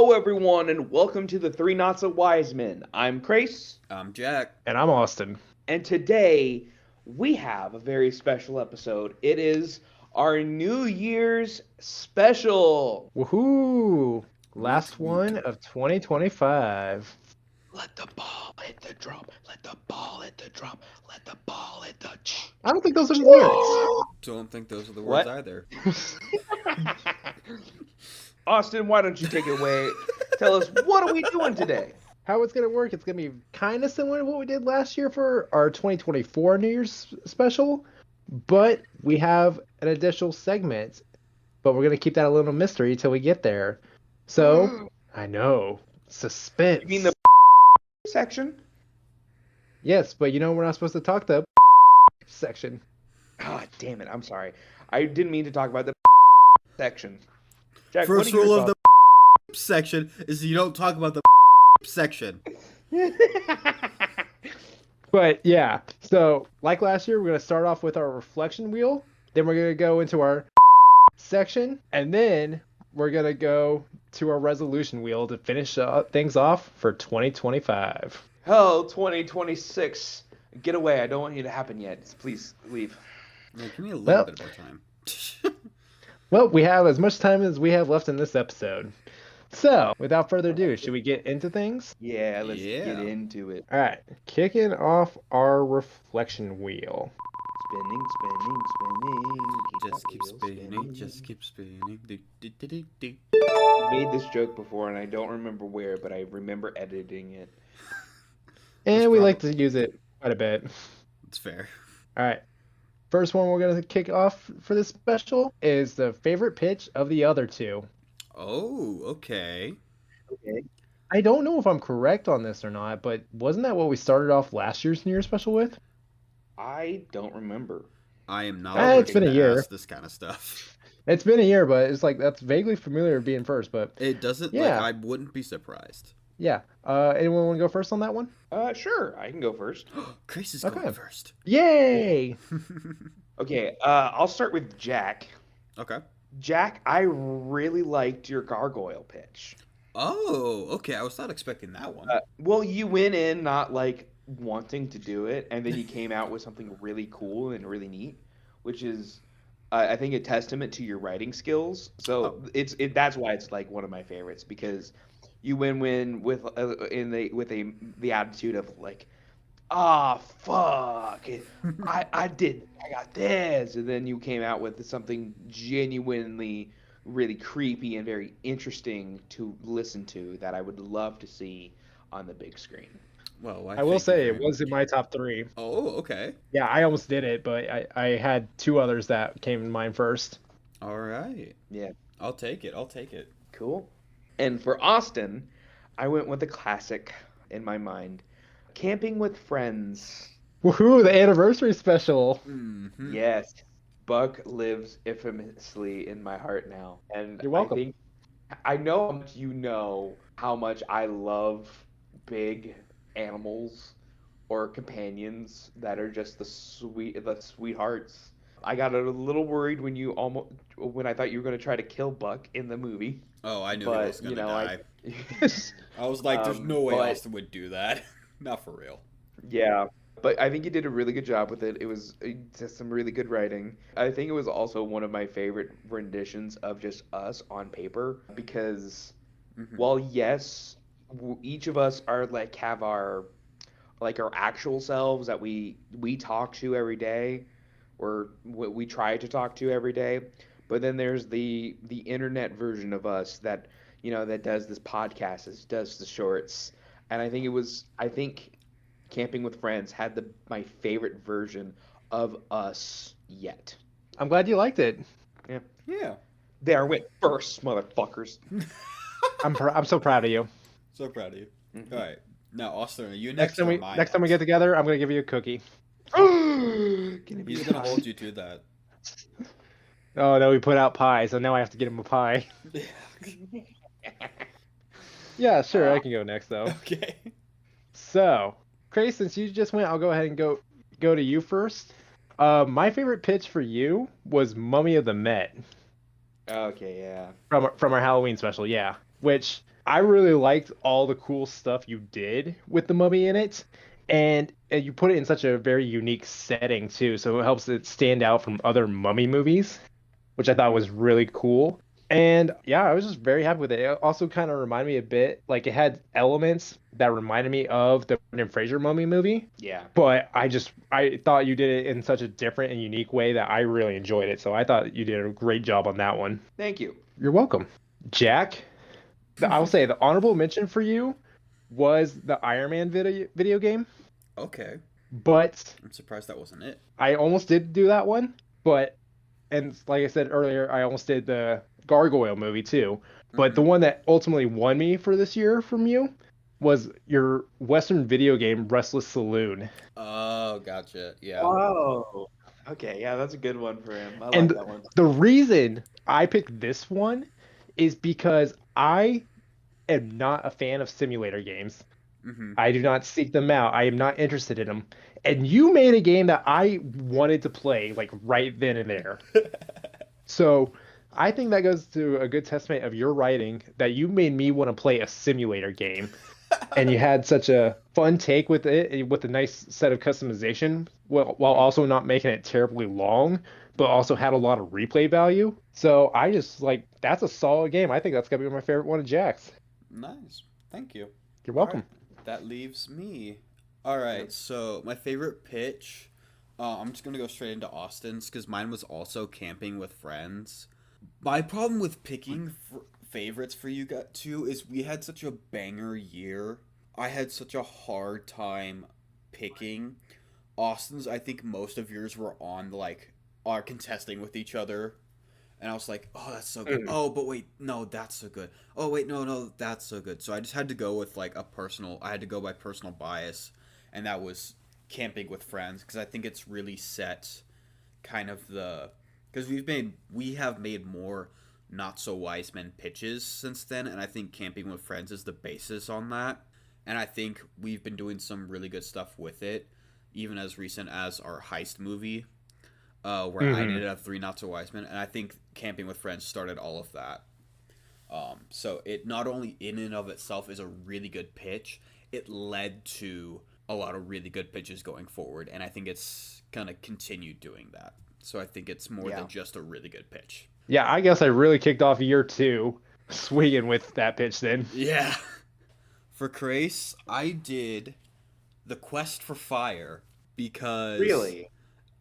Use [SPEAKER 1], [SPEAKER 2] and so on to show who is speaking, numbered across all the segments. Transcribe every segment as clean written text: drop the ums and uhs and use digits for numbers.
[SPEAKER 1] Hello, everyone, and welcome to the Three Knots of Wise Men. I'm Krais,
[SPEAKER 2] I'm Jyck.
[SPEAKER 3] And I'm Austin.
[SPEAKER 1] and today we have a very special episode. It is our New Year's special.
[SPEAKER 3] Woohoo! Last
[SPEAKER 2] Woot
[SPEAKER 3] one
[SPEAKER 2] woot.
[SPEAKER 3] of 2025.
[SPEAKER 1] Let the ball hit the drum. Let the ball hit the drum. Let the ball hit the.
[SPEAKER 3] I don't think those are the lyrics.
[SPEAKER 2] Don't think those are the
[SPEAKER 1] What?
[SPEAKER 2] words either.
[SPEAKER 1] Austin, why don't you take it away? Tell us, what are we doing today?
[SPEAKER 3] How it's going to work, it's going to be kind of similar to what we did last year for our 2024 New Year's special, but we have an additional segment, but we're going to keep that a little mystery till we get there. So, I know, suspense.
[SPEAKER 1] You mean the section?
[SPEAKER 3] Yes, but we're not supposed to talk the section.
[SPEAKER 1] God damn it, I'm sorry. I didn't mean to talk about the section. Jack,
[SPEAKER 2] First
[SPEAKER 1] what are your
[SPEAKER 2] rule of the
[SPEAKER 1] thoughts?
[SPEAKER 2] section is you don't talk about the section.
[SPEAKER 3] But yeah, so like last year, we're going to start off with our reflection wheel. Then we're going to go into our section. And then we're going to go to our resolution wheel to finish things off for 2025.
[SPEAKER 1] Hell, 2026. Get away. I don't want you to happen yet. Please leave.
[SPEAKER 2] Yeah, give me a little
[SPEAKER 3] Well-
[SPEAKER 2] bit more time.
[SPEAKER 3] Well, we have as much time as we have left in this episode. So, without further ado, should we get into things?
[SPEAKER 1] Yeah, let's
[SPEAKER 2] Yeah.
[SPEAKER 1] get into it.
[SPEAKER 3] All right, kicking off our reflection wheel.
[SPEAKER 1] Spinning, spinning, spinning.
[SPEAKER 2] Just keep
[SPEAKER 1] that wheel
[SPEAKER 2] spinning, just keep spinning. Do, do, do, do, do.
[SPEAKER 1] I made this joke before, and I don't remember where, but I remember editing it.
[SPEAKER 3] And we like to use it quite a bit.
[SPEAKER 2] It's fair.
[SPEAKER 3] All right. First one we're going to kick off for this special is the favorite pitch of the other two.
[SPEAKER 2] Oh, okay.
[SPEAKER 1] Okay.
[SPEAKER 3] I don't know if I'm correct on this or not, but wasn't that what we started off last year's New Year's special with?
[SPEAKER 1] I don't remember.
[SPEAKER 2] I am not
[SPEAKER 3] It's
[SPEAKER 2] looking
[SPEAKER 3] been a
[SPEAKER 2] to
[SPEAKER 3] year.
[SPEAKER 2] ask this kind of stuff.
[SPEAKER 3] It's been a year, but it's like that's vaguely familiar being first, but
[SPEAKER 2] It doesn't,
[SPEAKER 3] Yeah.
[SPEAKER 2] I wouldn't be surprised.
[SPEAKER 3] yeah. Anyone want to go first on that one?
[SPEAKER 1] Sure, I can go first.
[SPEAKER 2] Krais is
[SPEAKER 3] Okay.
[SPEAKER 2] going first.
[SPEAKER 3] Yay!
[SPEAKER 1] Okay, I'll start with Jack.
[SPEAKER 2] Okay.
[SPEAKER 1] Jack, I really liked your gargoyle pitch.
[SPEAKER 2] Oh, okay. I was not expecting that one.
[SPEAKER 1] Well, you went in not like wanting to do it, and then you came out with something really cool and really neat, which is, I think, a testament to your writing skills. So that's why it's like one of my favorites, because you win with the attitude of like, fuck, I got this, and then you came out with something genuinely really creepy and very interesting to listen to that I would love to see on the big screen.
[SPEAKER 2] Well,
[SPEAKER 3] I will
[SPEAKER 2] thank
[SPEAKER 3] say
[SPEAKER 2] you
[SPEAKER 3] it
[SPEAKER 2] very
[SPEAKER 3] was in
[SPEAKER 2] much.
[SPEAKER 3] my top 3.
[SPEAKER 2] Oh, okay.
[SPEAKER 3] Yeah, I almost did it, but I had 2 others that came in mind first.
[SPEAKER 2] All right.
[SPEAKER 1] Yeah,
[SPEAKER 2] I'll take it. I'll take it.
[SPEAKER 1] cool. And for Austin, I went with a classic in my mind, Camping with Friends.
[SPEAKER 3] Woohoo! The anniversary special.
[SPEAKER 2] Mm-hmm.
[SPEAKER 1] Yes, Buck lives infamously in my heart now, and
[SPEAKER 3] You're welcome.
[SPEAKER 1] I think I know how much you know how much I love big animals or companions that are just the sweethearts. I got a little worried when I thought you were going to try to kill Buck in the movie,
[SPEAKER 2] Oh, I knew he
[SPEAKER 1] but
[SPEAKER 2] was gonna
[SPEAKER 1] you know
[SPEAKER 2] die.
[SPEAKER 1] I
[SPEAKER 2] I was like, "There's no way
[SPEAKER 1] but-
[SPEAKER 2] Austin would do that." Not for real.
[SPEAKER 1] yeah. But I think you did a really good job with it. It was just some really good writing. I think it was also one of my favorite renditions of just us on paper because,
[SPEAKER 2] Mhm.
[SPEAKER 1] while yes, each of us are have our actual selves that we talk to every day, or we try to talk to every day, but then there's the internet version of us that that does this podcast, that does the shorts, and I think Camping with Friends had my favorite version of us yet.
[SPEAKER 3] I'm glad you liked it.
[SPEAKER 2] Yeah.
[SPEAKER 1] There went first, motherfuckers.
[SPEAKER 3] I'm so proud of you.
[SPEAKER 2] So proud of you.
[SPEAKER 1] Mhm.
[SPEAKER 2] All right. Now, Austin, are you
[SPEAKER 3] Next
[SPEAKER 2] next?
[SPEAKER 3] time
[SPEAKER 2] or
[SPEAKER 3] we
[SPEAKER 2] am I
[SPEAKER 3] next time we get
[SPEAKER 2] next?
[SPEAKER 3] together, I'm gonna give you a cookie.
[SPEAKER 1] Can it be
[SPEAKER 2] He's gonna
[SPEAKER 1] pie?
[SPEAKER 2] hold you to that.
[SPEAKER 3] Oh no, we put out pie, so now I have to get him a pie. Yeah, sure, I can go next though.
[SPEAKER 2] Okay.
[SPEAKER 3] So, Cray, since you just went, I'll go ahead and go to you first. My favorite pitch for you was Mummy of the Met
[SPEAKER 1] Okay, yeah.
[SPEAKER 3] from our Halloween special. Yeah, which I really liked all the cool stuff you did with the mummy in it. And you put it in such a very unique setting too, so it helps it stand out from other mummy movies, which I thought was really cool. And yeah, I was just very happy with it. It also kind of reminded me a bit, like it had elements that reminded me of the Brendan Fraser mummy movie,
[SPEAKER 1] Yeah.
[SPEAKER 3] but I thought you did it in such a different and unique way that I really enjoyed it. So I thought you did a great job on that one.
[SPEAKER 1] Thank you.
[SPEAKER 3] You're welcome. Jack, I will say the honorable mention for you was the Iron Man video game,
[SPEAKER 2] Okay.
[SPEAKER 3] but
[SPEAKER 2] I'm surprised that wasn't it.
[SPEAKER 3] I almost did do that one, but and like I said earlier, I almost did the Gargoyle movie too. But the
[SPEAKER 2] Mhm.
[SPEAKER 3] one that ultimately won me for this year from you was your Western video game Restless Saloon.
[SPEAKER 2] Oh, gotcha. Yeah.
[SPEAKER 1] Oh. Okay, yeah, that's a good one for him. I like
[SPEAKER 3] And
[SPEAKER 1] that one.
[SPEAKER 3] the reason I picked this one is because I am not a fan of simulator games.
[SPEAKER 2] Mm-hmm.
[SPEAKER 3] I do not seek them out. I am not interested in them. And you made a game that I wanted to play like right then and there. So I think that goes to a good testament of your writing that you made me want to play a simulator game. And you had such a fun take with it, with a nice set of customization, while also not making it terribly long, but also had a lot of replay value. So I just like that's a solid game. I think that's gonna be my favorite one of Jack's.
[SPEAKER 2] Nice. Thank you.
[SPEAKER 3] You're
[SPEAKER 2] All
[SPEAKER 3] welcome.
[SPEAKER 2] right. That leaves me. All right. So my favorite pitch. I'm just gonna go straight into Austin's because mine was also camping with friends. My problem with picking favorites for you got too is we had such a banger year. I had such a hard time picking. Austin's, I think most of yours were on like are contesting with each other. And I was like, oh, that's so good.
[SPEAKER 3] Mm.
[SPEAKER 2] Oh, but wait, no, that's so good. Oh, wait, no, that's so good. So I just had to go with like I had to go by personal bias. And that was camping with friends because I think it's really set kind of because we have made more not so wise men pitches since then, and I think camping with friends is the basis on that. And I think we've been doing some really good stuff with it, even as recent as our heist movie, where I did a three not so wise men, and I think camping with friends started all of that. So it not only in and of itself is a really good pitch, it led to a lot of really good pitches going forward, and I think it's gonna continue doing that. So I think it's more than just a really good pitch.
[SPEAKER 3] Yeah, I guess I really kicked off year two swinging with that pitch then.
[SPEAKER 2] Yeah. For Krais, I did The Quest for Fire because
[SPEAKER 1] Really?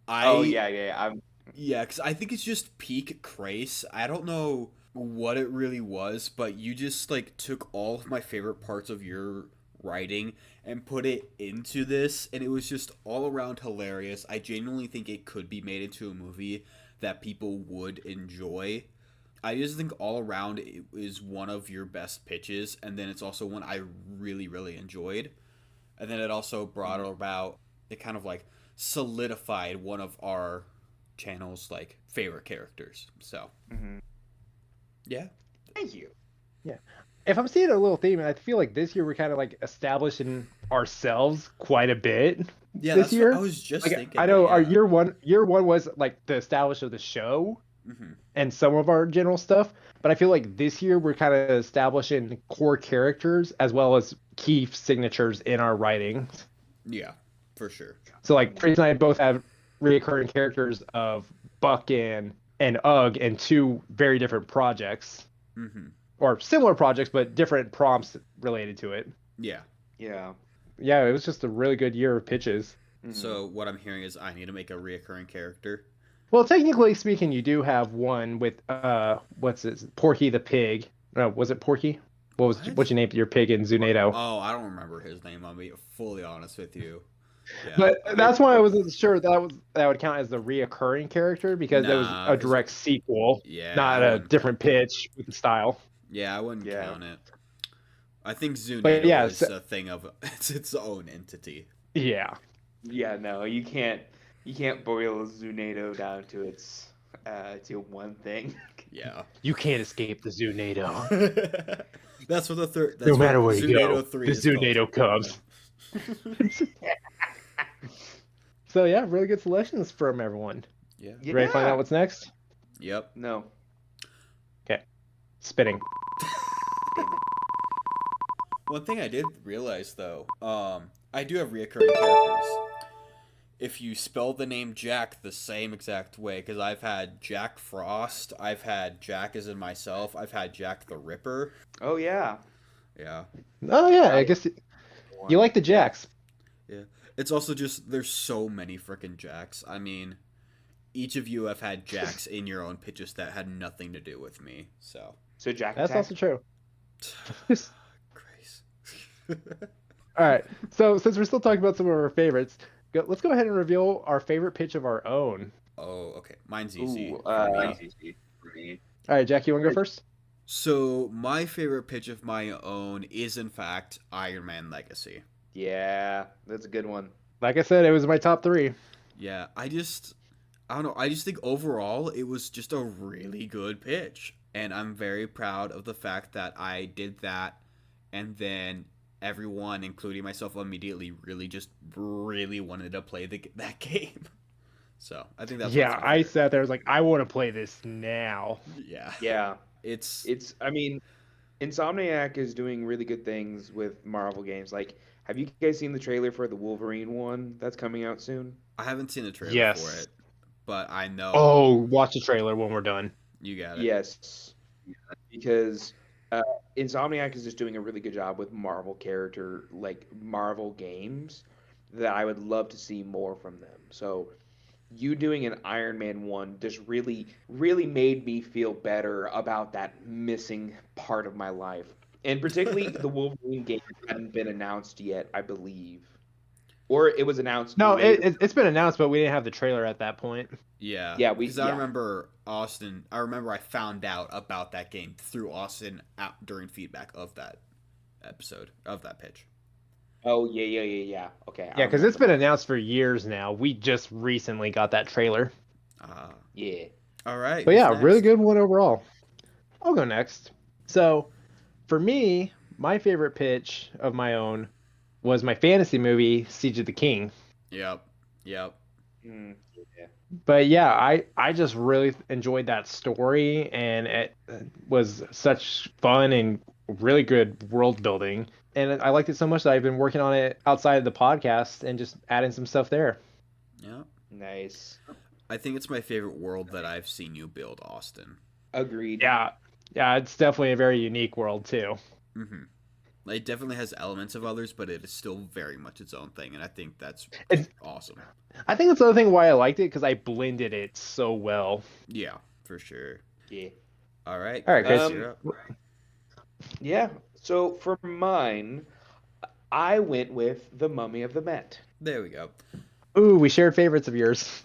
[SPEAKER 1] Oh yeah.
[SPEAKER 2] Yeah, because I think it's just peak Krais. I don't know what it really was, but you just like took all of my favorite parts of your writing and put it into this, and it was just all around hilarious. I genuinely think it could be made into a movie that people would enjoy. I just think all around it is one of your best pitches, and then it's also one I really, really enjoyed. And then it also brought about, it kind of like solidified one of our channel's like favorite characters. So, yeah.
[SPEAKER 1] Thank you.
[SPEAKER 3] Yeah. If I'm seeing a little theme, I feel like this year we're kind of like establishing ourselves quite a bit.
[SPEAKER 2] Yeah,
[SPEAKER 3] this
[SPEAKER 2] that's
[SPEAKER 3] year.
[SPEAKER 2] what I was just
[SPEAKER 3] Like,
[SPEAKER 2] thinking.
[SPEAKER 3] I know
[SPEAKER 2] yeah.
[SPEAKER 3] our year one was like the establish of the show and some of our general stuff, but I feel like this year we're kind of establishing core characters as well as key signatures in our writings.
[SPEAKER 2] Yeah, for sure.
[SPEAKER 3] So like Trace and I both have reoccurring characters of Buck and Ugg in two very different projects. Or similar projects, but different prompts related to it.
[SPEAKER 2] Yeah.
[SPEAKER 1] Yeah.
[SPEAKER 3] Yeah, it was just a really good year of pitches.
[SPEAKER 2] So what I'm hearing is I need to make a reoccurring character.
[SPEAKER 3] Well, technically speaking, you do have one with what's it, Porky the pig. No, was it Porky? What's you named your pig in Zunado?
[SPEAKER 2] Oh, I don't remember his name. I'll be fully honest with you. Yeah.
[SPEAKER 3] But that's why I wasn't sure that would count as the reoccurring character because it was
[SPEAKER 2] Nah,
[SPEAKER 3] a direct sequel,
[SPEAKER 2] yeah,
[SPEAKER 3] not
[SPEAKER 2] I
[SPEAKER 3] a
[SPEAKER 2] wouldn't
[SPEAKER 3] different pitch with the style.
[SPEAKER 2] Yeah, I wouldn't count it. I think
[SPEAKER 3] But
[SPEAKER 2] Zunado
[SPEAKER 3] yeah,
[SPEAKER 2] is a thing of it's its own entity.
[SPEAKER 3] Yeah.
[SPEAKER 1] Yeah, no, you can't boil Zunado down to its to one thing.
[SPEAKER 2] Yeah.
[SPEAKER 3] You can't escape the Zunado.
[SPEAKER 2] That's what the third.
[SPEAKER 3] No matter where you
[SPEAKER 2] Zunado
[SPEAKER 3] go,
[SPEAKER 2] 3
[SPEAKER 3] the
[SPEAKER 2] is called.
[SPEAKER 3] Zunado comes. So yeah, really good selections from everyone.
[SPEAKER 2] Yeah.
[SPEAKER 3] You ready to find out what's next?
[SPEAKER 2] Yep.
[SPEAKER 1] No.
[SPEAKER 3] Okay. Spinning.
[SPEAKER 1] game.
[SPEAKER 2] One thing I did realize though, I do have reoccurring characters. If you spell the name Jack the same exact way, because I've had Jack Frost, I've had Jack as in myself, I've had Jack the Ripper.
[SPEAKER 1] Oh yeah.
[SPEAKER 2] Yeah.
[SPEAKER 3] Oh yeah, I
[SPEAKER 1] Right.
[SPEAKER 3] guess you like the Jacks.
[SPEAKER 2] Yeah. It's also just, there's so many frickin' Jacks. I mean, each of you have had Jacks in your own pitches that had nothing to do with me, so.
[SPEAKER 1] So Jack
[SPEAKER 3] That's
[SPEAKER 1] Attack.
[SPEAKER 3] also true.
[SPEAKER 2] Grace.
[SPEAKER 3] All right. So since we're still talking about some of our favorites, let's go ahead and reveal our favorite pitch of our own.
[SPEAKER 2] Oh, okay. Mine's easy.
[SPEAKER 1] Ooh,
[SPEAKER 2] for me.
[SPEAKER 3] All right, Jack, you want to go first?
[SPEAKER 2] So, my favorite pitch of my own is, in fact, Iron Man Legacy.
[SPEAKER 1] Yeah, that's a good one.
[SPEAKER 3] Like I said, it was my top 3.
[SPEAKER 2] Yeah, I don't know. I just think overall it was just a really good pitch. And I'm very proud of the fact that I did that. And then everyone, including myself, immediately really wanted to play that game. So I think that's
[SPEAKER 3] Yeah, I sat there, I was like, I want to play this now.
[SPEAKER 2] Yeah.
[SPEAKER 1] Yeah,
[SPEAKER 2] It's
[SPEAKER 1] I mean, Insomniac is doing really good things with Marvel games. Like, have you guys seen the trailer for the Wolverine one that's coming out soon?
[SPEAKER 2] I haven't seen the trailer
[SPEAKER 3] Yes.
[SPEAKER 2] for it, but I know
[SPEAKER 3] Oh, watch the trailer when we're done.
[SPEAKER 2] you got it.
[SPEAKER 1] Yes, because Insomniac is just doing a really good job with Marvel Marvel games that I would love to see more from them. So you doing an Iron Man one just really, really made me feel better about that missing part of my life. And particularly the Wolverine game hadn't been announced yet, I believe. Or it was announced
[SPEAKER 3] No,
[SPEAKER 1] later.
[SPEAKER 3] it's been announced, but we didn't have the trailer at that point.
[SPEAKER 2] Yeah.
[SPEAKER 1] Yeah,
[SPEAKER 2] because I remember Austin. I remember I found out about that game through Austin during feedback of that episode of that pitch.
[SPEAKER 1] Oh, yeah. Okay.
[SPEAKER 3] Yeah, because it's been announced for years now. We just recently got that trailer.
[SPEAKER 1] Yeah.
[SPEAKER 2] All right.
[SPEAKER 3] But yeah,
[SPEAKER 2] who's
[SPEAKER 3] really
[SPEAKER 2] next?
[SPEAKER 3] good one overall. I'll go next. So, for me, my favorite pitch of my own was my fantasy movie, Siege of the King.
[SPEAKER 2] Yep.
[SPEAKER 1] Yeah.
[SPEAKER 3] But yeah, I just really enjoyed that story, and it was such fun and really good world building. And I liked it so much that I've been working on it outside of the podcast and just adding some stuff there.
[SPEAKER 2] Yeah.
[SPEAKER 1] Nice.
[SPEAKER 2] I think it's my favorite world that I've seen you build, Austin.
[SPEAKER 1] Agreed.
[SPEAKER 3] Yeah, it's definitely a very unique world too.
[SPEAKER 2] Mm-hmm. It definitely has elements of others, but it is still very much its own thing, and I think that's awesome.
[SPEAKER 3] I think that's the other thing why I liked it, because I blended it so well.
[SPEAKER 2] Yeah, for sure.
[SPEAKER 1] Yeah.
[SPEAKER 2] All right,
[SPEAKER 3] Chris,
[SPEAKER 2] you're up.
[SPEAKER 1] Yeah. So for mine, I went with The Mummy of the Met.
[SPEAKER 2] There we go.
[SPEAKER 3] Ooh, we shared favorites of yours.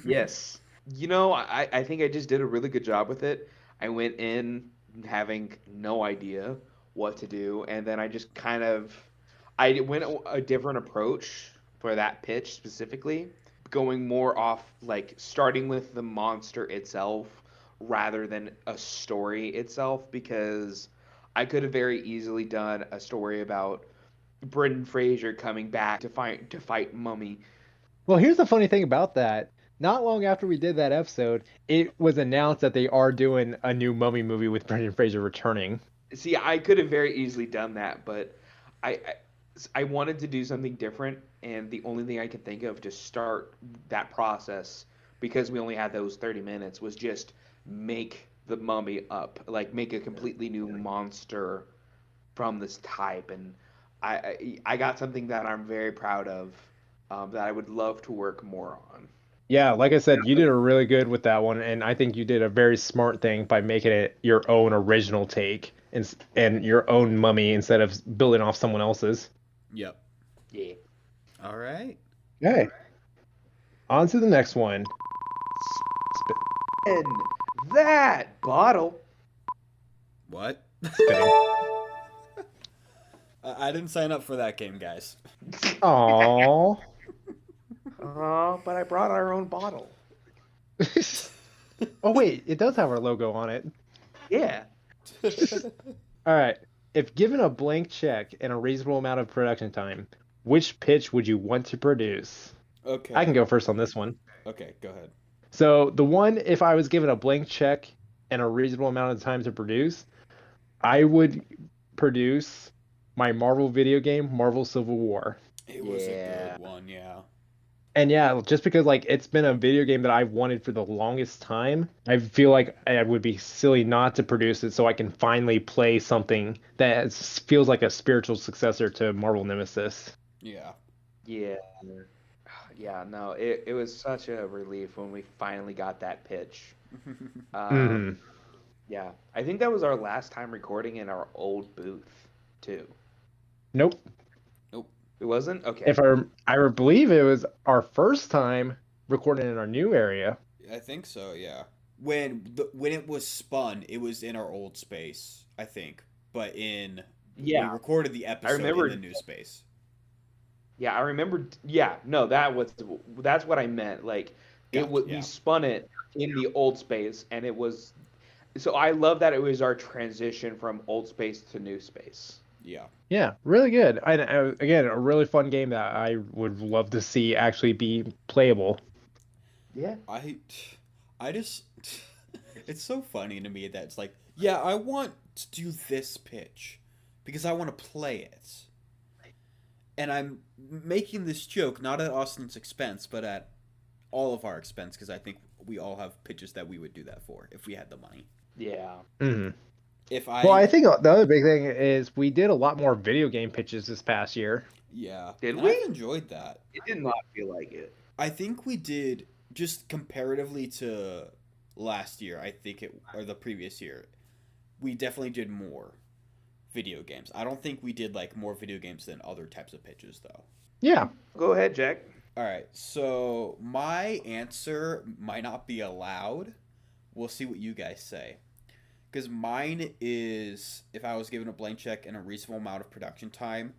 [SPEAKER 1] Yes. I think I just did a really good job with it. I went in having no idea what to do, and then I just I went a different approach for that pitch specifically, going more off starting with the monster itself rather than a story itself, because I could have very easily done a story about Brendan Fraser coming back to fight Mummy.
[SPEAKER 3] Well, here's the funny thing about that. Not long after we did that episode, it was announced that they are doing a new Mummy movie with Brendan Fraser returning.
[SPEAKER 1] See, I could have very easily done that, but I wanted to do something different, and the only thing I could think of to start that process, because we only had those 30 minutes, was just make the mummy up, make a completely new monster from this type, and I got something that I'm very proud of, that I would love to work more on.
[SPEAKER 3] Yeah, like I said, you did a really good with that one, and I think you did a very smart thing by making it your own original take and your own mummy instead of building off someone else's.
[SPEAKER 2] Yep.
[SPEAKER 1] Yeah.
[SPEAKER 2] All right.
[SPEAKER 3] Okay. On to the next one.
[SPEAKER 1] And that bottle.
[SPEAKER 2] What?
[SPEAKER 3] Spitting.
[SPEAKER 2] I didn't sign up for that game, guys.
[SPEAKER 3] Aww.
[SPEAKER 1] But I brought our own bottle.
[SPEAKER 3] Oh wait, it does have our logo on it.
[SPEAKER 1] Yeah.
[SPEAKER 3] All right. If given a blank check and a reasonable amount of production time, which pitch would you want to produce?
[SPEAKER 2] Okay.
[SPEAKER 3] I can go first on this one.
[SPEAKER 2] Okay, go ahead.
[SPEAKER 3] So the one, if I was given a blank check and a reasonable amount of time to produce, I would produce my Marvel video game, Marvel Civil War.
[SPEAKER 2] It was a
[SPEAKER 1] Yeah.
[SPEAKER 2] good one, yeah.
[SPEAKER 3] And yeah, just because like it's been a video game that I've wanted for the longest time, I feel like I would be silly not to produce it so I can finally play something that feels like a spiritual successor to Marvel Nemesis.
[SPEAKER 2] Yeah.
[SPEAKER 1] Yeah. Yeah, no, it was such a relief when we finally got that pitch.
[SPEAKER 3] Hmm.
[SPEAKER 1] Um, yeah, I think that was our last time recording in our old booth, too.
[SPEAKER 3] Nope.
[SPEAKER 2] Nope.
[SPEAKER 1] It wasn't?
[SPEAKER 3] If
[SPEAKER 1] Okay.
[SPEAKER 3] I believe it was our first time recording in our new area.
[SPEAKER 2] I think so, yeah. When it was spun, it was in our old space, I think. But we
[SPEAKER 1] Yeah,
[SPEAKER 2] recorded the
[SPEAKER 1] I
[SPEAKER 2] episode in the
[SPEAKER 1] remember.
[SPEAKER 2] new space.
[SPEAKER 1] Yeah, I remember. Yeah, no, that's what I meant. Like
[SPEAKER 2] Gotcha.
[SPEAKER 1] we
[SPEAKER 2] Yeah.
[SPEAKER 1] spun it in the old space, and it was. So I love that it was our transition from old space to new space.
[SPEAKER 2] Yeah.
[SPEAKER 3] Yeah, really good. Again, a really fun game that I would love to see actually be playable.
[SPEAKER 1] Yeah.
[SPEAKER 2] I I just it's so funny to me that it's like, yeah, I want to do this pitch because I want to play it. And I'm making this joke not at Austin's expense, but at all of our expense because I think we all have pitches that we would do that for if we had the money.
[SPEAKER 1] Yeah.
[SPEAKER 3] Hmm.
[SPEAKER 2] If
[SPEAKER 3] Well, I
[SPEAKER 2] I
[SPEAKER 3] think the other big thing is we did a lot more video game pitches this past year.
[SPEAKER 2] Yeah,
[SPEAKER 1] Did
[SPEAKER 2] and I've
[SPEAKER 1] we?
[SPEAKER 2] enjoyed that.
[SPEAKER 1] It did not feel like it.
[SPEAKER 2] I think we did just comparatively to last year, I think it or the previous year. We definitely did more video games. I don't think we did like more video games than other types of pitches though.
[SPEAKER 3] Yeah.
[SPEAKER 1] Go ahead, Jack.
[SPEAKER 2] All right. So, my answer might not be allowed. We'll see what you guys say. Cuz mine is if I was given a blank check and a reasonable amount of production time,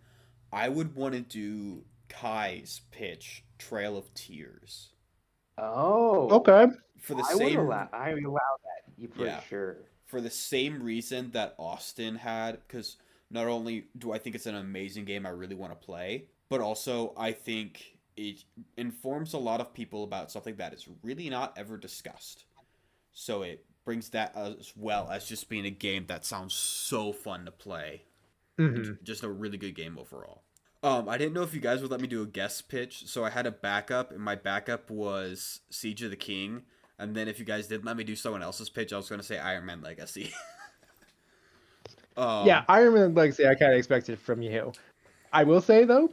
[SPEAKER 2] I would want to do Kai's pitch Trail of Tears.
[SPEAKER 1] Oh,
[SPEAKER 3] Okay.
[SPEAKER 2] For the
[SPEAKER 1] I would
[SPEAKER 2] same
[SPEAKER 1] allow. I would allow that for
[SPEAKER 2] yeah,
[SPEAKER 1] sure.
[SPEAKER 2] for the same reason that Austin had, because not only do I think it's an amazing game I really want to play, but also I think it informs a lot of people about something that is really not ever discussed. So it brings that as well as just being a game that sounds so fun to play and
[SPEAKER 3] Hmm.
[SPEAKER 2] just a really good game overall. I didn't know if you guys would let me do a guest pitch, so I had a backup, and my backup was Siege of the King. And then if you guys didn't let me do someone else's pitch, I was going to say Iron Man Legacy.
[SPEAKER 3] Yeah,
[SPEAKER 2] um,
[SPEAKER 3] Iron Man Legacy I kind of expected from you. I will say though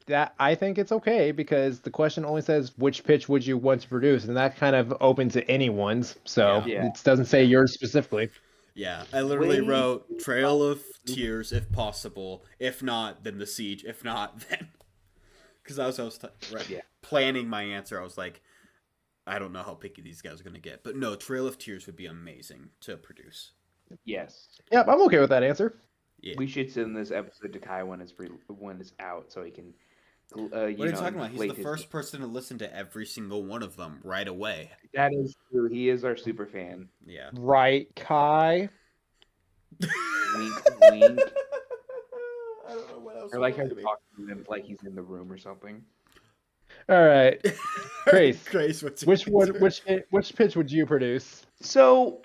[SPEAKER 3] that I think it's okay because the question only says which pitch would you want to produce, and that kind of open to anyone's. So
[SPEAKER 2] yeah,
[SPEAKER 1] Yeah.
[SPEAKER 3] it doesn't say
[SPEAKER 2] yeah,
[SPEAKER 3] yours specifically.
[SPEAKER 2] yeah. I literally
[SPEAKER 1] Way
[SPEAKER 2] wrote Trail of Tears if possible. If not, then the Siege. If not, then because right,
[SPEAKER 1] Yeah.
[SPEAKER 2] planning my answer, I was like, I don't know how picky these guys are going to get, but no, Trail of Tears would be amazing to produce.
[SPEAKER 1] Yes.
[SPEAKER 3] Yep, I'm okay with that answer.
[SPEAKER 2] Yeah.
[SPEAKER 1] We should send this episode to Kai when it's out, so he can,
[SPEAKER 2] What are you talking about? He's
[SPEAKER 1] inflate
[SPEAKER 2] the
[SPEAKER 1] his.
[SPEAKER 2] first person to listen to every single one of them right away.
[SPEAKER 1] That is true. He is our super fan.
[SPEAKER 2] Yeah.
[SPEAKER 3] Right, Kai.
[SPEAKER 1] Wink, wink.
[SPEAKER 2] I don't know what else.
[SPEAKER 1] I like how you talk to him like he's in the room or something.
[SPEAKER 3] All right, Grace.
[SPEAKER 2] Grace, what's your answer?
[SPEAKER 3] Which pitch would you produce?
[SPEAKER 1] So,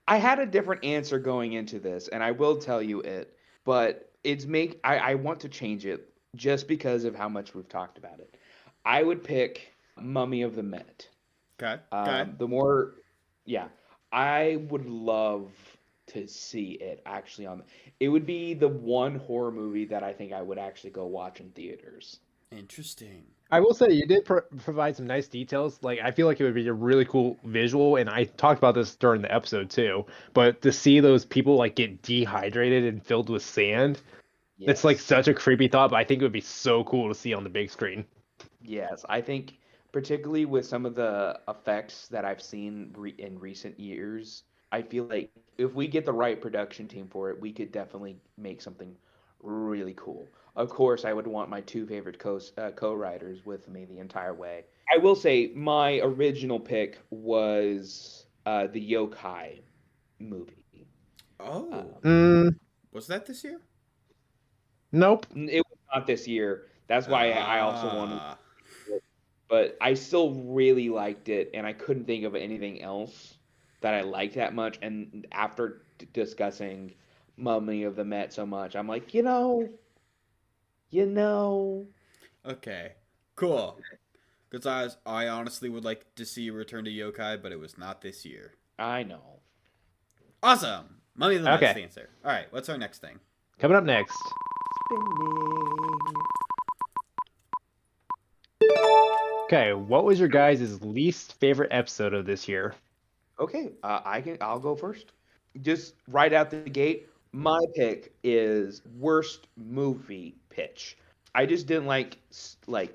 [SPEAKER 1] I had a different answer going into this, and I will tell you it, but I want to change it just because of how much we've talked about it. I would pick Mummy of the Met.
[SPEAKER 2] Okay. Okay.
[SPEAKER 1] The more, yeah, I would love to see it actually on. It would be the one horror movie that I think I would actually go watch in theaters.
[SPEAKER 2] Interesting.
[SPEAKER 3] I will say you did provide some nice details. Like I feel like it would be a really cool visual, and I talked about this during the episode too. But to see those people like get dehydrated and filled with sand, it's like
[SPEAKER 1] Yes.
[SPEAKER 3] such a creepy thought. But I think it would be so cool to see on the big screen.
[SPEAKER 1] Yes, I think particularly with some of the effects that I've seen in recent years, I feel like if we get the right production team for it, we could definitely make something really cool. Of course, I would want my two favorite co-writers with me the entire way. I will say my original pick was the Yokai movie.
[SPEAKER 2] Oh,
[SPEAKER 1] Um,
[SPEAKER 3] Mm,
[SPEAKER 2] was that this year?
[SPEAKER 3] nope.
[SPEAKER 1] it was not this year. That's why I also wanted.
[SPEAKER 2] Ah,
[SPEAKER 1] But I still really liked it, and I couldn't think of anything else that I liked that much. And after discussing Mummy of the Met so much. I'm like, you know,
[SPEAKER 2] Okay, cool. Because I honestly would like to see you return to yokai, but it was not this year.
[SPEAKER 1] I know.
[SPEAKER 2] Awesome! Mummy of the Met's
[SPEAKER 3] Okay,
[SPEAKER 2] the answer. Alright, what's our next thing?
[SPEAKER 3] coming up next.
[SPEAKER 1] Spinning.
[SPEAKER 3] Okay, what was your guys' least favorite episode of this year?
[SPEAKER 1] Okay, I'll go first. Just right out the gate, my pick is worst movie pitch. I just didn't like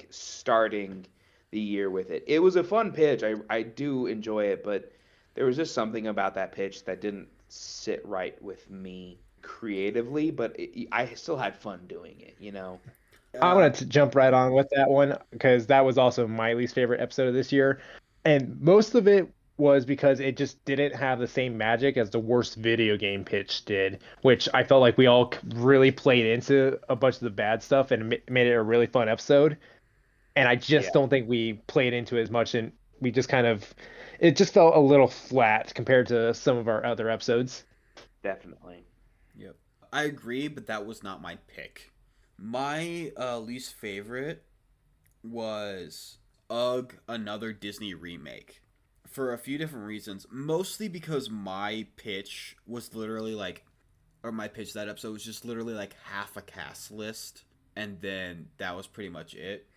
[SPEAKER 1] starting the year with it. It was a fun pitch. I do enjoy it, but there was just something about that pitch that didn't sit right with me creatively, but I still had fun doing it.
[SPEAKER 3] I'm
[SPEAKER 2] Uh,
[SPEAKER 3] gonna jump right on with that one because that was also my least favorite episode of this year, and most of it was because it just didn't have the same magic as the worst video game pitch did, which I felt like we all really played into a bunch of the bad stuff and made it a really fun episode. And I just
[SPEAKER 1] Yeah,
[SPEAKER 3] don't think we played into it as much, and we just kind of, it just felt a little flat compared to some of our other episodes.
[SPEAKER 1] definitely.
[SPEAKER 2] yep. I agree, but that was not my pick. My least favorite was Ugh, another Disney remake. For a few different reasons. Mostly because my pitch was literally like, or my pitch that episode was just literally like half a cast list, and then that was pretty much it.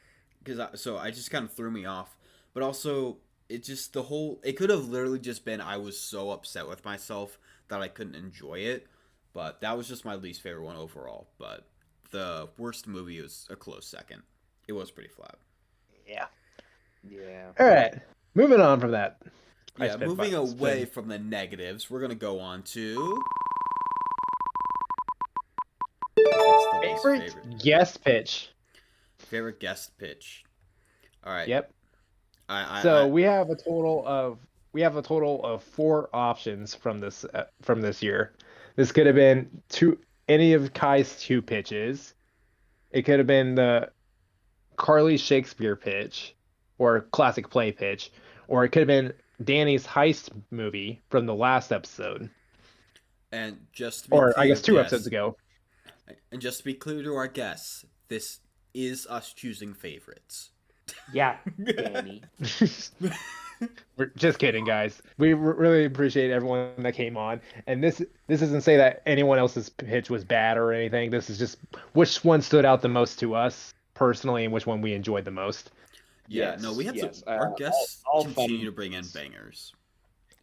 [SPEAKER 2] So I just kind of threw me off. But also, it could have literally just been I was so upset with myself that I couldn't enjoy it. But that was just my least favorite one overall. But the worst movie was a close second. It was pretty flat.
[SPEAKER 3] Yeah.
[SPEAKER 1] Yeah.
[SPEAKER 3] All right, moving on from that. I
[SPEAKER 2] Yeah,
[SPEAKER 3] spent
[SPEAKER 2] moving away
[SPEAKER 3] spent
[SPEAKER 2] from the negatives, we're gonna go on to if it's the least
[SPEAKER 3] favorite guest pitch.
[SPEAKER 2] favorite guest pitch. All right,
[SPEAKER 3] Yep.
[SPEAKER 2] I
[SPEAKER 3] So we have a total of four options from this year. This could have been any of Kai's two pitches. It could have been the Carly Shakespeare pitch or classic play pitch, or it could have been Danny's heist movie from the last episode,
[SPEAKER 2] and just to be
[SPEAKER 3] or I
[SPEAKER 2] clear,
[SPEAKER 3] guess two episodes ago.
[SPEAKER 2] and just to be clear to our guests, this is us choosing favorites.
[SPEAKER 1] Yeah, Danny.
[SPEAKER 3] We're just kidding, guys. We really appreciate everyone that came on. And this isn't say that anyone else's pitch was bad or anything. This is just which one stood out the most to us personally and which one we enjoyed the most.
[SPEAKER 2] Yeah, no, we
[SPEAKER 1] Yes,
[SPEAKER 2] have
[SPEAKER 1] yes.
[SPEAKER 2] our guests
[SPEAKER 1] All
[SPEAKER 2] continue
[SPEAKER 1] fun.
[SPEAKER 2] to bring in bangers.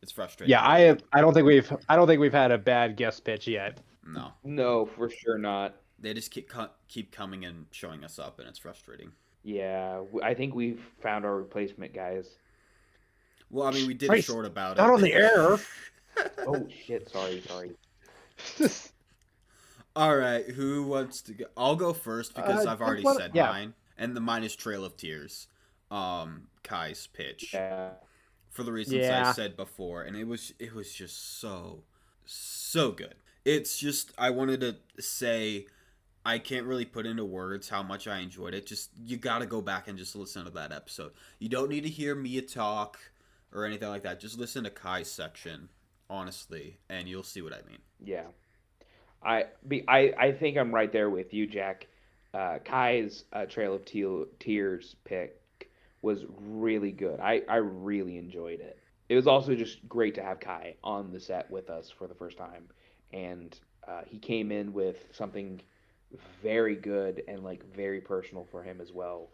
[SPEAKER 2] It's frustrating.
[SPEAKER 3] Yeah, I don't think we've had a bad guest pitch yet.
[SPEAKER 2] No,
[SPEAKER 1] No, for sure not.
[SPEAKER 2] they just keep coming and showing us up, and it's frustrating.
[SPEAKER 1] Yeah, I think we've found our replacement, guys.
[SPEAKER 2] Well, I mean, we did a
[SPEAKER 3] Christ,
[SPEAKER 2] short about
[SPEAKER 3] not
[SPEAKER 2] it.
[SPEAKER 3] on the air.
[SPEAKER 1] Oh shit! Sorry.
[SPEAKER 2] All right, who wants to go? I'll go first because I've already said
[SPEAKER 3] yeah.
[SPEAKER 2] mine, and mine is Trail of Tears, Kai's pitch,
[SPEAKER 1] Yeah,
[SPEAKER 2] for the reasons I
[SPEAKER 3] Yeah.
[SPEAKER 2] said before, and it was just so good. It's just I wanted to say I can't really put into words how much I enjoyed it. Just you got to go back and just listen to that episode. You don't need to hear Mia talk or anything like that. Just listen to Kai's section, honestly, and you'll see what I mean.
[SPEAKER 1] yeah. I think I'm right there with you, Jack. Kai's Trail of Tears pick was really good. I really enjoyed it. It was also just great to have Kai on the set with us for the first time, and he came in with something very good and like very personal for him as well.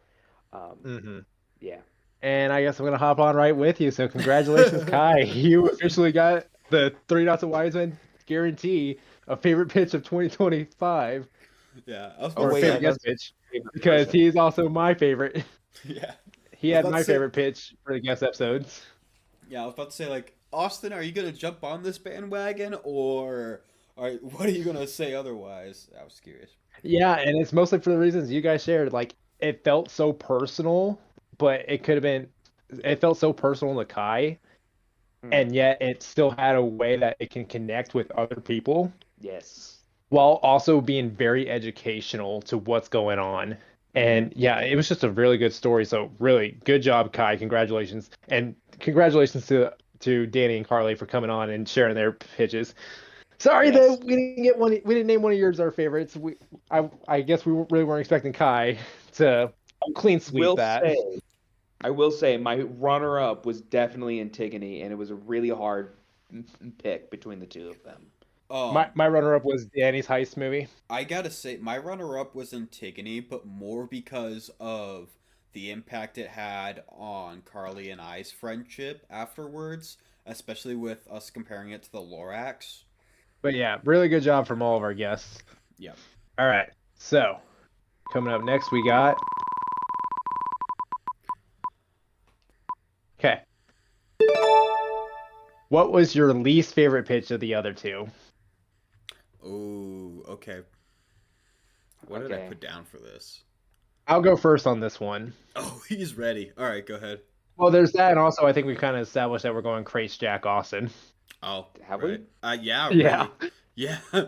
[SPEAKER 1] Um,
[SPEAKER 3] hmm
[SPEAKER 1] yeah,
[SPEAKER 3] And I guess I'm gonna hop on right with you. So congratulations, Kai. You officially got the Three Dots of Wiseman guarantee of favorite pitch of 2025
[SPEAKER 2] Yeah, I was
[SPEAKER 1] Oh
[SPEAKER 3] or
[SPEAKER 2] about to
[SPEAKER 1] wait,
[SPEAKER 3] favorite
[SPEAKER 2] say,
[SPEAKER 3] guest
[SPEAKER 1] that's
[SPEAKER 3] pitch
[SPEAKER 1] favorite
[SPEAKER 3] because
[SPEAKER 1] person.
[SPEAKER 3] he is also my favorite.
[SPEAKER 2] yeah,
[SPEAKER 3] He
[SPEAKER 2] I was
[SPEAKER 3] had
[SPEAKER 2] about
[SPEAKER 3] my
[SPEAKER 2] to say,
[SPEAKER 3] favorite pitch for the guest episodes.
[SPEAKER 2] yeah, I was about to say like Austin, are you gonna jump on this bandwagon or what are you gonna say otherwise? I was curious.
[SPEAKER 3] Yeah, and it's mostly for the reasons you guys shared. Like it felt so personal, but it could have been. It felt so personal to Kai,
[SPEAKER 1] Hmm.
[SPEAKER 3] and yet it still had a way that it can connect with other people
[SPEAKER 1] Yes.
[SPEAKER 3] while also being very educational to what's going on.
[SPEAKER 1] Hmm.
[SPEAKER 3] And yeah, it was just a really good story. So really good job, Kai. Congratulations. And congratulations to Danny and Carly for coming on and sharing their pitches. Sorry
[SPEAKER 1] Yes.
[SPEAKER 3] that we didn't get one. We didn't name one of yours our favorites. I guess we really weren't expecting Kai to clean sweep
[SPEAKER 1] Will
[SPEAKER 3] that.
[SPEAKER 1] say, I will say my runner-up was definitely Antigone, and it was a really hard pick between the two of them.
[SPEAKER 3] My runner up was Danny's heist movie.
[SPEAKER 2] I gotta say, my runner-up was Antigone, but more because of the impact it had on Carly and I's friendship afterwards, especially with us comparing it to the Lorax.
[SPEAKER 3] But yeah, really good job from all of our guests.
[SPEAKER 2] Yeah.
[SPEAKER 3] All right, so coming up next, we got okay. What was your least favorite pitch of the other two?
[SPEAKER 2] Oh, okay. What did I
[SPEAKER 1] Okay.
[SPEAKER 2] put down for this?
[SPEAKER 3] I'll go first on this one.
[SPEAKER 2] Oh, he's ready. All right, go ahead.
[SPEAKER 3] Well, there's that, and also I think we kind of established that we're going Krais Jack Austin.
[SPEAKER 2] Oh,
[SPEAKER 1] Have
[SPEAKER 2] right.
[SPEAKER 1] we?
[SPEAKER 2] Yeah,
[SPEAKER 3] Yeah.
[SPEAKER 2] really. Yeah.
[SPEAKER 3] All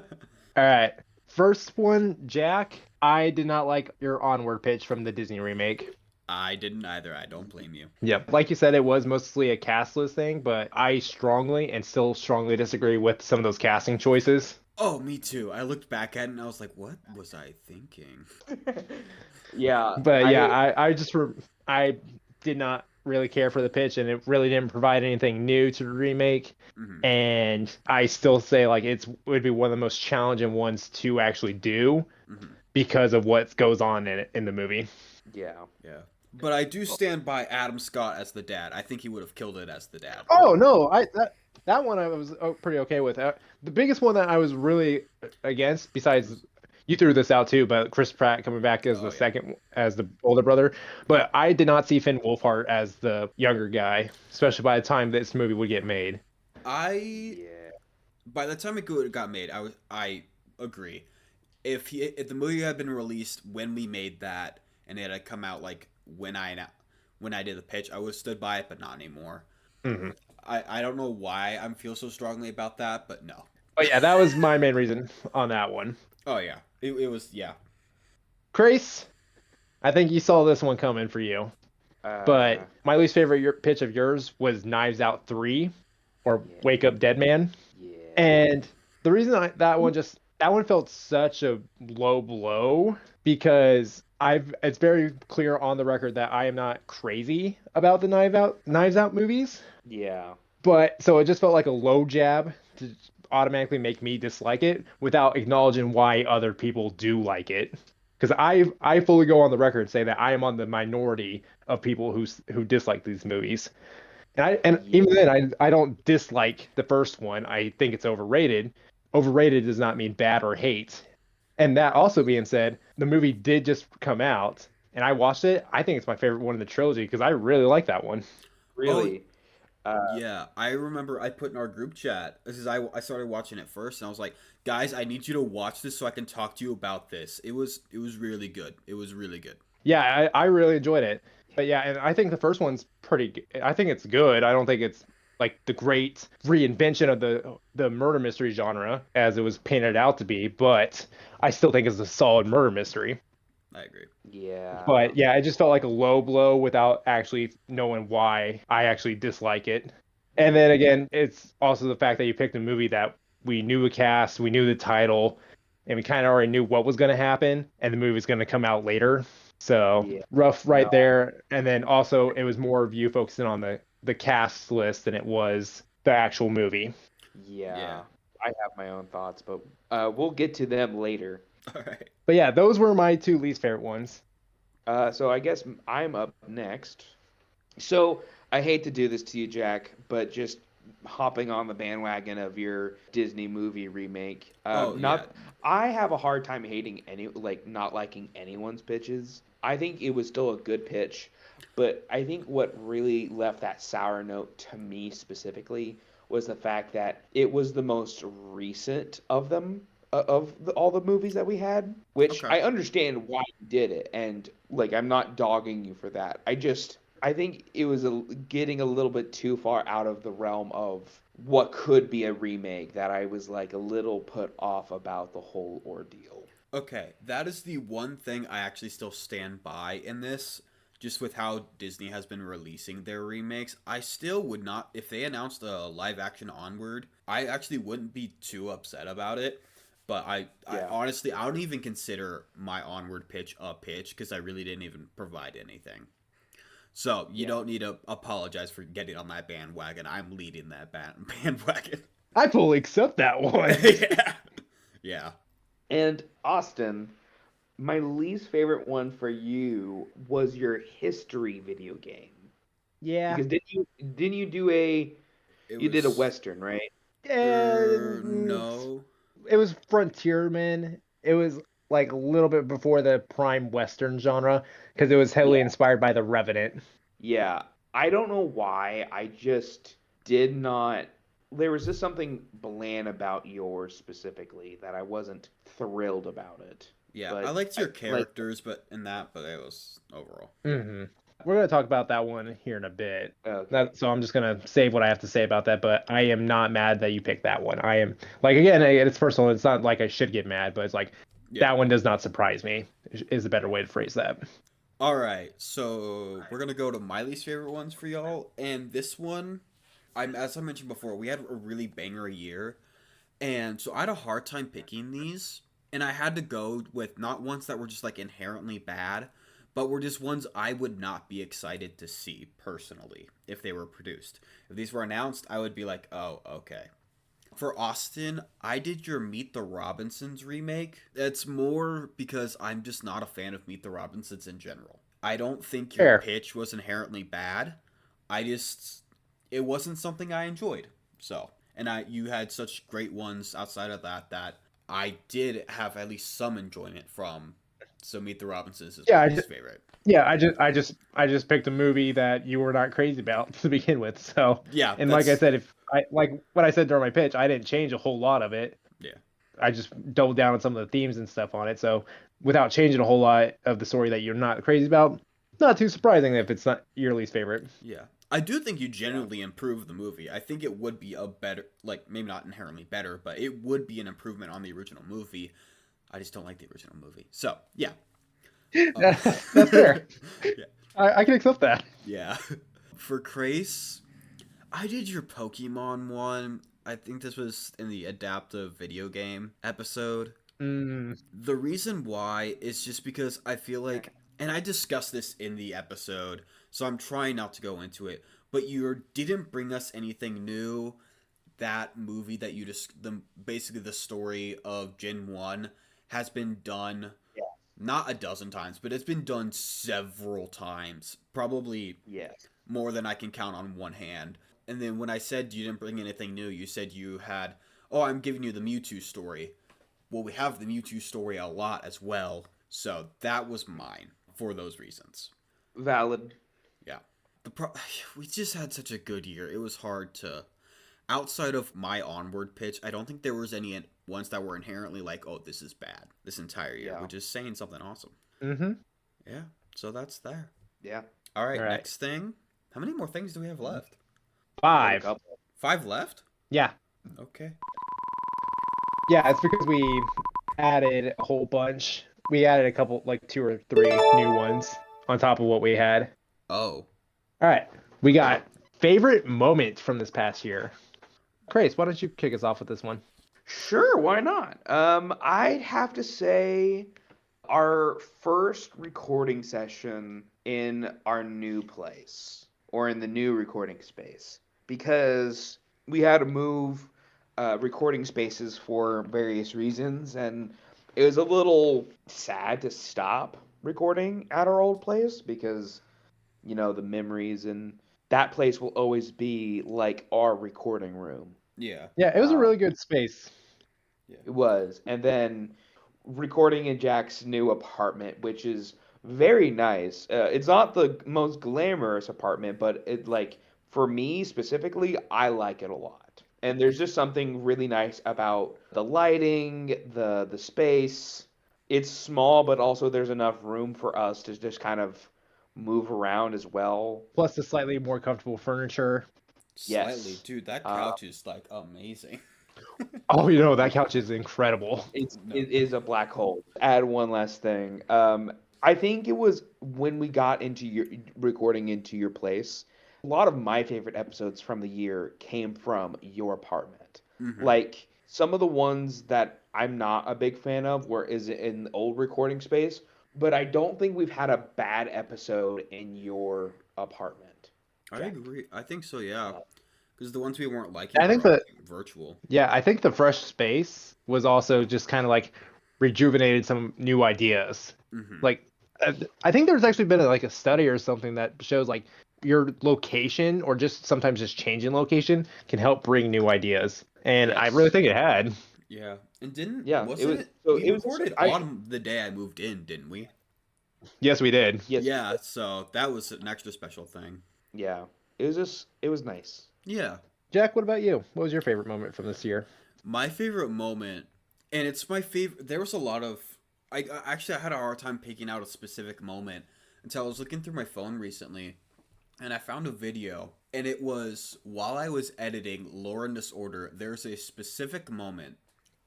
[SPEAKER 3] right. First one, Jack. I did not like your onward pitch from the Disney remake.
[SPEAKER 2] I didn't either. I don't blame you.
[SPEAKER 3] Yep. Like you said, it was mostly a castless thing, but I strongly and still strongly disagree with some of those casting choices.
[SPEAKER 2] Oh, me too. I looked back at it and I was like, what was I thinking?
[SPEAKER 1] Yeah,
[SPEAKER 3] But yeah, I did not really care for the pitch, and it really didn't provide anything new to the remake.
[SPEAKER 2] Hmm.
[SPEAKER 3] And I still say like would be one of the most challenging ones to actually do
[SPEAKER 2] Hmm.
[SPEAKER 3] because of what goes on in it in the movie.
[SPEAKER 1] yeah.
[SPEAKER 2] Yeah. But I do stand by Adam Scott as the dad. I think he would have killed it as the dad.
[SPEAKER 3] Oh no, I that one I was pretty okay with. The biggest one that I was really against, besides you threw this out too, but Chris Pratt coming back as
[SPEAKER 2] Oh,
[SPEAKER 3] the
[SPEAKER 2] yeah.
[SPEAKER 3] second as the older brother. But I did not see Finn Wolfhard as the younger guy, especially by the time this movie would get made.
[SPEAKER 2] I
[SPEAKER 1] Yeah.
[SPEAKER 2] by the time got made, I agree. If the movie had been released when we made that and it had come out like when I did the pitch, I would have stood by it, but not anymore.
[SPEAKER 3] Hmm.
[SPEAKER 2] I don't know why I feel so strongly about that, but no.
[SPEAKER 3] But yeah, that was my main reason on that one.
[SPEAKER 2] Oh yeah, it was yeah.
[SPEAKER 3] Grace, I think you saw this one coming for you.
[SPEAKER 1] Uh,
[SPEAKER 3] But my least favorite pitch of yours was Knives Out 3 or
[SPEAKER 1] yeah.
[SPEAKER 3] Wake Up Dead Man.
[SPEAKER 1] Yeah.
[SPEAKER 3] And the reason that one felt such a low blow because it's very clear on the record that I am not crazy about the Knives Out movies,
[SPEAKER 1] Yeah.
[SPEAKER 3] but so it just felt like a low jab to automatically make me dislike it without acknowledging why other people do like it. Because I fully go on the record and say that I am on the minority of people who dislike these movies. And even
[SPEAKER 1] Yeah.
[SPEAKER 3] then, I don't dislike the first one. I think it's overrated. Overrated does not mean bad or hate. And that also being said, the movie did just come out, and I watched it. I think it's my favorite one in the trilogy because I really like that one.
[SPEAKER 2] Oh
[SPEAKER 1] Really. Uh,
[SPEAKER 2] yeah, I remember I put in our group chat. This is I started watching it first, and I was like, guys, I need you to watch this so I can talk to you about this. It was really good. It was really good.
[SPEAKER 3] Yeah, I really enjoyed it. But yeah, and I think the first one's I think it's good. I don't think it's like the great reinvention of the murder mystery genre as it was painted out to be, but I still think it's a solid murder mystery.
[SPEAKER 2] I agree.
[SPEAKER 1] yeah.
[SPEAKER 3] But yeah, it just felt like a low blow without actually knowing why I actually dislike it. And then again, it's also the fact that you picked a movie that we knew the cast, we knew the title, and we kind of already knew what was going to happen, and the movie's going to come out later. So
[SPEAKER 1] Yeah.
[SPEAKER 3] rough right
[SPEAKER 1] No.
[SPEAKER 3] there. And then also it was more of you focusing on the cast list than it was the actual movie.
[SPEAKER 2] Yeah.
[SPEAKER 1] Yeah. I have my own thoughts, but we'll get to them later.
[SPEAKER 2] All right.
[SPEAKER 3] But yeah, those were my two least favorite ones.
[SPEAKER 1] So I guess I'm up next. So I hate to do this to you, Jack, but just hopping on the bandwagon of your Disney movie remake.
[SPEAKER 2] Oh yeah.
[SPEAKER 1] Not, I have a hard time hating not liking anyone's pitches. I think it was still a good pitch, but I think what really left that sour note to me specifically was the fact that it was the most recent of them all the movies that we had, which
[SPEAKER 2] Okay.
[SPEAKER 1] I understand why you did it, and like I'm not dogging you for that. I think it was getting a little bit too far out of the realm of what could be a remake that I was like a little put off about the whole ordeal.
[SPEAKER 2] Okay. That is the one thing I actually still stand by in this. just with how Disney has been releasing their remakes, I still would not, if they announced a live action Onward, I actually wouldn't be too upset about it. But I
[SPEAKER 1] Yeah.
[SPEAKER 2] honestly, I don't even consider my Onward pitch a pitch because I really didn't even provide anything. So you
[SPEAKER 1] Yeah.
[SPEAKER 2] don't need to apologize for getting on that bandwagon. I'm leading that bandwagon.
[SPEAKER 3] I fully accept that one.
[SPEAKER 2] Yeah. Yeah.
[SPEAKER 1] And Austin, my least favorite one for you was your history video game.
[SPEAKER 3] Yeah.
[SPEAKER 1] Because didn't you do a
[SPEAKER 2] It
[SPEAKER 1] you did a
[SPEAKER 2] was.
[SPEAKER 1] western, right?
[SPEAKER 3] And
[SPEAKER 2] No.
[SPEAKER 3] it was Frontierman. It was like a little bit before the prime Western genre because it was heavily
[SPEAKER 1] Yeah.
[SPEAKER 3] inspired by The Revenant.
[SPEAKER 1] Yeah. I don't know why. I just did not. There was just something bland about yours specifically that I wasn't thrilled about it.
[SPEAKER 2] Yeah, I
[SPEAKER 1] But
[SPEAKER 2] liked
[SPEAKER 1] I
[SPEAKER 2] your
[SPEAKER 1] like
[SPEAKER 2] characters, but it was overall.
[SPEAKER 3] Hmm. We're gonna talk about that one here in a bit.
[SPEAKER 1] okay.
[SPEAKER 3] So I'm just gonna save what I have to say about that. But I am not mad that you picked that one. I am like again, it's personal. It's not like I should get mad, but it's like
[SPEAKER 2] Yeah.
[SPEAKER 3] that one does not surprise me. Is a better way to phrase that.
[SPEAKER 2] All right, so we're gonna go to my least favorite ones for y'all, and this one, as I mentioned before, we had a really banger year, and so I had a hard time picking these, and I had to go with not ones that were just like inherently bad, but were just ones I would not be excited to see personally if they were produced. If these were announced, I would be like, oh, okay. For Austin, I did your Meet the Robinsons remake. It's more because I'm just not a fan of Meet the Robinsons in general. I don't think your
[SPEAKER 3] Fair.
[SPEAKER 2] pitch was inherently bad. I just it wasn't something I enjoyed. So, and you had such great ones outside of that I did have at least some enjoyment from. So Meet the Robinsons is
[SPEAKER 3] Yeah,
[SPEAKER 2] my
[SPEAKER 3] I
[SPEAKER 2] least favorite.
[SPEAKER 3] Yeah, I just picked a movie that you were not crazy about to begin with. So,
[SPEAKER 2] Yeah,
[SPEAKER 3] and like I
[SPEAKER 2] that's
[SPEAKER 3] said, if I like what I said during my pitch, I didn't change a whole lot of it.
[SPEAKER 2] yeah.
[SPEAKER 3] I just doubled down on some of the themes and stuff on it. So, without changing a whole lot of the story that you're not crazy about, not too surprising if it's not your least favorite.
[SPEAKER 2] Yeah. I do think you
[SPEAKER 1] Yeah.
[SPEAKER 2] genuinely improved the movie. I think it would be a better, like, maybe not inherently better, but it would be an improvement on the original movie. I just don't like the original movie. So, yeah.
[SPEAKER 3] That's fair.
[SPEAKER 2] Yeah.
[SPEAKER 3] I can accept that.
[SPEAKER 2] Yeah. For Krais, I did your Pokemon one. I think this was in the adaptive video game episode.
[SPEAKER 3] Mm,
[SPEAKER 2] The reason why is just because I feel like, and I discussed this in the episode, so I'm trying not to go into it, but you didn't bring us anything new. That movie that you just, basically the story of Gen 1 has been done
[SPEAKER 1] Yeah.
[SPEAKER 2] not a dozen times, but it's been done several times, probably
[SPEAKER 1] Yes.
[SPEAKER 2] more than I can count on one hand. And then when I said you didn't bring anything new, you said you had, oh, I'm giving you the Mewtwo story. Well, we have the Mewtwo story a lot as well, so that was mine for those reasons.
[SPEAKER 1] Valid.
[SPEAKER 2] Yeah, we just had such a good year. It was hard to, outside of my Onward pitch, I don't think there was any ones that were inherently like, oh, this is bad this entire year,
[SPEAKER 1] Yeah.
[SPEAKER 2] which is saying something awesome.
[SPEAKER 3] mm-hmm.
[SPEAKER 2] Yeah, so that's there.
[SPEAKER 1] Yeah.
[SPEAKER 2] All right,
[SPEAKER 3] All right.
[SPEAKER 2] next thing. How many more things do we have left?
[SPEAKER 1] I have a
[SPEAKER 3] 5.
[SPEAKER 1] couple.
[SPEAKER 2] 5 left?
[SPEAKER 3] Yeah.
[SPEAKER 2] Okay.
[SPEAKER 3] Yeah, it's because we added a whole bunch. We added a couple, like 2 or 3 new ones on top of what we had.
[SPEAKER 2] Oh.
[SPEAKER 3] All right, we got favorite moment from this past year. Grace, why don't you kick us off with this one?
[SPEAKER 1] Sure, why not? I'd have to say our first recording session in our new place or in the new recording space because we had to move recording spaces for various reasons, and it was a little sad to stop recording at our old place because, the memories and that place will always be like our recording room.
[SPEAKER 2] Yeah.
[SPEAKER 3] Yeah, it was a
[SPEAKER 1] Um,
[SPEAKER 3] really good space.
[SPEAKER 1] It was. And then recording in Jack's new apartment, which is very nice. It's not the most glamorous apartment, but for me specifically, I like it a lot. And there's just something really nice about the lighting, the space. It's small, but also there's enough room for us to just kind of move around as well.
[SPEAKER 3] Plus the slightly more comfortable furniture.
[SPEAKER 2] Slightly.
[SPEAKER 1] Yes.
[SPEAKER 2] Dude, that
[SPEAKER 1] Uh,
[SPEAKER 2] couch is like amazing.
[SPEAKER 3] Oh, that couch is incredible.
[SPEAKER 1] It's
[SPEAKER 2] No.
[SPEAKER 1] it is a black hole. Add one last thing. I think it was when we got into your recording into your place. A lot of my favorite episodes from the year came from your apartment.
[SPEAKER 2] Mm-hmm.
[SPEAKER 1] Like some of the ones that I'm not a big fan of were is in the old recording space, but I don't think we've had a bad episode in your apartment,
[SPEAKER 2] I
[SPEAKER 1] Jack.
[SPEAKER 2] agree. I think so. Yeah, because the ones we weren't liking
[SPEAKER 3] I
[SPEAKER 2] were
[SPEAKER 3] think
[SPEAKER 2] all
[SPEAKER 3] that
[SPEAKER 2] virtual.
[SPEAKER 3] yeah, I think the fresh space was also just kind of like rejuvenated some new ideas.
[SPEAKER 2] Mm-hmm.
[SPEAKER 3] Like uh, I think there's actually been like a study or something that shows like your location or just sometimes just changing location can help bring new ideas. And I really
[SPEAKER 1] Yes.
[SPEAKER 3] think it had.
[SPEAKER 2] Yeah, and didn't
[SPEAKER 1] Yeah, it
[SPEAKER 2] wasn't
[SPEAKER 1] was
[SPEAKER 2] it?
[SPEAKER 1] so
[SPEAKER 2] We
[SPEAKER 1] it was just
[SPEAKER 2] recorded
[SPEAKER 1] I
[SPEAKER 2] autumn the day I moved in, didn't we?
[SPEAKER 3] Yes, we did.
[SPEAKER 1] yes,
[SPEAKER 2] Yeah, so that was an extra special thing.
[SPEAKER 1] yeah. It was just it was nice.
[SPEAKER 2] Yeah,
[SPEAKER 3] Jack, what about you? What was your favorite moment from this year?
[SPEAKER 2] my favorite moment, and it's my favorite. There was a lot of. Actually I had a hard time picking out a specific moment until I was looking through my phone recently, and I found a video, and it was while I was editing Lore and Disorder. There's a specific moment,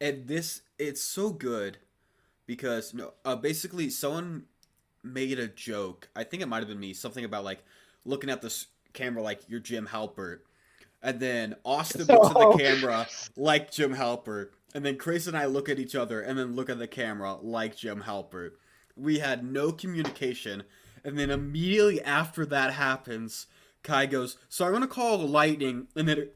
[SPEAKER 2] and it's so good because no, basically someone made a joke. I think it might have been me. Something about like looking at this camera like you're Jim Halpert, and then Austin looks at the
[SPEAKER 3] So
[SPEAKER 2] camera like Jim Halpert, and then Chris and I look at each other and then look at the camera like Jim Halpert. We had no communication, and then immediately after that happens, Kai goes, "So I'm gonna call lightning," and then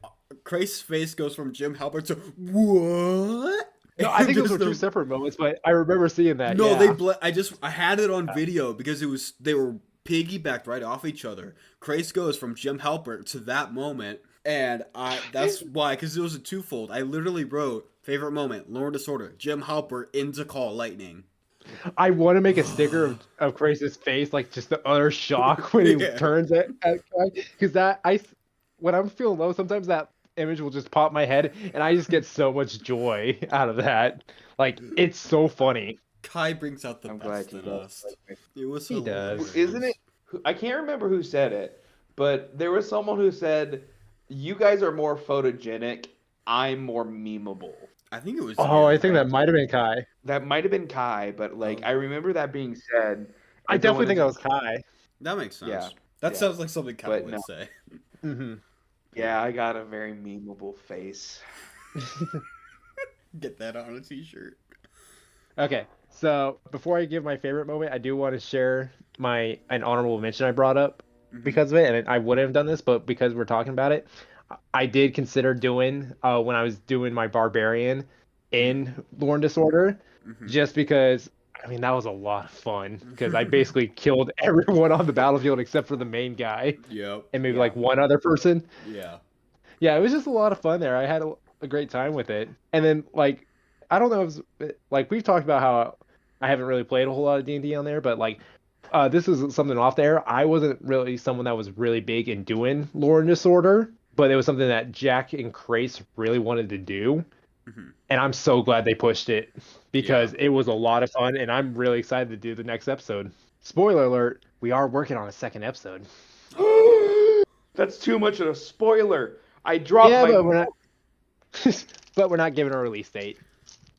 [SPEAKER 2] Chris' face goes from Jim Halpert to what?
[SPEAKER 3] no, I
[SPEAKER 2] And
[SPEAKER 3] think those
[SPEAKER 2] just
[SPEAKER 3] were two
[SPEAKER 2] the
[SPEAKER 3] separate moments, but I remember seeing that.
[SPEAKER 2] no,
[SPEAKER 3] Yeah.
[SPEAKER 2] I had it on video because they were piggybacked right off each other. Crace goes from Jim Halpert to that moment, and I that's why because it was a twofold. I literally wrote favorite moment, Lord Disorder, Jim Halpert into Call Lightning.
[SPEAKER 3] I want to make a sticker of Crace's face, like just the utter shock when he
[SPEAKER 2] Yeah,
[SPEAKER 3] turns at because when I'm feeling low, sometimes that image will just pop in my head, and I just get so much joy out of that. Like it's so funny.
[SPEAKER 2] Kai brings out the
[SPEAKER 1] I'm glad
[SPEAKER 2] best
[SPEAKER 1] you
[SPEAKER 2] in
[SPEAKER 1] guys
[SPEAKER 2] us.
[SPEAKER 1] like me.
[SPEAKER 2] It was
[SPEAKER 3] He does.
[SPEAKER 1] Isn't it?
[SPEAKER 2] hilarious.
[SPEAKER 1] I can't remember who said it, but there was someone who said, "You guys are more photogenic. I'm more memeable."
[SPEAKER 2] I think it was
[SPEAKER 3] Oh, I
[SPEAKER 2] you.
[SPEAKER 3] think that might have been Kai.
[SPEAKER 1] That might have been Kai, but like
[SPEAKER 2] Oh,
[SPEAKER 1] I remember that being said,
[SPEAKER 3] I
[SPEAKER 1] and someone
[SPEAKER 3] definitely think
[SPEAKER 1] was
[SPEAKER 3] that
[SPEAKER 1] like,
[SPEAKER 3] was Kai.
[SPEAKER 2] that makes
[SPEAKER 1] "Yeah,
[SPEAKER 2] sense. That
[SPEAKER 1] yeah,"
[SPEAKER 2] sounds like something Kai
[SPEAKER 1] but
[SPEAKER 2] would
[SPEAKER 1] no,
[SPEAKER 2] say.
[SPEAKER 3] Hmm.
[SPEAKER 1] yeah, I got a very memeable face.
[SPEAKER 2] Get that on a t-shirt.
[SPEAKER 3] Okay, so before I give my favorite moment, I do want to share my an honorable mention I brought up
[SPEAKER 2] Hmm.
[SPEAKER 3] because of it, and I wouldn't have done this, but because we're talking about it, I did consider doing when I was doing my barbarian in Lorne Disorder,
[SPEAKER 2] Hmm.
[SPEAKER 3] just because I mean that was a lot of fun because I basically killed everyone on the battlefield except for the main guy
[SPEAKER 2] Yep.
[SPEAKER 3] and maybe
[SPEAKER 1] Yeah,
[SPEAKER 3] like one other person.
[SPEAKER 2] Yeah.
[SPEAKER 3] Yeah, it was just a lot of fun there. I had a great time with it. And then like I don't know if like we've talked about how I haven't really played a whole lot of D&D on there, but like this is something off there. I wasn't really someone that was really big in doing lore and disorder, but it was something that Jack and Crace really wanted to do,
[SPEAKER 2] Hmm.
[SPEAKER 3] and I'm so glad they pushed it
[SPEAKER 2] Yeah.
[SPEAKER 3] because it was a lot of fun, and I'm really excited to do the next episode. Spoiler alert: we are working on a second episode.
[SPEAKER 1] that's too much of a spoiler. I dropped
[SPEAKER 3] Yeah,
[SPEAKER 1] my
[SPEAKER 3] but we're not. But we're not giving a release date.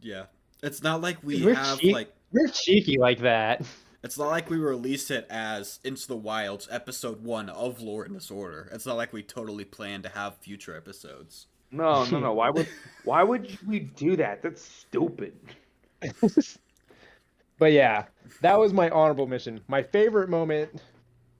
[SPEAKER 2] Yeah. It's not like we
[SPEAKER 3] We're
[SPEAKER 2] have
[SPEAKER 3] cheeky.
[SPEAKER 2] like
[SPEAKER 3] We're cheeky like that.
[SPEAKER 2] it's not like we released it as Into the Wilds episode 1 of Lore and Disorder. It's not like we totally plan to have future episodes.
[SPEAKER 1] no, no, no. Why would we do that? That's stupid.
[SPEAKER 3] But yeah, that was my honorable mention. My favorite moment,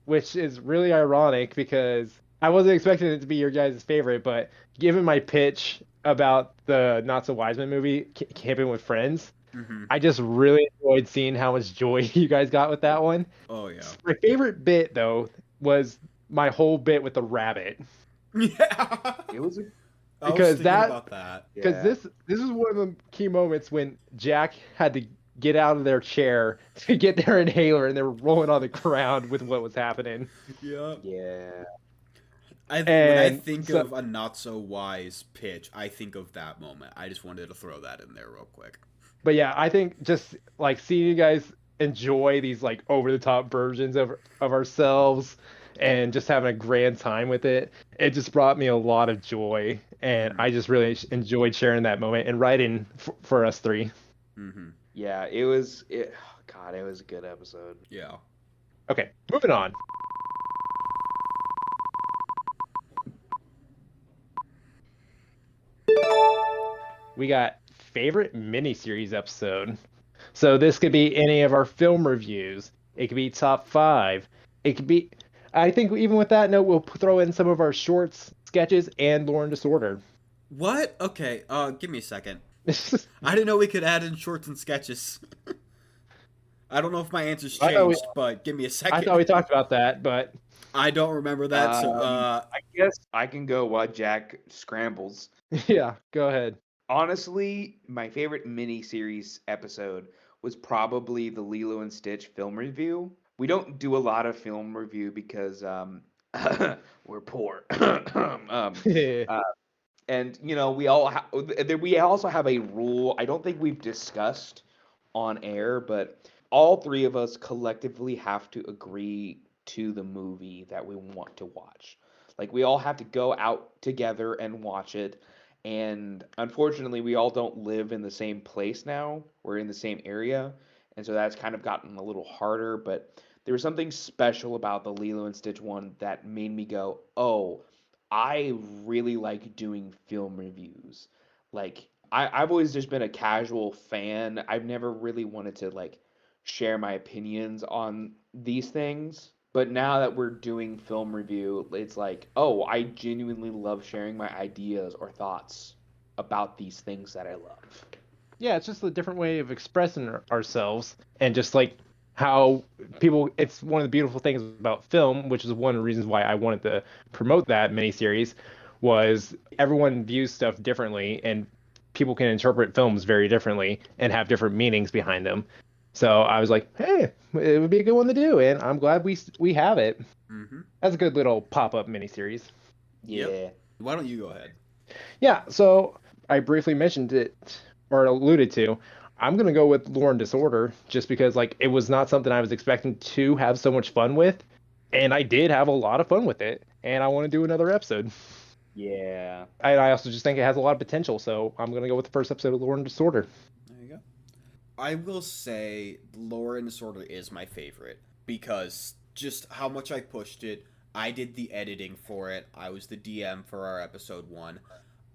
[SPEAKER 3] which is really ironic because I wasn't expecting it to be your guys' favorite, but given my pitch about the Not So Wise Men movie, Camping with Friends,
[SPEAKER 2] Hmm.
[SPEAKER 3] I just really enjoyed seeing how much joy you guys got with that one.
[SPEAKER 2] Oh yeah.
[SPEAKER 3] My favorite bit, though, was my whole bit with the rabbit.
[SPEAKER 2] Yeah.
[SPEAKER 1] It was a
[SPEAKER 2] I was
[SPEAKER 3] Because
[SPEAKER 2] thinking
[SPEAKER 3] that
[SPEAKER 2] about that.
[SPEAKER 3] because
[SPEAKER 1] yeah.
[SPEAKER 3] this is one of the key moments when Jack had to get out of their chair to get their inhaler and they were rolling on the ground with what was happening.
[SPEAKER 2] Yeah.
[SPEAKER 1] Yeah.
[SPEAKER 2] When I
[SPEAKER 3] And
[SPEAKER 2] think
[SPEAKER 3] so
[SPEAKER 2] of a not so wise pitch, I think of that moment. I just wanted to throw that in there real quick.
[SPEAKER 3] but yeah, I think just like seeing you guys enjoy these like over the top versions of ourselves and just having a grand time with it, it just brought me a lot of joy and
[SPEAKER 2] Hmm.
[SPEAKER 3] I just really enjoyed sharing that moment and writing for us three.
[SPEAKER 2] Hmm.
[SPEAKER 1] Yeah, it was God, it was a good episode.
[SPEAKER 2] Yeah.
[SPEAKER 3] Okay, moving on. We got favorite miniseries episode. So this could be any of our film reviews. It could be top 5. It could be. I think even with that note, we'll throw in some of our shorts, sketches, and Lore and Disorder.
[SPEAKER 2] What? Okay. Give me a second. I didn't know we could add in shorts and sketches. I don't know if my answer's changed, but give me a second.
[SPEAKER 3] I thought we talked about that, but
[SPEAKER 2] I don't remember that. So,
[SPEAKER 1] I guess I can go while Jack scrambles.
[SPEAKER 3] yeah, go ahead.
[SPEAKER 1] Honestly, my favorite mini-series episode was probably the Lilo and Stitch film review. We don't do a lot of film review because we're poor. Uh, and we also have a rule. I don't think we've discussed on air, but all three of us collectively have to agree to the movie that we want to watch. Like we all have to go out together and watch it. And unfortunately, we all don't live in the same place now. We're in the same area, and so that's kind of gotten a little harder. But there was something special about the Lilo and Stitch one that made me go, "Oh, I really like doing film reviews." Like I've always just been a casual fan. I've never really wanted to like share my opinions on these things. But now that we're doing film review, it's like, oh, I genuinely love sharing my ideas or thoughts about these things that I love.
[SPEAKER 3] Yeah, it's just a different way of expressing ourselves, and just like how people. It's one of the beautiful things about film, which is one of the reasons why I wanted to promote that miniseries, was everyone views stuff differently, and people can interpret films very differently and have different meanings behind them. So I was like, hey, it would be a good one to do, and I'm glad we have it.
[SPEAKER 2] mm-hmm.
[SPEAKER 3] That's a good little pop-up miniseries.
[SPEAKER 1] Yeah.
[SPEAKER 2] Yep. Why don't you go ahead?
[SPEAKER 3] Yeah, so I briefly mentioned it or alluded to. I'm gonna go with Lore and Disorder just because like it was not something I was expecting to have so much fun with, and I did have a lot of fun with it, and I want to do another episode.
[SPEAKER 1] Yeah.
[SPEAKER 3] I also just think it has a lot of potential, so I'm gonna go with the first episode of Lore and Disorder.
[SPEAKER 2] There you go. I will say Lore and Disorder is my favorite because just how much I pushed it. I did the editing for it. I was the DM for our episode 1.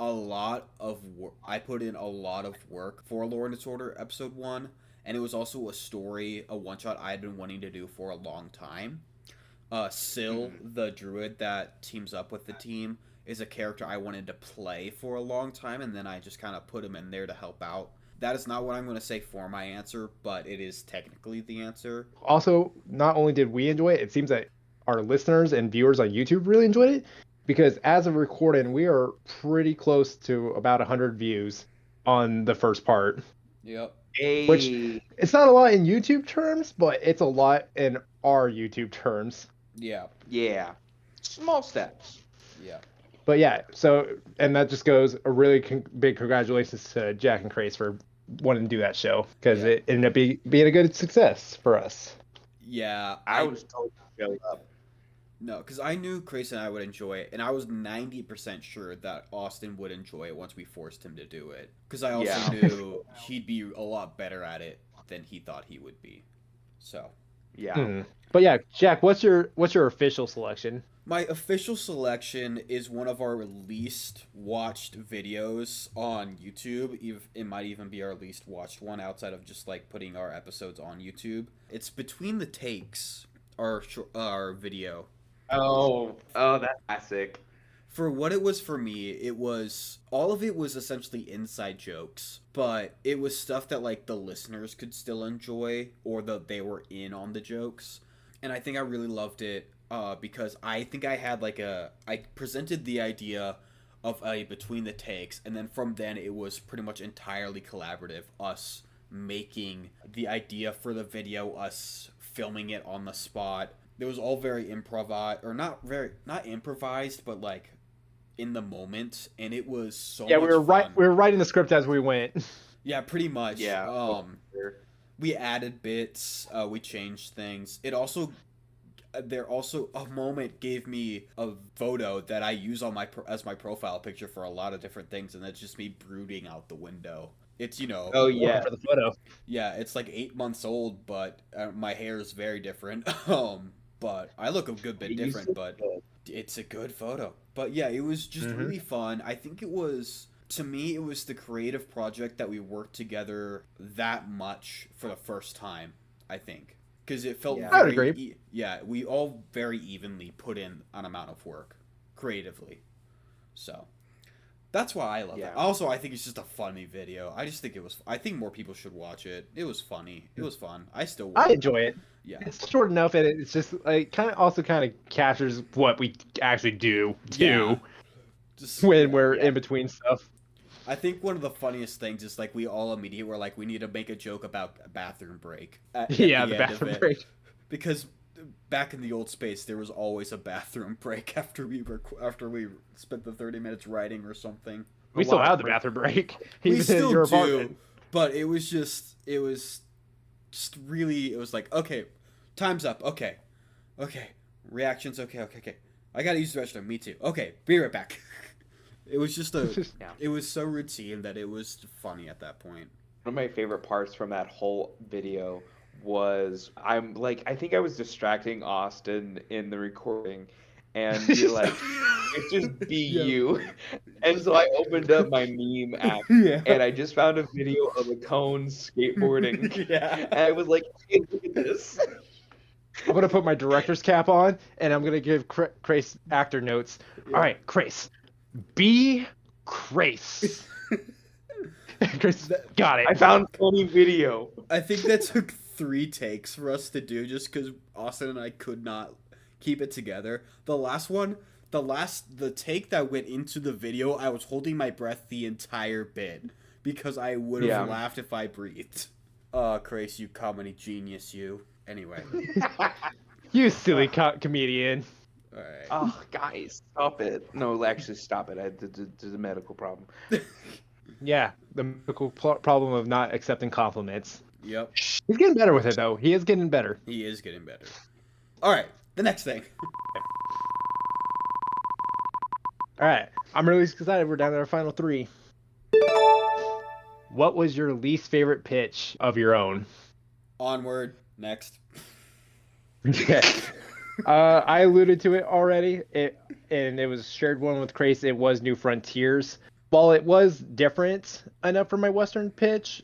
[SPEAKER 2] A lot of work. I put in a lot of work for Lore and Disorder episode 1, and it was also a story, a one-shot I had been wanting to do for a long time. Syl, the druid that teams up with the team, is a character I wanted to play for a long time, and then I just kind of put him in there to help out. That is not what I'm going to say for my answer, but it is technically the answer.
[SPEAKER 3] Also, not only did we enjoy it, it seems that our listeners and viewers on YouTube really enjoyed it, because as of recording, we are pretty close to about 100 views on the first part.
[SPEAKER 2] Yep.
[SPEAKER 1] Hey.
[SPEAKER 3] Which, it's not a lot in YouTube terms, but it's a lot in our YouTube terms.
[SPEAKER 2] Yeah.
[SPEAKER 1] Yeah. Small steps.
[SPEAKER 2] Yeah.
[SPEAKER 3] But yeah, so, and that just goes a really big congratulations to Jack and Krais for wanting to do that show, because it ended up being a good success for us.
[SPEAKER 2] Yeah.
[SPEAKER 1] I was told to show up.
[SPEAKER 2] No, because I knew Krais and I would enjoy it, and I was 90% sure that Austin would enjoy it once we forced him to do it. Because I also knew he'd be a lot better at it than he thought he would be. So.
[SPEAKER 1] Yeah.
[SPEAKER 3] But yeah, Jack, what's your official selection?
[SPEAKER 2] My official selection is one of our least watched videos on YouTube. It might even be our least watched one outside of just like putting our episodes on YouTube. It's Between the Takes, our video.
[SPEAKER 1] Oh, that's classic.
[SPEAKER 2] For what it was for me, all of it was essentially inside jokes, but it was stuff that like the listeners could still enjoy or that they were in on the jokes. And I think I really loved it because I think I presented the idea of a Between the Takes, and then from then it was pretty much entirely collaborative. Us making the idea for the video, us filming it on the spot. It was all very improvised, or not improvised, but like in the moment, and it was so much fun.
[SPEAKER 3] We were writing the script as we went.
[SPEAKER 2] Yeah, pretty much.
[SPEAKER 1] Yeah.
[SPEAKER 2] We added bits, we changed things. There also a moment gave me a photo that I use on as my profile picture for a lot of different things, and that's just me brooding out the window. It's
[SPEAKER 1] Oh
[SPEAKER 3] Looking
[SPEAKER 1] yeah.
[SPEAKER 3] for the photo.
[SPEAKER 2] yeah, it's like 8 months old, but my hair is very different. But I look a good bit
[SPEAKER 1] You
[SPEAKER 2] different,
[SPEAKER 1] still
[SPEAKER 2] but it's a good photo. But yeah, it was just
[SPEAKER 3] Hmm.
[SPEAKER 2] really fun. I think it was, to me, it was the creative project that we worked together that much for the first time, I think. Because it felt
[SPEAKER 1] Yeah.
[SPEAKER 3] I would agree.
[SPEAKER 2] yeah, we all very evenly put in an amount of work creatively. So that's why I love that.
[SPEAKER 1] Yeah.
[SPEAKER 2] Also, I think it's just a funny video. I just think it was. I think more people should watch it. It was funny. It was fun. I still
[SPEAKER 3] I
[SPEAKER 2] would.
[SPEAKER 3] enjoy it.
[SPEAKER 2] Yeah.
[SPEAKER 3] It's short enough, and it's just like kind of captures what we actually do
[SPEAKER 2] Yeah. Just
[SPEAKER 3] when
[SPEAKER 2] yeah.
[SPEAKER 3] we're
[SPEAKER 1] Yeah.
[SPEAKER 3] in between stuff.
[SPEAKER 2] I think one of the funniest things is like we all immediately were like we need to make a joke about a bathroom break at
[SPEAKER 3] Yeah,
[SPEAKER 2] the
[SPEAKER 3] the
[SPEAKER 2] end of
[SPEAKER 3] bathroom
[SPEAKER 2] it
[SPEAKER 3] break.
[SPEAKER 2] because back in the old space there was always a bathroom break after we spent the 30 minutes writing or something.
[SPEAKER 1] A
[SPEAKER 3] We still
[SPEAKER 1] lot
[SPEAKER 3] have
[SPEAKER 1] of
[SPEAKER 3] the
[SPEAKER 1] break.
[SPEAKER 3] bathroom break,
[SPEAKER 2] We
[SPEAKER 3] even in
[SPEAKER 2] still
[SPEAKER 3] your
[SPEAKER 2] do,
[SPEAKER 3] apartment.
[SPEAKER 2] but it was just really, it was like, okay, time's up. Okay, okay, reactions. Okay, okay, okay. I gotta use the restroom. Me too. Okay, be right back. It was just a,
[SPEAKER 1] Yeah.
[SPEAKER 2] it was so routine that it was funny at that point.
[SPEAKER 1] One of my favorite parts from that whole video was I think I was distracting Austin in the recording, and you're like, it's just be
[SPEAKER 2] Yeah.
[SPEAKER 1] you. And so I opened up my meme app
[SPEAKER 2] Yeah.
[SPEAKER 1] and I just found a video of a cone skateboarding.
[SPEAKER 2] Yeah.
[SPEAKER 1] And I was like, hey, look at this.
[SPEAKER 3] I'm gonna put my director's cap on, and I'm gonna give Krais actor notes. All right, Krais, be Krais. Krais,
[SPEAKER 2] That-
[SPEAKER 3] got it.
[SPEAKER 1] I found funny video.
[SPEAKER 2] I think that took 3 takes for us to do just because Austin and I could not keep it together. The last one, the take that went into the video, I was holding my breath the entire bit because I would have
[SPEAKER 1] Yeah.
[SPEAKER 2] laughed if I breathed. Krais, you comedy genius, you. Anyway,
[SPEAKER 3] You silly comedian.
[SPEAKER 2] alright.
[SPEAKER 1] Oh, guys, stop it. No, actually, stop it. There's a medical problem.
[SPEAKER 3] Yeah, the medical problem of not accepting compliments.
[SPEAKER 2] Yep,
[SPEAKER 3] He's getting better with it, though. He is getting better.
[SPEAKER 2] he is getting better. Alright, the next thing.
[SPEAKER 3] All right, I'm really excited. We're down to our final 3. What was your least favorite pitch of your own?
[SPEAKER 2] Onward, next.
[SPEAKER 3] Okay. I alluded to it already. It was shared one with Krais. It was New Frontiers. While it was different enough for my Western pitch,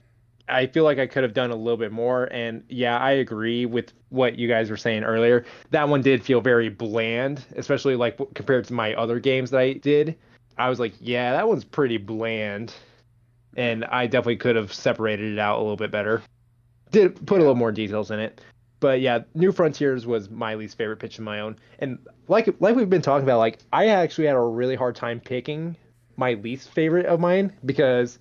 [SPEAKER 3] I feel like I could have done a little bit more. And yeah, I agree with what you guys were saying earlier. That one did feel very bland, especially like compared to my other games that I did. I was like, yeah, that one's pretty bland. And I definitely could have separated it out a little bit better. Did put a little more details in it. But yeah, New Frontiers was my least favorite pitch of my own. And like we've been talking about, like I actually had a really hard time picking my least favorite of mine because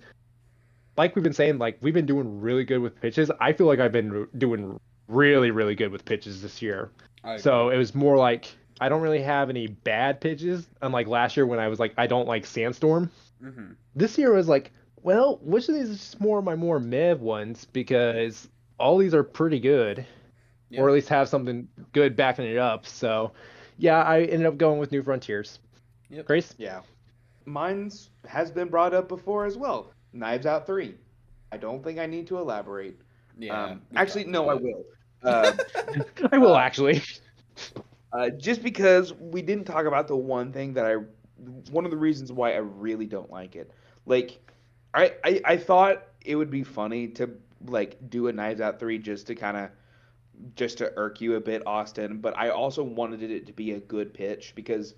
[SPEAKER 3] like we've been saying, like we've been doing really good with pitches. I feel like I've been doing really, really good with pitches this year. So it was more like I don't really have any bad pitches, unlike last year when I was like, I don't like Sandstorm.
[SPEAKER 2] Mm-hmm.
[SPEAKER 3] This year was like, well, which of these is just more of my more meh ones because all these are pretty good,
[SPEAKER 2] Yeah.
[SPEAKER 3] or at least have something good backing it up. So, yeah, I ended up going with New Frontiers.
[SPEAKER 2] Yep.
[SPEAKER 3] Grace?
[SPEAKER 1] Yeah. Mine's has been brought up before as well. Knives Out 3. I don't think I need to elaborate.
[SPEAKER 2] Yeah. we
[SPEAKER 1] Actually,
[SPEAKER 2] talked
[SPEAKER 1] no, I
[SPEAKER 2] about
[SPEAKER 1] will. Uh,
[SPEAKER 3] I will actually.
[SPEAKER 1] just because we didn't talk about the one thing one of the reasons why I really don't like it. Like, I thought it would be funny to like do a Knives Out 3 just to irk you a bit, Austin. But I also wanted it to be a good pitch because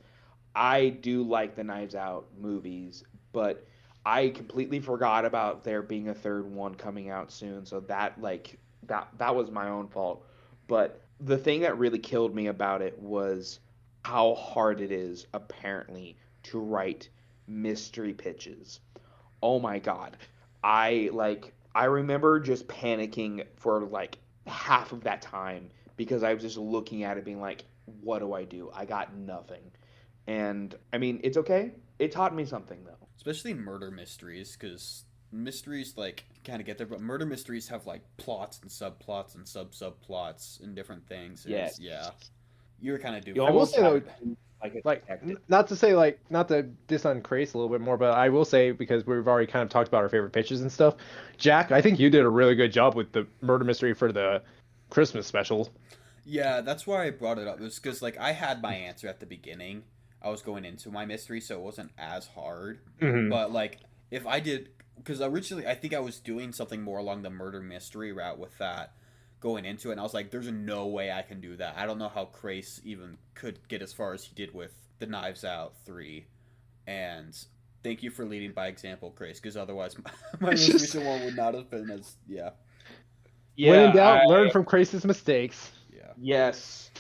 [SPEAKER 1] I do like the Knives Out movies, but I completely forgot about there being a third one coming out soon. So that was my own fault. But the thing that really killed me about it was how hard it is apparently to write mystery pitches. Oh my god. I remember just panicking for like half of that time because I was just looking at it being like, what do I do? I got nothing. And I mean, it's okay. It taught me something though.
[SPEAKER 2] especially murder mysteries, because mysteries like kind of get there, but murder mysteries have like plots and subplots and subplots and different things. And
[SPEAKER 1] Yes.
[SPEAKER 2] yeah, you were kind of doing.
[SPEAKER 1] You
[SPEAKER 3] I will
[SPEAKER 1] almost
[SPEAKER 3] say though,
[SPEAKER 1] have
[SPEAKER 3] like
[SPEAKER 1] expected.
[SPEAKER 3] not to say like not to diss on Crace a little bit more, but I will say because we've already kind of talked about our favorite pitches and stuff. Jack, I think you did a really good job with the murder mystery for the Christmas special.
[SPEAKER 2] Yeah, that's why I brought it up. It was because like I had my answer at the beginning. I was going into my mystery, so it wasn't as hard.
[SPEAKER 3] Hmm.
[SPEAKER 2] But like if I did, because originally I think I was doing something more along the murder mystery route with that going into it, and I was like, "There's no way I can do that." I don't know how Crace even could get as far as he did with the Knives Out 3. And thank you for leading by example, Crace, because otherwise my
[SPEAKER 3] It's
[SPEAKER 2] most
[SPEAKER 3] just
[SPEAKER 2] recent one would not have been as yeah
[SPEAKER 3] when in
[SPEAKER 1] Yeah,
[SPEAKER 3] doubt, learn from Crace's mistakes.
[SPEAKER 2] yeah
[SPEAKER 1] yes.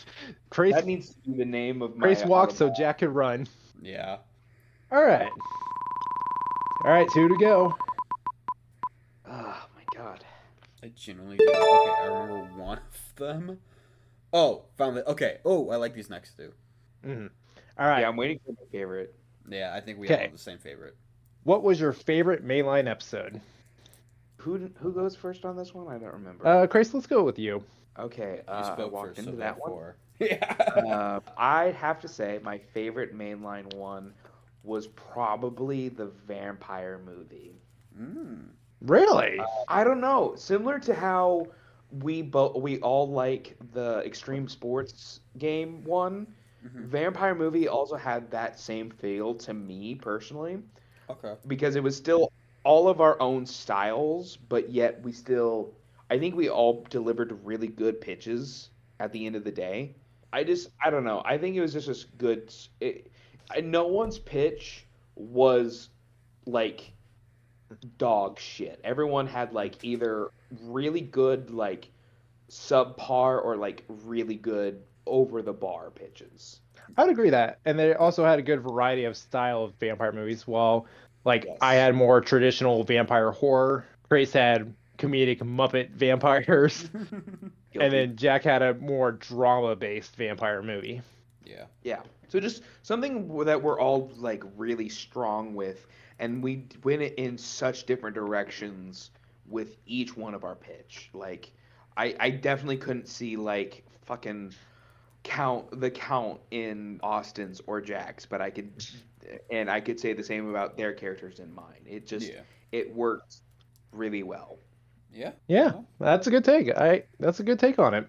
[SPEAKER 3] Crace
[SPEAKER 1] That needs to be the name of
[SPEAKER 3] Crace
[SPEAKER 1] my
[SPEAKER 3] walks so
[SPEAKER 1] autograph.
[SPEAKER 3] Jack can run.
[SPEAKER 2] yeah.
[SPEAKER 3] All right, two to go.
[SPEAKER 1] Oh my god.
[SPEAKER 2] I genuinely do. Okay, I remember one of them. Oh, found it. Okay. Oh, I like these next two.
[SPEAKER 3] Hmm. All
[SPEAKER 1] Yeah,
[SPEAKER 3] right.
[SPEAKER 1] I'm waiting for my favorite.
[SPEAKER 2] Yeah, I think we all
[SPEAKER 3] Okay.
[SPEAKER 2] have the same favorite.
[SPEAKER 3] What was your favorite Mainline episode?
[SPEAKER 1] Who goes first on this one? I don't remember.
[SPEAKER 3] Crace, let's go with you.
[SPEAKER 1] Okay,
[SPEAKER 2] You
[SPEAKER 1] I
[SPEAKER 2] spoke
[SPEAKER 1] walked
[SPEAKER 2] first, so
[SPEAKER 1] into that one.
[SPEAKER 2] therefore. Yeah.
[SPEAKER 1] I'd have to say my favorite mainline one was probably the vampire movie.
[SPEAKER 2] Mm.
[SPEAKER 3] Really?
[SPEAKER 1] I don't know, similar to how we all like the extreme sports game one.
[SPEAKER 2] Hmm.
[SPEAKER 1] Vampire movie also had that same feel to me personally
[SPEAKER 2] Okay.
[SPEAKER 1] because it was still all of our own styles, but yet we still I think we all delivered really good pitches at the end of the day. I don't know. I think it was just a good. No one's pitch was like dog shit. Everyone had like either really good like subpar or like really good over the bar pitches.
[SPEAKER 3] I would agree that. And they also had a good variety of style of vampire movies. While like I
[SPEAKER 1] Yes.
[SPEAKER 3] had more traditional vampire horror, Grace had comedic Muppet vampires, and
[SPEAKER 1] Guilty.
[SPEAKER 3] then Jack had a more drama-based vampire movie.
[SPEAKER 2] Yeah.
[SPEAKER 1] Yeah. So just something that we're all like really strong with, and we went in such different directions with each one of our pitch. Like, I definitely couldn't see like fucking count in Austin's or Jack's, but I could say the same about their characters in mine.
[SPEAKER 2] Yeah.
[SPEAKER 1] It worked really well.
[SPEAKER 2] Yeah.
[SPEAKER 3] Yeah,
[SPEAKER 2] Well,
[SPEAKER 3] that's a good take. That's a good take on it.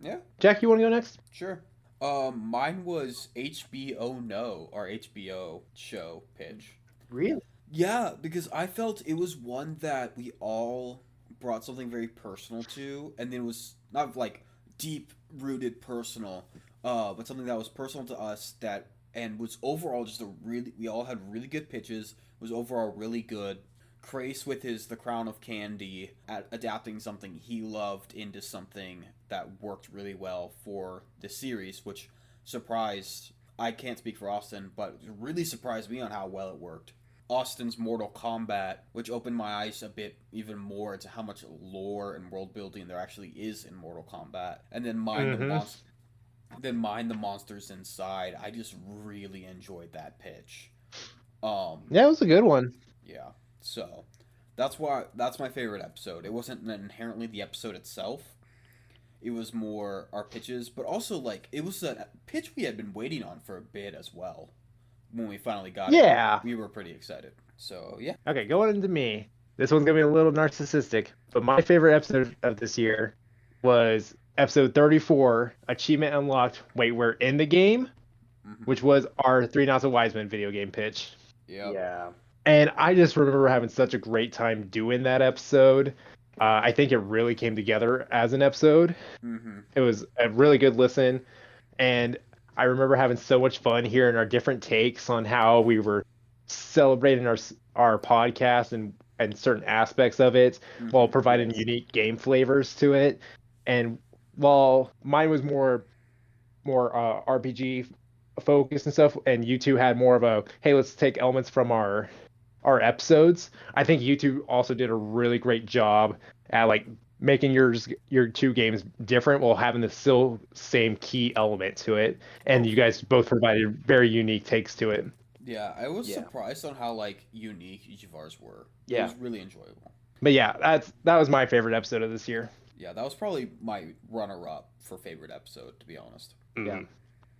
[SPEAKER 2] yeah.
[SPEAKER 3] Jack, you want to go next?
[SPEAKER 2] Sure. Mine was HBO No, our HBO show pitch.
[SPEAKER 1] Really?
[SPEAKER 2] Yeah, because I felt it was one that we all brought something very personal to, and then it was not like deep rooted personal, but something that was personal to us that and was overall just a really we all had really good pitches, was overall really good. Crace with his The Crown of Candy at adapting something he loved into something that worked really well for the series, which surprised I can't speak for Austin, but it really surprised me on how well it worked. Austin's Mortal Kombat, which opened my eyes a bit even more to how much lore and world building there actually is in Mortal Kombat. And then
[SPEAKER 3] Mm-hmm.
[SPEAKER 2] Mind the Monsters Inside. I just really enjoyed that pitch.
[SPEAKER 3] Yeah, it was a good one.
[SPEAKER 2] Yeah. So that's my favorite episode. It wasn't inherently the episode itself. It was more our pitches, but also like it was a pitch we had been waiting on for a bit as well. When we finally got it,
[SPEAKER 3] Yeah.
[SPEAKER 2] we were pretty excited. So yeah.
[SPEAKER 3] Okay, going into me. This one's gonna be a little narcissistic, but my favorite episode of this year was episode 34, Achievement Unlocked. Wait, we're in the game,
[SPEAKER 2] Hmm.
[SPEAKER 3] which was our Three Not So Wise Men video game pitch.
[SPEAKER 2] Yep.
[SPEAKER 1] Yeah.
[SPEAKER 3] And I just remember having such a great time doing that episode. I think it really came together as an episode.
[SPEAKER 2] Hmm.
[SPEAKER 3] It was a really good listen, and I remember having so much fun hearing our different takes on how we were celebrating our podcast and certain aspects of it while
[SPEAKER 2] Hmm.
[SPEAKER 3] providing
[SPEAKER 1] Yes.
[SPEAKER 3] unique game flavors to it. And while mine was more RPG focused and stuff, and you two had more of a hey, let's take elements from our episodes. I think you two also did a really great job at like making your two games different while having the still same key element to it, and
[SPEAKER 2] Oh,
[SPEAKER 3] you guys both provided very unique takes to it.
[SPEAKER 2] yeah. I was
[SPEAKER 1] Yeah.
[SPEAKER 2] surprised on how like unique each of ours were. It
[SPEAKER 1] Yeah.
[SPEAKER 2] was really enjoyable.
[SPEAKER 3] But yeah, that was my favorite episode of this year.
[SPEAKER 2] Yeah, that was probably my runner-up for favorite episode, to be honest.
[SPEAKER 1] Yeah.
[SPEAKER 3] Mhm.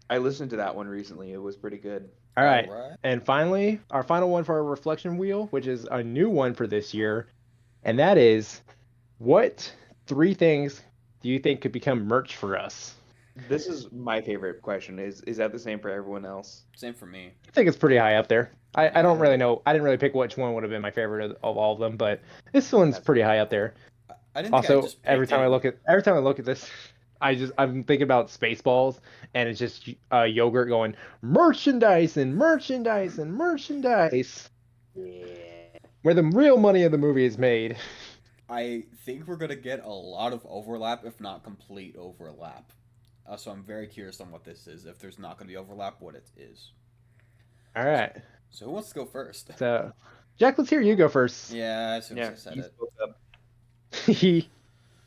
[SPEAKER 1] I listened to that one recently. It was pretty good.
[SPEAKER 3] All
[SPEAKER 2] All
[SPEAKER 3] right.
[SPEAKER 2] right.
[SPEAKER 3] And finally, our final one for our reflection wheel, which is a new one for this year, and that is, what three things do you think could become merch for us?
[SPEAKER 1] This is my favorite question. Is that the same for everyone else?
[SPEAKER 2] Same for me.
[SPEAKER 3] I think it's pretty high up there. I don't
[SPEAKER 2] Yeah.
[SPEAKER 3] really know. I didn't really pick which one would have been my favorite of all of them, but this one's
[SPEAKER 1] That's
[SPEAKER 3] pretty high up there.
[SPEAKER 2] I didn't think I
[SPEAKER 3] Also,
[SPEAKER 2] just picked it.
[SPEAKER 3] every time I look at this, I'm thinking about Spaceballs, and it's just yogurt going merchandise and merchandise and merchandise,
[SPEAKER 1] Yeah.
[SPEAKER 3] where the real money of the movie is made.
[SPEAKER 2] I think we're gonna get a lot of overlap, if not complete overlap. So I'm very curious on what this is. If there's not gonna be overlap, what it is.
[SPEAKER 3] All right,
[SPEAKER 2] So who wants to go first?
[SPEAKER 3] so Jack, let's hear you go first.
[SPEAKER 2] Yeah, as soon as
[SPEAKER 1] Yeah.
[SPEAKER 2] I said
[SPEAKER 1] You
[SPEAKER 2] it.
[SPEAKER 1] spoke up.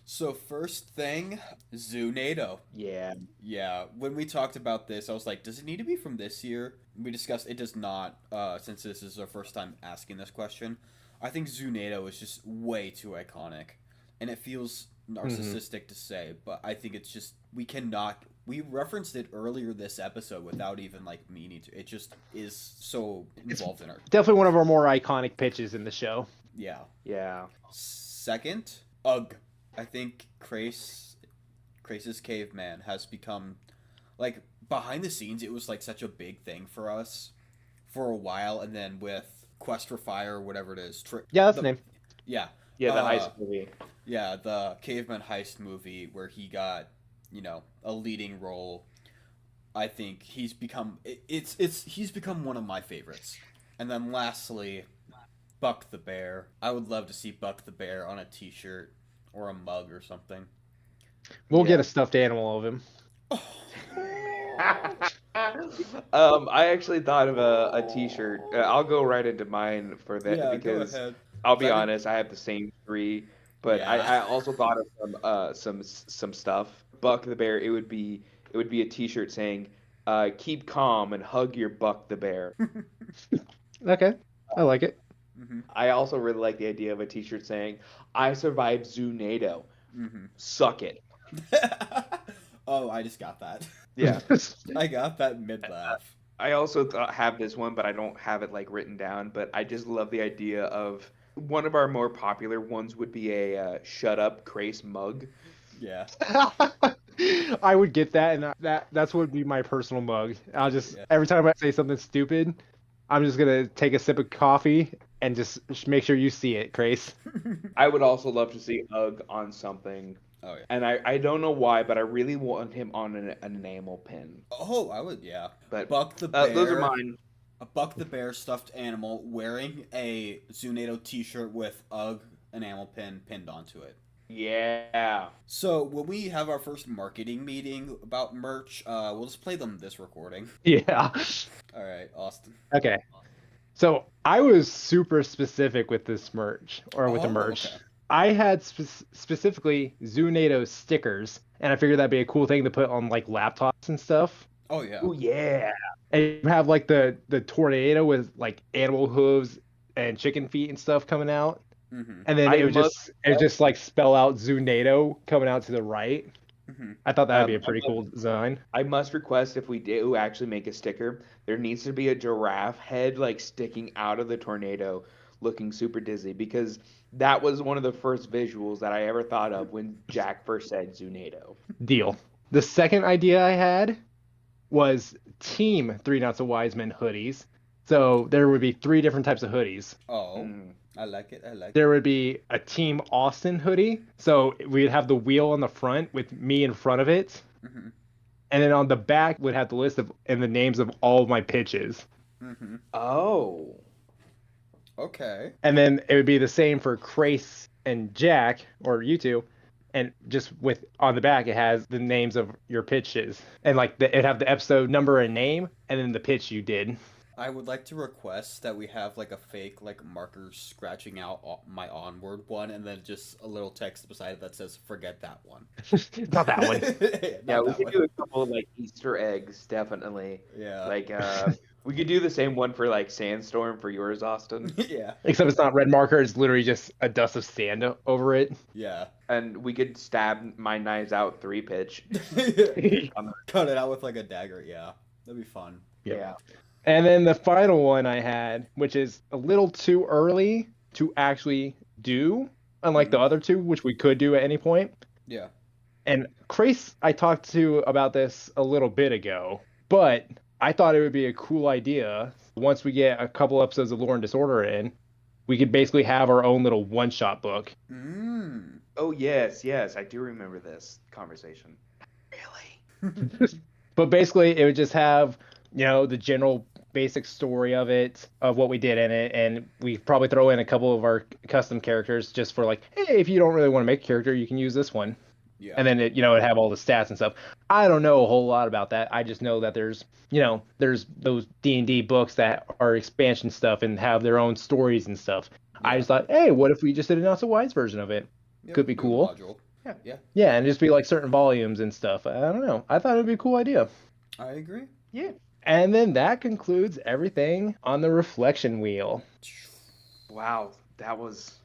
[SPEAKER 2] So first thing, Zoo NATO.
[SPEAKER 1] Yeah.
[SPEAKER 2] Yeah, when we talked about this, I was like, does it need to be from this year? We discussed it does not, since this is our first time asking this question. I think Zoo NATO is just way too iconic. And it feels narcissistic to say, but I think it's just, we referenced it earlier this episode without even, like, meaning to. It just is so involved in our.
[SPEAKER 3] Definitely one of our more iconic pitches in the show.
[SPEAKER 2] Yeah.
[SPEAKER 1] Yeah.
[SPEAKER 2] Second, Ugh. I think Krais's caveman has become, like, behind the scenes, it was like such a big thing for us for a while, and then with Quest for Fire or whatever it is.
[SPEAKER 3] Yeah, that's the name.
[SPEAKER 2] Yeah.
[SPEAKER 1] Yeah, the heist movie.
[SPEAKER 2] Yeah, the caveman heist movie where he got, a leading role. I think he's become he's become one of my favorites. And then lastly, Buck the Bear. I would love to see Buck the Bear on a t-shirt or a mug or something.
[SPEAKER 3] We'll
[SPEAKER 1] Yeah.
[SPEAKER 3] get a stuffed animal of him.
[SPEAKER 1] I actually thought of a T-shirt. I'll go right into mine for that
[SPEAKER 2] Yeah,
[SPEAKER 1] because
[SPEAKER 2] go ahead.
[SPEAKER 1] I'll be
[SPEAKER 2] I think-
[SPEAKER 1] honest, I have the same three, but
[SPEAKER 2] Yeah.
[SPEAKER 1] I also thought of some stuff. Buck the Bear. It would be a T-shirt saying, "Keep calm and hug your Buck the Bear."
[SPEAKER 3] Okay, I like it.
[SPEAKER 2] Mhm.
[SPEAKER 1] I also really like the idea of a T-shirt saying, "I survived Zoo NATO.
[SPEAKER 2] Mhm.
[SPEAKER 1] Suck it."
[SPEAKER 2] Oh, I just got that.
[SPEAKER 1] Yeah.
[SPEAKER 2] I got that mid laugh.
[SPEAKER 1] I also have this one, but I don't have it like written down. But I just love the idea of one of our more popular ones would be a "Shut Up, Krais" mug.
[SPEAKER 2] Yeah.
[SPEAKER 3] I would get that, and that's what would be my personal mug. I'll just
[SPEAKER 2] Yeah.
[SPEAKER 3] every time I say something stupid, I'm just gonna take a sip of coffee and just make sure you see it, Krais.
[SPEAKER 1] I would also love to see Ugg on something,
[SPEAKER 2] Oh yeah.
[SPEAKER 1] and I don't know why, but I really want him on an enamel pin.
[SPEAKER 2] Oh, I would. Yeah.
[SPEAKER 1] But
[SPEAKER 2] Buck the Bear.
[SPEAKER 1] those are mine.
[SPEAKER 2] A Buck the Bear stuffed animal wearing a Zunato t-shirt with UGG enamel pin pinned onto it.
[SPEAKER 1] Yeah.
[SPEAKER 2] So when we have our first marketing meeting about merch, we'll just play them this recording.
[SPEAKER 3] Yeah.
[SPEAKER 2] All right, Austin.
[SPEAKER 3] Okay. So I was super specific with this merch, or with the
[SPEAKER 2] Oh,
[SPEAKER 3] merch.
[SPEAKER 2] okay.
[SPEAKER 3] I had specifically Zunato stickers, and I figured that'd be a cool thing to put on like laptops and stuff.
[SPEAKER 2] Oh yeah.
[SPEAKER 1] Oh yeah.
[SPEAKER 3] And you have like the tornado with like animal hooves and chicken feet and stuff coming out,
[SPEAKER 2] Mm-hmm.
[SPEAKER 3] and then
[SPEAKER 1] I
[SPEAKER 3] it would just like spell out Zunato coming out to the right.
[SPEAKER 2] Mm-hmm.
[SPEAKER 3] I thought that'd be a
[SPEAKER 1] I
[SPEAKER 3] pretty
[SPEAKER 1] must-
[SPEAKER 3] cool design.
[SPEAKER 1] I must request if we do actually make a sticker, there needs to be a giraffe head like sticking out of the tornado, looking super dizzy, because that was one of the first visuals that I ever thought of when Jack first said Zunado.
[SPEAKER 3] Deal. The second idea I had was Team Three Nuts of Wise Men hoodies. So there would be three different types of hoodies.
[SPEAKER 2] Oh,
[SPEAKER 1] Mm.
[SPEAKER 2] I like it. I like it.
[SPEAKER 3] There would be a Team Austin hoodie. So we'd have the wheel on the front with me in front of it.
[SPEAKER 2] Mm-hmm.
[SPEAKER 3] And then on the back would have the list of and the names of all of my pitches.
[SPEAKER 2] Mm-hmm.
[SPEAKER 1] Oh.
[SPEAKER 2] Okay.
[SPEAKER 3] And then it would be the same for Krais and Jack, or you two. And just with on the back, it has the names of your pitches. And like it'd have the episode number and name, and then the pitch you did.
[SPEAKER 2] I would like to request that we have like a fake like marker scratching out my onward one, and then just a little text beside it that says "forget that one."
[SPEAKER 3] Not that one.
[SPEAKER 1] Yeah,
[SPEAKER 2] Not
[SPEAKER 1] we
[SPEAKER 2] that
[SPEAKER 1] could
[SPEAKER 2] one.
[SPEAKER 1] do a couple of like Easter eggs, definitely.
[SPEAKER 2] Yeah.
[SPEAKER 1] Like We could do the same one for like Sandstorm for yours, Austin.
[SPEAKER 2] Yeah.
[SPEAKER 3] Except it's not red marker; it's literally just a dust of sand over it.
[SPEAKER 2] Yeah.
[SPEAKER 1] And we could stab my knives out 3-pitch. On the,
[SPEAKER 2] Cut it out with like a dagger. Yeah. That'd be fun.
[SPEAKER 3] Yep.
[SPEAKER 1] yeah.
[SPEAKER 3] And then the final one I had, which is a little too early to actually do, unlike the other two, which we could do at any point.
[SPEAKER 2] Yeah.
[SPEAKER 3] And Krais, I talked to about this a little bit ago, but I thought it would be a cool idea. Once we get a couple episodes of Lore and Disorder in, we could basically have our own little one-shot book.
[SPEAKER 1] Oh, yes, I do remember this conversation. Really?
[SPEAKER 3] But basically, it would just have, the general basic story of it, of what we did in it, and we probably throw in a couple of our custom characters just for like, hey, if you don't really want to make a character, you can use this one.
[SPEAKER 2] Yeah.
[SPEAKER 3] And then it'd have all the stats and stuff. I don't know a whole lot about that. I just know that there's those D&D books that are expansion stuff and have their own stories and stuff.
[SPEAKER 2] Yeah.
[SPEAKER 3] I just thought, hey, what if we just did a not so wise version of it?
[SPEAKER 2] Yeah,
[SPEAKER 3] Could be cool.
[SPEAKER 2] Module. Yeah.
[SPEAKER 3] Yeah, and just be like certain volumes and stuff. I don't know. I thought it'd be a cool idea.
[SPEAKER 2] I agree.
[SPEAKER 1] Yeah.
[SPEAKER 3] And then that concludes everything on the reflection wheel.
[SPEAKER 1] Wow, that was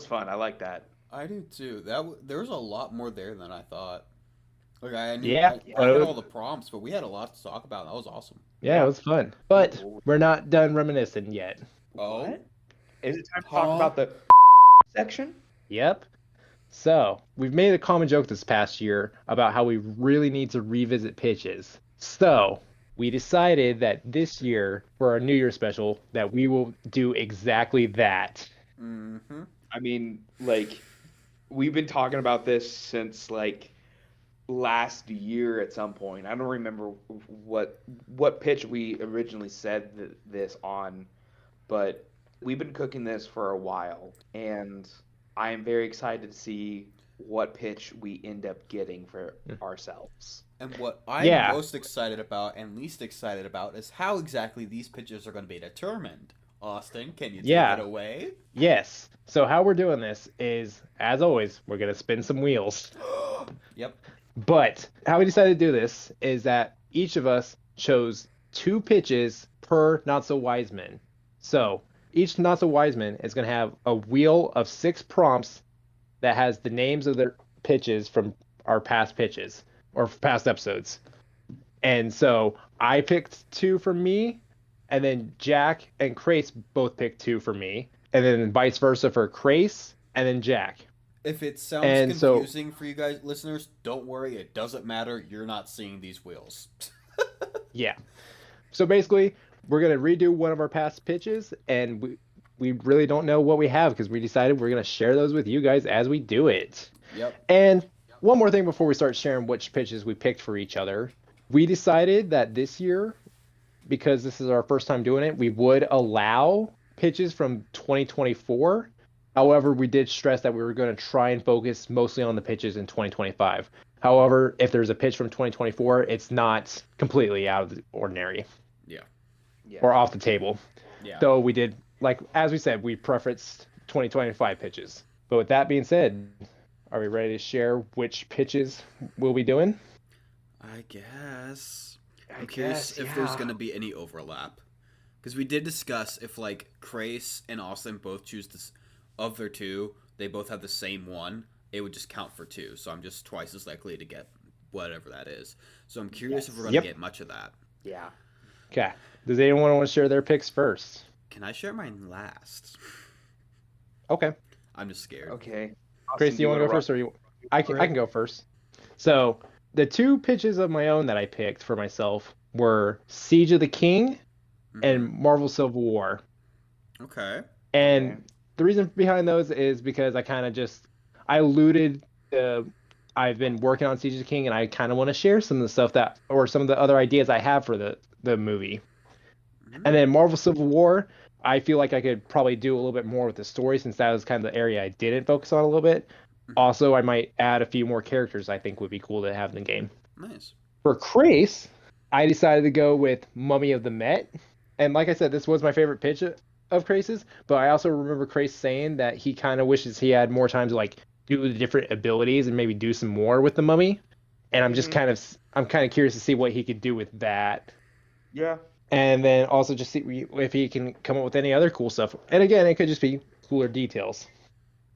[SPEAKER 1] fun. I like that.
[SPEAKER 2] I do too. There was a lot more there than I thought. Like I knew
[SPEAKER 3] Yeah,
[SPEAKER 2] I had all the prompts, but we had a lot to talk about. That was awesome.
[SPEAKER 3] Yeah, it was fun. But we're not done reminiscing yet.
[SPEAKER 2] Oh,
[SPEAKER 1] What? Is it time to talk about the section?
[SPEAKER 3] Yep. So, we've made a common joke this past year about how we really need to revisit pitches. So, we decided that this year, for our New Year special, that we will do exactly that.
[SPEAKER 2] Mm-hmm.
[SPEAKER 1] I mean, like, we've been talking about this since like last year at some point. I don't remember what pitch we originally said this on, but we've been cooking this for a while, and I am very excited to see what pitch we end up getting for ourselves.
[SPEAKER 2] And what I'm most excited about and least excited about is how exactly these pitches are going to be determined. Austin, can you take it away?
[SPEAKER 3] Yes. So how we're doing this is, as always, we're going to spin some wheels.
[SPEAKER 2] Yep.
[SPEAKER 3] But how we decided to do this is that each of us chose 2 pitches per Not So Wise Man. So each Not So Wise Man is going to have a wheel of 6 prompts that has the names of their pitches from our past pitches or past episodes. And so I picked 2 for me, and then Jack and Krais both picked 2 for me, and then vice versa for Krais and then Jack.
[SPEAKER 2] If it sounds confusing for you guys, listeners, don't worry. It doesn't matter. You're not seeing these wheels.
[SPEAKER 3] Yeah. So basically, we're going to redo one of our past pitches, and we really don't know what we have because we decided we're going to share those with you guys as we do it.
[SPEAKER 2] Yep.
[SPEAKER 3] And one more thing before we start sharing which pitches we picked for each other. We decided that this year, because this is our first time doing it, we would allow pitches from 2024. However, we did stress that we were going to try and focus mostly on the pitches in 2025. However, if there's a pitch from 2024, it's not completely out of the ordinary.
[SPEAKER 2] Yeah.
[SPEAKER 3] Or off the table.
[SPEAKER 2] Yeah.
[SPEAKER 3] So we did, like, as we said, we preferenced 2025 pitches. But with that being said, are we ready to share which pitches we'll be doing?
[SPEAKER 2] I guess. I'm curious if there's going to be any overlap. Because we did discuss if, like, Krais and Austin both choose this, of their 2, they both have the same one, it would just count for 2. So I'm just twice as likely to get whatever that is. So I'm curious if we're going to get much of that.
[SPEAKER 1] Yeah.
[SPEAKER 3] Okay. Does anyone want to share their picks first?
[SPEAKER 2] Can I share mine last?
[SPEAKER 3] Okay.
[SPEAKER 2] I'm just scared.
[SPEAKER 1] Okay.
[SPEAKER 3] Krais, do you want to go first, or I can go first. So the 2 pitches of my own that I picked for myself were Siege of the King and Marvel Civil War.
[SPEAKER 2] Okay.
[SPEAKER 3] And the reason behind those is because I alluded to, I've been working on Siege of the King, and I kind of want to share some of the stuff or some of the other ideas I have for the movie. And then Marvel Civil War, I feel like I could probably do a little bit more with the story, since that was kind of the area I didn't focus on a little bit. Also, I might add a few more characters I think would be cool to have in the game.
[SPEAKER 2] Nice.
[SPEAKER 3] For Krais, I decided to go with Mummy of the Met. And like I said, this was my favorite pitch of Krais's, but I also remember Krais saying that he kind of wishes he had more time to like do the different abilities and maybe do some more with the mummy. And I'm just kind of curious to see what he could do with that.
[SPEAKER 1] Yeah.
[SPEAKER 3] and then also just see if he can come up with any other cool stuff. And again, it could just be cooler details.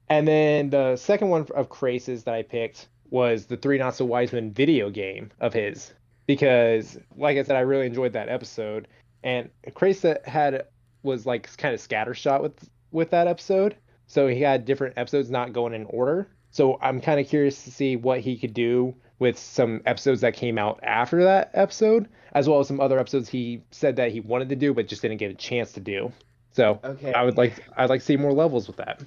[SPEAKER 3] And then the second one of Crace's that I picked was the Three Not So Wise Men video game of his because, like I said, I really enjoyed that episode. And Crace had was like kind of scattershot with that episode, so he had different episodes not going in order. So I'm kind of curious to see what he could do with some episodes that came out after that episode, as well as some other episodes he said that he wanted to do but just didn't get a chance to do. So
[SPEAKER 1] Okay.
[SPEAKER 3] I'd like to see more levels with that.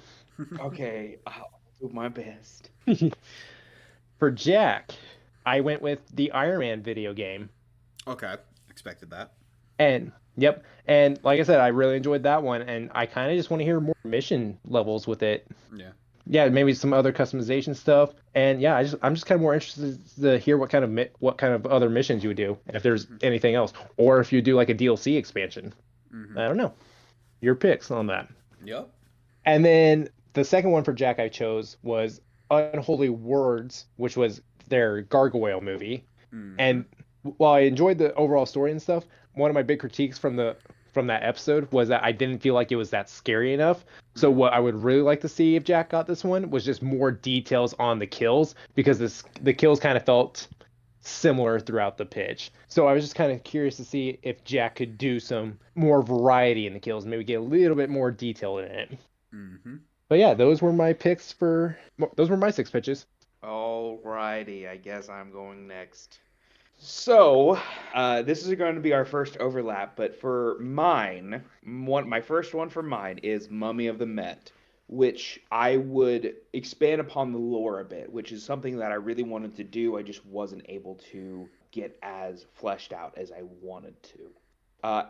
[SPEAKER 1] Okay. I'll do my best.
[SPEAKER 3] For Jack, I went with the Iron Man video game.
[SPEAKER 2] Okay, expected that.
[SPEAKER 3] And yep, and like I said, I really enjoyed that one, and I kind of just want to hear more mission levels with it.
[SPEAKER 2] Yeah.
[SPEAKER 3] Yeah, maybe some other customization stuff. And yeah, I'm just kind of more interested to hear what kind of other missions you would do, and if there's anything else, or if you do like a DLC expansion.
[SPEAKER 2] Mm-hmm.
[SPEAKER 3] I don't know. Your picks on that.
[SPEAKER 2] Yep.
[SPEAKER 3] And then the second one for Jack I chose was Unholy Words, which was their gargoyle movie.
[SPEAKER 2] Mm-hmm.
[SPEAKER 3] And while I enjoyed the overall story and stuff, one of my big critiques from that episode was that I didn't feel like it was that scary enough. So what I would really like to see if Jack got this one was just more details on the kills because the kills kind of felt similar throughout the pitch. So I was just kind of curious to see if Jack could do some more variety in the kills, maybe get a little bit more detail in it.
[SPEAKER 2] Mm-hmm.
[SPEAKER 3] But yeah, those were my six pitches.
[SPEAKER 1] Alrighty, I guess I'm going next. So, this is going to be our first overlap, but for mine, my first one for mine is Mummy of the Met, which I would expand upon the lore a bit, which is something that I really wanted to do. I just wasn't able to get as fleshed out as I wanted to.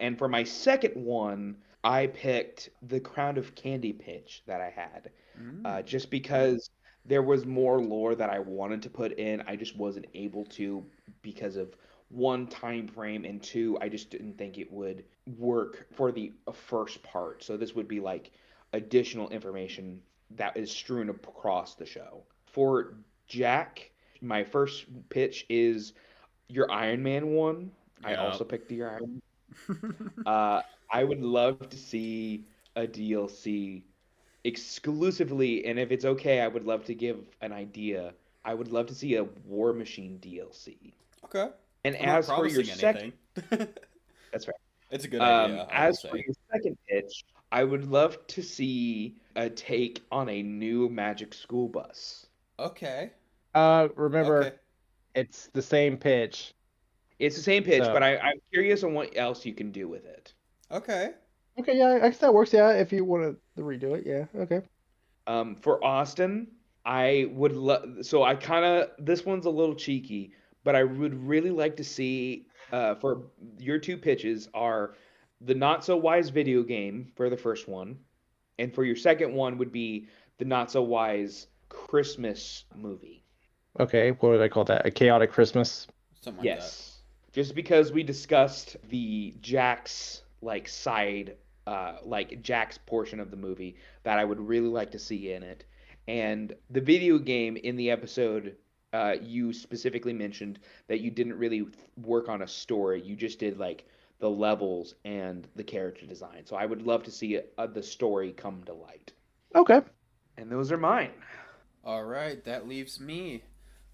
[SPEAKER 1] And for my second one, I picked the Crown of Candy pitch that I had,
[SPEAKER 2] Mm.
[SPEAKER 1] just because there was more lore that I wanted to put in. I just wasn't able to because of one time frame and two, I just didn't think it would work for the first part. So this would be like additional information that is strewn across the show. For Jack, my first pitch is your Iron Man one. I
[SPEAKER 2] Yep.
[SPEAKER 1] also picked the Iron. Uh, I would love to see a DLC exclusively, and if it's okay, I would love to give an idea. I would love to see a War Machine DLC.
[SPEAKER 2] Okay.
[SPEAKER 1] And
[SPEAKER 2] I'm not
[SPEAKER 1] as for your
[SPEAKER 2] promising
[SPEAKER 1] second,
[SPEAKER 2] anything.
[SPEAKER 1] that's right.
[SPEAKER 2] It's a good idea, I will
[SPEAKER 1] As for
[SPEAKER 2] say.
[SPEAKER 1] your second pitch, I would love to see a take on a new Magic School Bus.
[SPEAKER 2] Okay. Okay.
[SPEAKER 3] Remember, it's the same pitch.
[SPEAKER 1] It's the same pitch,
[SPEAKER 3] So
[SPEAKER 1] but I'm curious on what else you can do with it.
[SPEAKER 2] Okay.
[SPEAKER 3] okay, yeah, I guess that works. Yeah, if you want to redo it, yeah, okay.
[SPEAKER 1] For Austin, I would love. So I kind of this one's a little cheeky, but I would really like to see. For your two pitches are the Not So Wise video game for the first one, and for your second one would be the Not So Wise Christmas movie.
[SPEAKER 3] Okay, what would I call that? A chaotic Christmas.
[SPEAKER 2] Something like that.
[SPEAKER 1] Yes, just because we discussed the Jack's like Jack's portion of the movie that I would really like to see in it, and the video game in the episode. You specifically mentioned that you didn't really work on a story. You just did like the levels and the character design. So I would love to see the story come to light.
[SPEAKER 3] Okay.
[SPEAKER 1] And those are mine.
[SPEAKER 2] All right, that leaves me.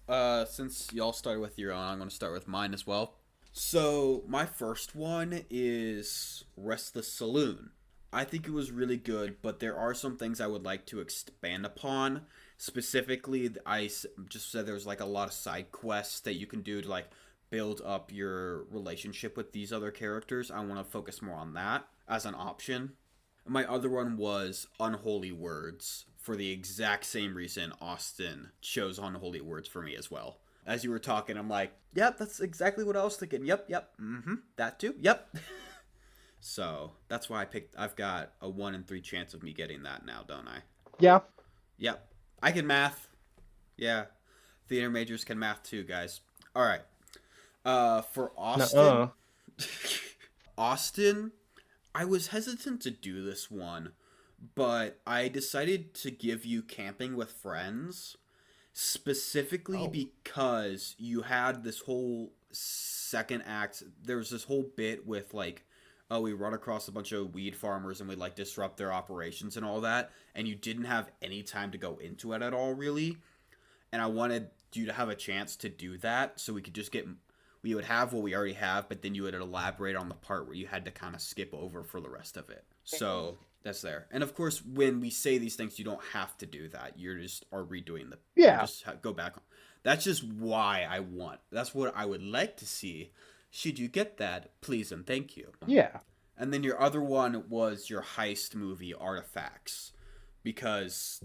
[SPEAKER 2] Since y'all started with your own, I'm going to start with mine as well. So, my first one is Restless Saloon. I think it was really good, but there are some things I would like to expand upon. Specifically, just said there was like a lot of side quests that you can do to like build up your relationship with these other characters. I want to focus more on that as an option. My other one was Unholy Words for the exact same reason Austin chose Unholy Words for me as well. As you were talking, I'm like, yep, that's exactly what I was thinking. Yep, that too, yep. So that's why I've got a 1 in 3 chance of me getting that now, don't I?
[SPEAKER 3] Yeah.
[SPEAKER 2] Yep. I can math. Yeah. Theater majors can math too, guys. All right. For Austin,
[SPEAKER 3] Nuh-uh.
[SPEAKER 2] Austin, I was hesitant to do this one, but I decided to give you Camping with Friends specifically
[SPEAKER 3] Oh.
[SPEAKER 2] because you had this whole second act, there was this whole bit with like, oh, we run across a bunch of weed farmers and we like disrupt their operations and all that, and you didn't have any time to go into it at all, really. And I wanted you to have a chance to do that, so we would have what we already have, but then you would elaborate on the part where you had to kind of skip over for the rest of it. So that's there. And of course, when we say these things, you don't have to do that. You're just are redoing the.
[SPEAKER 3] Yeah.
[SPEAKER 2] Just go back. That's just why I want. That's what I would like to see. Should you get that, please and thank you.
[SPEAKER 3] Yeah.
[SPEAKER 2] And then your other one was your heist movie, Artifacts, because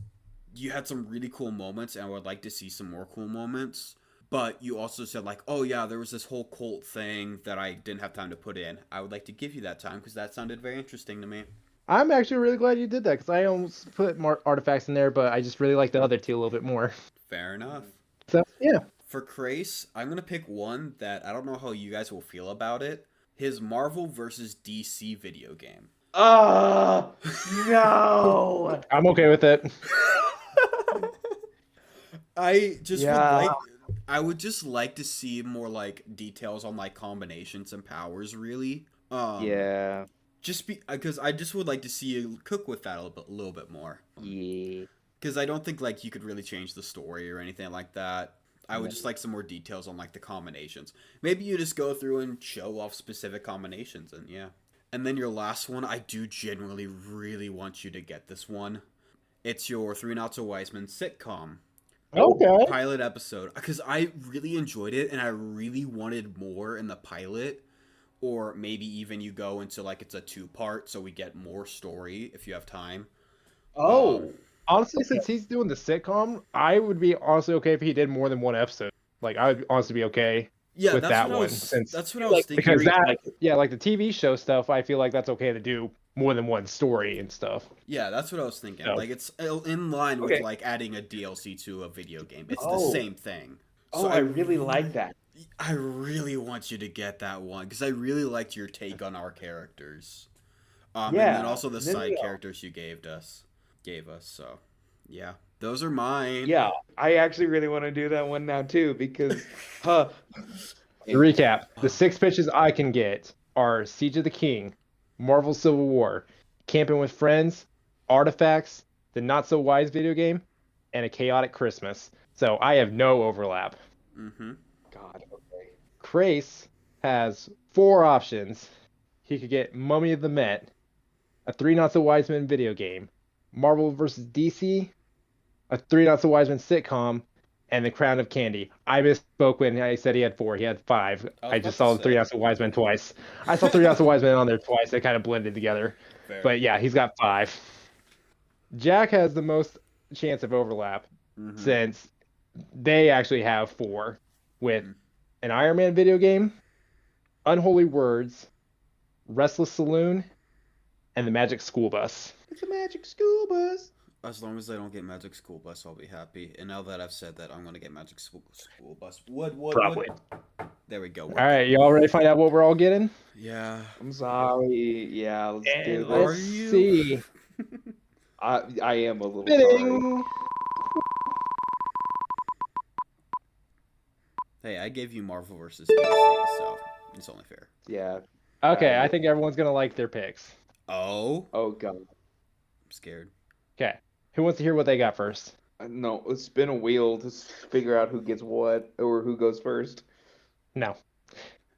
[SPEAKER 2] you had some really cool moments, and I would like to see some more cool moments. But you also said, like, oh, yeah, there was this whole cult thing that I didn't have time to put in. I would like to give you that time because that sounded very interesting to me.
[SPEAKER 3] I'm actually really glad you did that because I almost put more artifacts in there, but I just really like the other two a little bit more.
[SPEAKER 2] Fair enough.
[SPEAKER 3] So, yeah.
[SPEAKER 2] For Krais, I'm going to pick one that I don't know how you guys will feel about it. His Marvel versus DC video game.
[SPEAKER 1] Oh, no.
[SPEAKER 3] I'm okay with it.
[SPEAKER 2] I would just like to see more like details on like combinations and powers, really.
[SPEAKER 1] Yeah.
[SPEAKER 2] Just because I just would like to see you cook with that a little bit more.
[SPEAKER 1] Yeah.
[SPEAKER 2] Because I don't think like you could really change the story or anything like that. I would just like some more details on like the combinations. Maybe you just go through and show off specific combinations, and yeah. And then your last one, I do genuinely really want you to get this one. It's your Three Not So Wise Men sitcom.
[SPEAKER 3] Okay.
[SPEAKER 2] Pilot episode. Because I really enjoyed it, and I really wanted more in the pilot. Or maybe even you go into like it's a 2-part, so we get more story if you have time.
[SPEAKER 1] Oh.
[SPEAKER 3] Honestly, since he's doing the sitcom, I would be honestly okay if he did more than one episode. Like, I would honestly be okay with that one.
[SPEAKER 2] That's what I was thinking.
[SPEAKER 3] Because that, like the TV show stuff, I feel like that's okay to do more than one story and stuff.
[SPEAKER 2] Yeah, that's what I was thinking. Like, it's in line with like adding a DLC to a video game. It's the same thing.
[SPEAKER 1] So I really like that.
[SPEAKER 2] I really want you to get that one because I really liked your take on our characters. And then also the side characters you gave us. So yeah, those are mine.
[SPEAKER 1] Yeah, I actually really want to do that one now too because
[SPEAKER 3] To recap, the 6 pitches I can get are Siege of the King, Marvel Civil War, Camping with Friends, Artifacts, the Not So Wise video game, and A Chaotic Christmas. So I have no overlap.
[SPEAKER 1] God, okay.
[SPEAKER 3] Krais has 4 options. He could get Mummy of the Met, a Three Not So Wise Men video game, Marvel vs. DC, a Three Not So Wise Men sitcom, and The Crown of Candy. I misspoke when I said he had 4. He had 5. I just saw Three Not So Wise Men twice. I saw Three Not So Wise Men on there twice. They kind of blended together.
[SPEAKER 2] Fair.
[SPEAKER 3] But yeah, he's got 5. Jack has the most chance of overlap since they actually have 4 with an Iron Man video game, Unholy Words, Restless Saloon, and the Magic School Bus.
[SPEAKER 1] It's a Magic School Bus.
[SPEAKER 2] As long as I don't get Magic School Bus, I'll be happy. And now that I've said that, I'm going to get Magic School Bus.
[SPEAKER 3] Probably.
[SPEAKER 2] There we go.
[SPEAKER 3] All right, y'all ready to find out what we're all getting?
[SPEAKER 2] Yeah.
[SPEAKER 1] I'm sorry. Yeah, let's do this.
[SPEAKER 3] Let's see.
[SPEAKER 1] I am a little sorry.
[SPEAKER 3] Fitting.
[SPEAKER 2] Hey, I gave you Marvel versus DC, so it's only fair.
[SPEAKER 1] Yeah.
[SPEAKER 3] Okay, I think everyone's going to like their picks.
[SPEAKER 2] Oh?
[SPEAKER 1] Oh, God.
[SPEAKER 2] I'm scared.
[SPEAKER 3] Okay. Who wants to hear what they got first?
[SPEAKER 1] No, let's spin a wheel to figure out who gets what or who goes first.
[SPEAKER 3] No.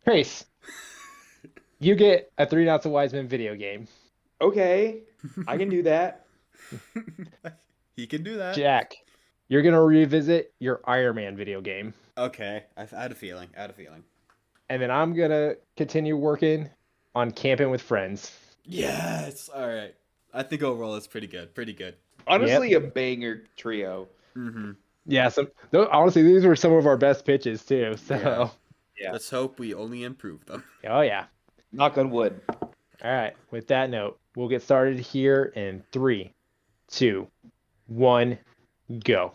[SPEAKER 3] Krais, you get a Three Not So Wise Men video game.
[SPEAKER 1] Okay, I can do that.
[SPEAKER 2] He can do that.
[SPEAKER 3] Jack, you're going to revisit your Iron Man video game.
[SPEAKER 2] Okay, I had a feeling.
[SPEAKER 3] And then I'm going to continue working on Camping with Friends.
[SPEAKER 2] Yes! Alright. I think overall it's pretty good.
[SPEAKER 1] Honestly, a banger trio.
[SPEAKER 3] Yeah, honestly, these were some of our best pitches, too. So,
[SPEAKER 1] Yeah.
[SPEAKER 2] Let's hope we only improve them.
[SPEAKER 3] Oh, yeah.
[SPEAKER 1] Knock on wood.
[SPEAKER 3] All right. With that note, we'll get started here in 3, 2, 1, go.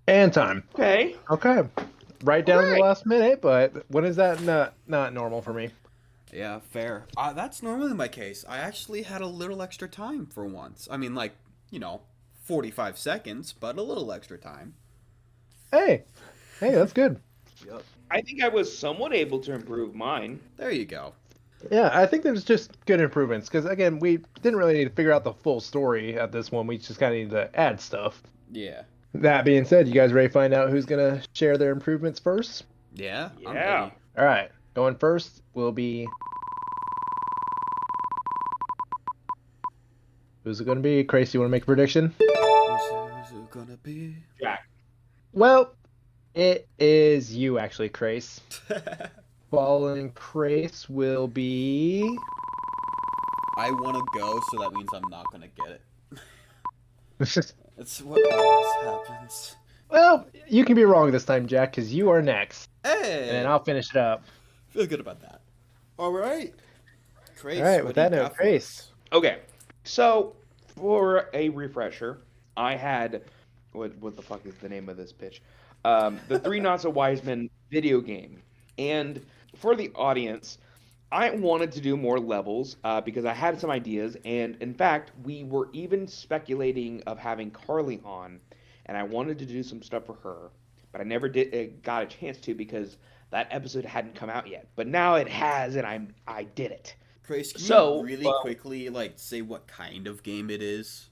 [SPEAKER 3] And time.
[SPEAKER 1] Okay.
[SPEAKER 3] Okay. Right down to the last minute, but when is that not normal for me?
[SPEAKER 2] Yeah, fair. That's normally my case. I actually had a little extra time for once. I mean, like, you know, 45 seconds, but a little extra time.
[SPEAKER 3] Hey, hey, that's good.
[SPEAKER 2] Yep.
[SPEAKER 1] I think I was somewhat able to improve mine.
[SPEAKER 2] There you go.
[SPEAKER 3] Yeah, I think there's just good improvements because again, we didn't really need to figure out the full story at this one. We just kind of need to add stuff.
[SPEAKER 2] Yeah.
[SPEAKER 3] That being said, you guys ready to find out who's gonna share their improvements first?
[SPEAKER 2] Yeah, I'm
[SPEAKER 1] Yeah.
[SPEAKER 2] ready.
[SPEAKER 3] All right, going first will be who's it gonna be? Krais, you want to make a prediction?
[SPEAKER 2] Who's it gonna be?
[SPEAKER 1] Jack.
[SPEAKER 3] Well, it is you actually, Krais. Following Krais will be.
[SPEAKER 2] I want to go, so that means I'm not gonna get it. It's what always happens.
[SPEAKER 3] Well, you can be wrong this time, Jack, because you are next, and then
[SPEAKER 2] Hey,
[SPEAKER 3] I'll finish it up.
[SPEAKER 2] feel good about that. All right,
[SPEAKER 3] All
[SPEAKER 2] Grace,
[SPEAKER 3] right,
[SPEAKER 2] what
[SPEAKER 3] with
[SPEAKER 2] do you
[SPEAKER 3] that note,
[SPEAKER 2] got for
[SPEAKER 3] Krais.
[SPEAKER 2] us?
[SPEAKER 1] Okay. So, for a refresher, I had what the fuck is the name of this pitch? The Three Not So Wise Men video game. And for the audience, I wanted to do more levels because I had some ideas, and in fact, we were even speculating of having Carly on, and I wanted to do some stuff for her, but I never did got a chance to because that episode hadn't come out yet. But now it has, and I did it.
[SPEAKER 2] Grace, can you
[SPEAKER 1] So,
[SPEAKER 2] really quickly like say what kind of game it is?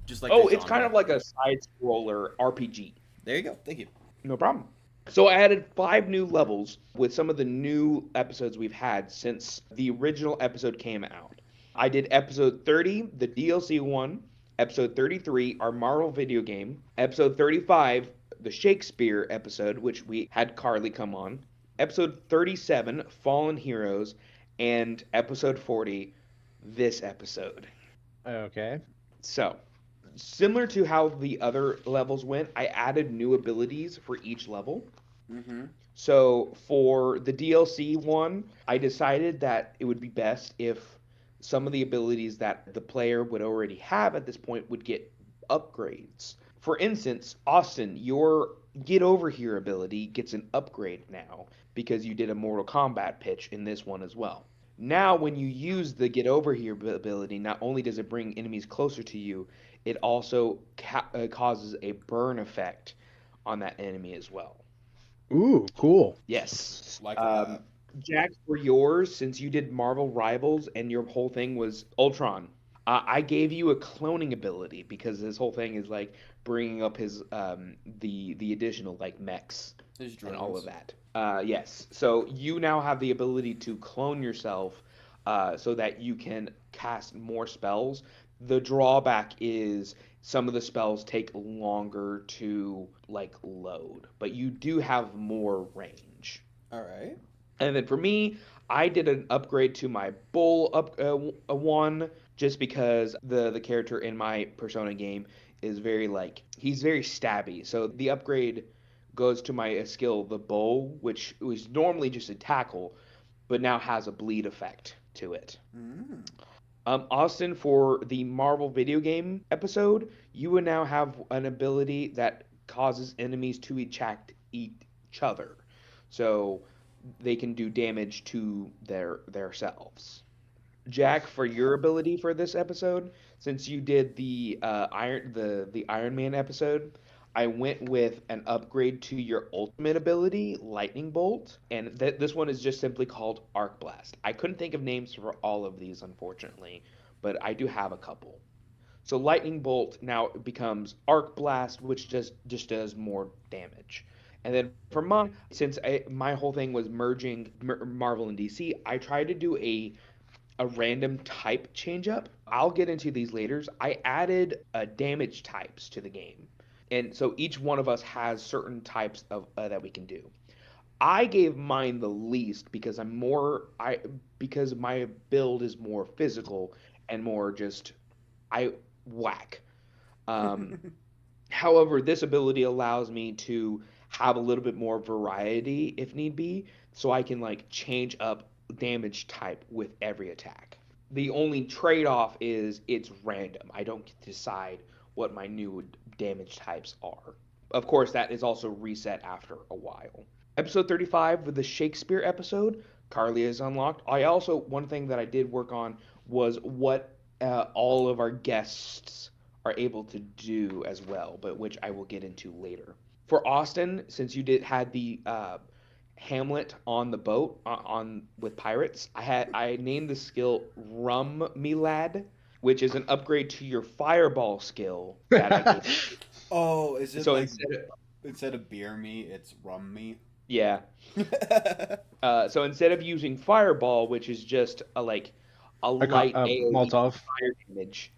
[SPEAKER 2] Just like the
[SPEAKER 1] oh, it's kind
[SPEAKER 2] genre.
[SPEAKER 1] of like a side scroller RPG.
[SPEAKER 2] There you go. Thank you.
[SPEAKER 1] No problem. So I added 5 new levels with some of the new episodes we've had since the original episode came out. I did episode 30, the DLC one, episode 33, our Marvel video game, episode 35, the Shakespeare episode, which we had Carly come on, episode 37, Fallen Heroes, and episode 40, this episode.
[SPEAKER 3] Okay.
[SPEAKER 1] So, similar to how the other levels went, I added new abilities for each level.
[SPEAKER 2] Mm-hmm.
[SPEAKER 1] So for the DLC one, I decided that it would be best if some of the abilities that the player would already have at this point would get upgrades. For instance, Austin, your Get Over Here ability gets an upgrade now because you did a Mortal Kombat pitch in this one as well. Now, when you use the Get Over Here ability, not only does it bring enemies closer to you, it also causes a burn effect on that enemy as well.
[SPEAKER 3] Ooh, cool.
[SPEAKER 1] Yes.
[SPEAKER 2] Like that.
[SPEAKER 1] Jack, for yours, since you did Marvel Rivals and your whole thing was Ultron, I gave you a cloning ability because his whole thing is like bringing up his the additional like mechs
[SPEAKER 2] There's
[SPEAKER 1] and all of
[SPEAKER 2] drones.
[SPEAKER 1] that. Yes. So you now have the ability to clone yourself so that you can cast more spells. The drawback is some of the spells take longer to like load, but you do have more range.
[SPEAKER 2] All right.
[SPEAKER 1] And then for me, I did an upgrade to my bull one just because the character in my Persona game is very like he's very stabby. So the upgrade goes to my skill the bow, which was normally just a tackle, but now has a bleed effect to it.
[SPEAKER 2] Mm.
[SPEAKER 1] Austin, for the Marvel video game episode, you would now have an ability that causes enemies to eject each other, so they can do damage to their selves. Jack, for your ability for this episode, since you did the Iron Man episode, I went with an upgrade to your ultimate ability, Lightning Bolt, and this one is just simply called Arc Blast. I couldn't think of names for all of these, unfortunately, but I do have a couple. So Lightning Bolt now becomes Arc Blast, which just does more damage. And then for mine, since my whole thing was merging Marvel and DC, I tried to do a random type change up. I'll get into these later. I added damage types to the game. And so each one of us has certain types of that we can do. I gave mine the least because because my build is more physical and more just I whack. Um, However, this ability allows me to have a little bit more variety if need be, so I can like change up damage type with every attack. The only trade-off is it's random. I don't get to decide what my new damage types are. Of course, that is also reset after a while. Episode 35 with the Shakespeare episode, Carly is unlocked. I also, one thing that I did work on was what all of our guests are able to do as well, but which I will get into later. For Austin, since you did had the Hamlet on the boat on with pirates, I named the skill Rum Me Lad, which is an upgrade to your Fireball skill that I gave.
[SPEAKER 2] Oh, is it
[SPEAKER 1] So
[SPEAKER 2] like instead of beer me, it's rum me?
[SPEAKER 1] yeah, so instead of using Fireball, which is just a light AOE
[SPEAKER 3] Molotov.
[SPEAKER 1] fire damage,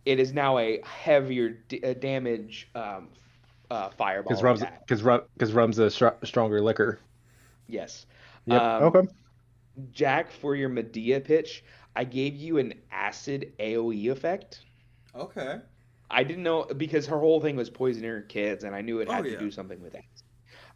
[SPEAKER 1] it is now a heavier damage Fireball attack.
[SPEAKER 3] Because rum's a stronger liquor.
[SPEAKER 1] Yes.
[SPEAKER 3] Yep.
[SPEAKER 1] Um,
[SPEAKER 3] Okay.
[SPEAKER 1] Jack, for your Medea pitch, I gave you an acid AOE effect.
[SPEAKER 2] Okay.
[SPEAKER 1] I didn't know because her whole thing was poisoning her kids, and I knew it
[SPEAKER 2] Oh
[SPEAKER 1] had to
[SPEAKER 2] yeah.
[SPEAKER 1] do something with that.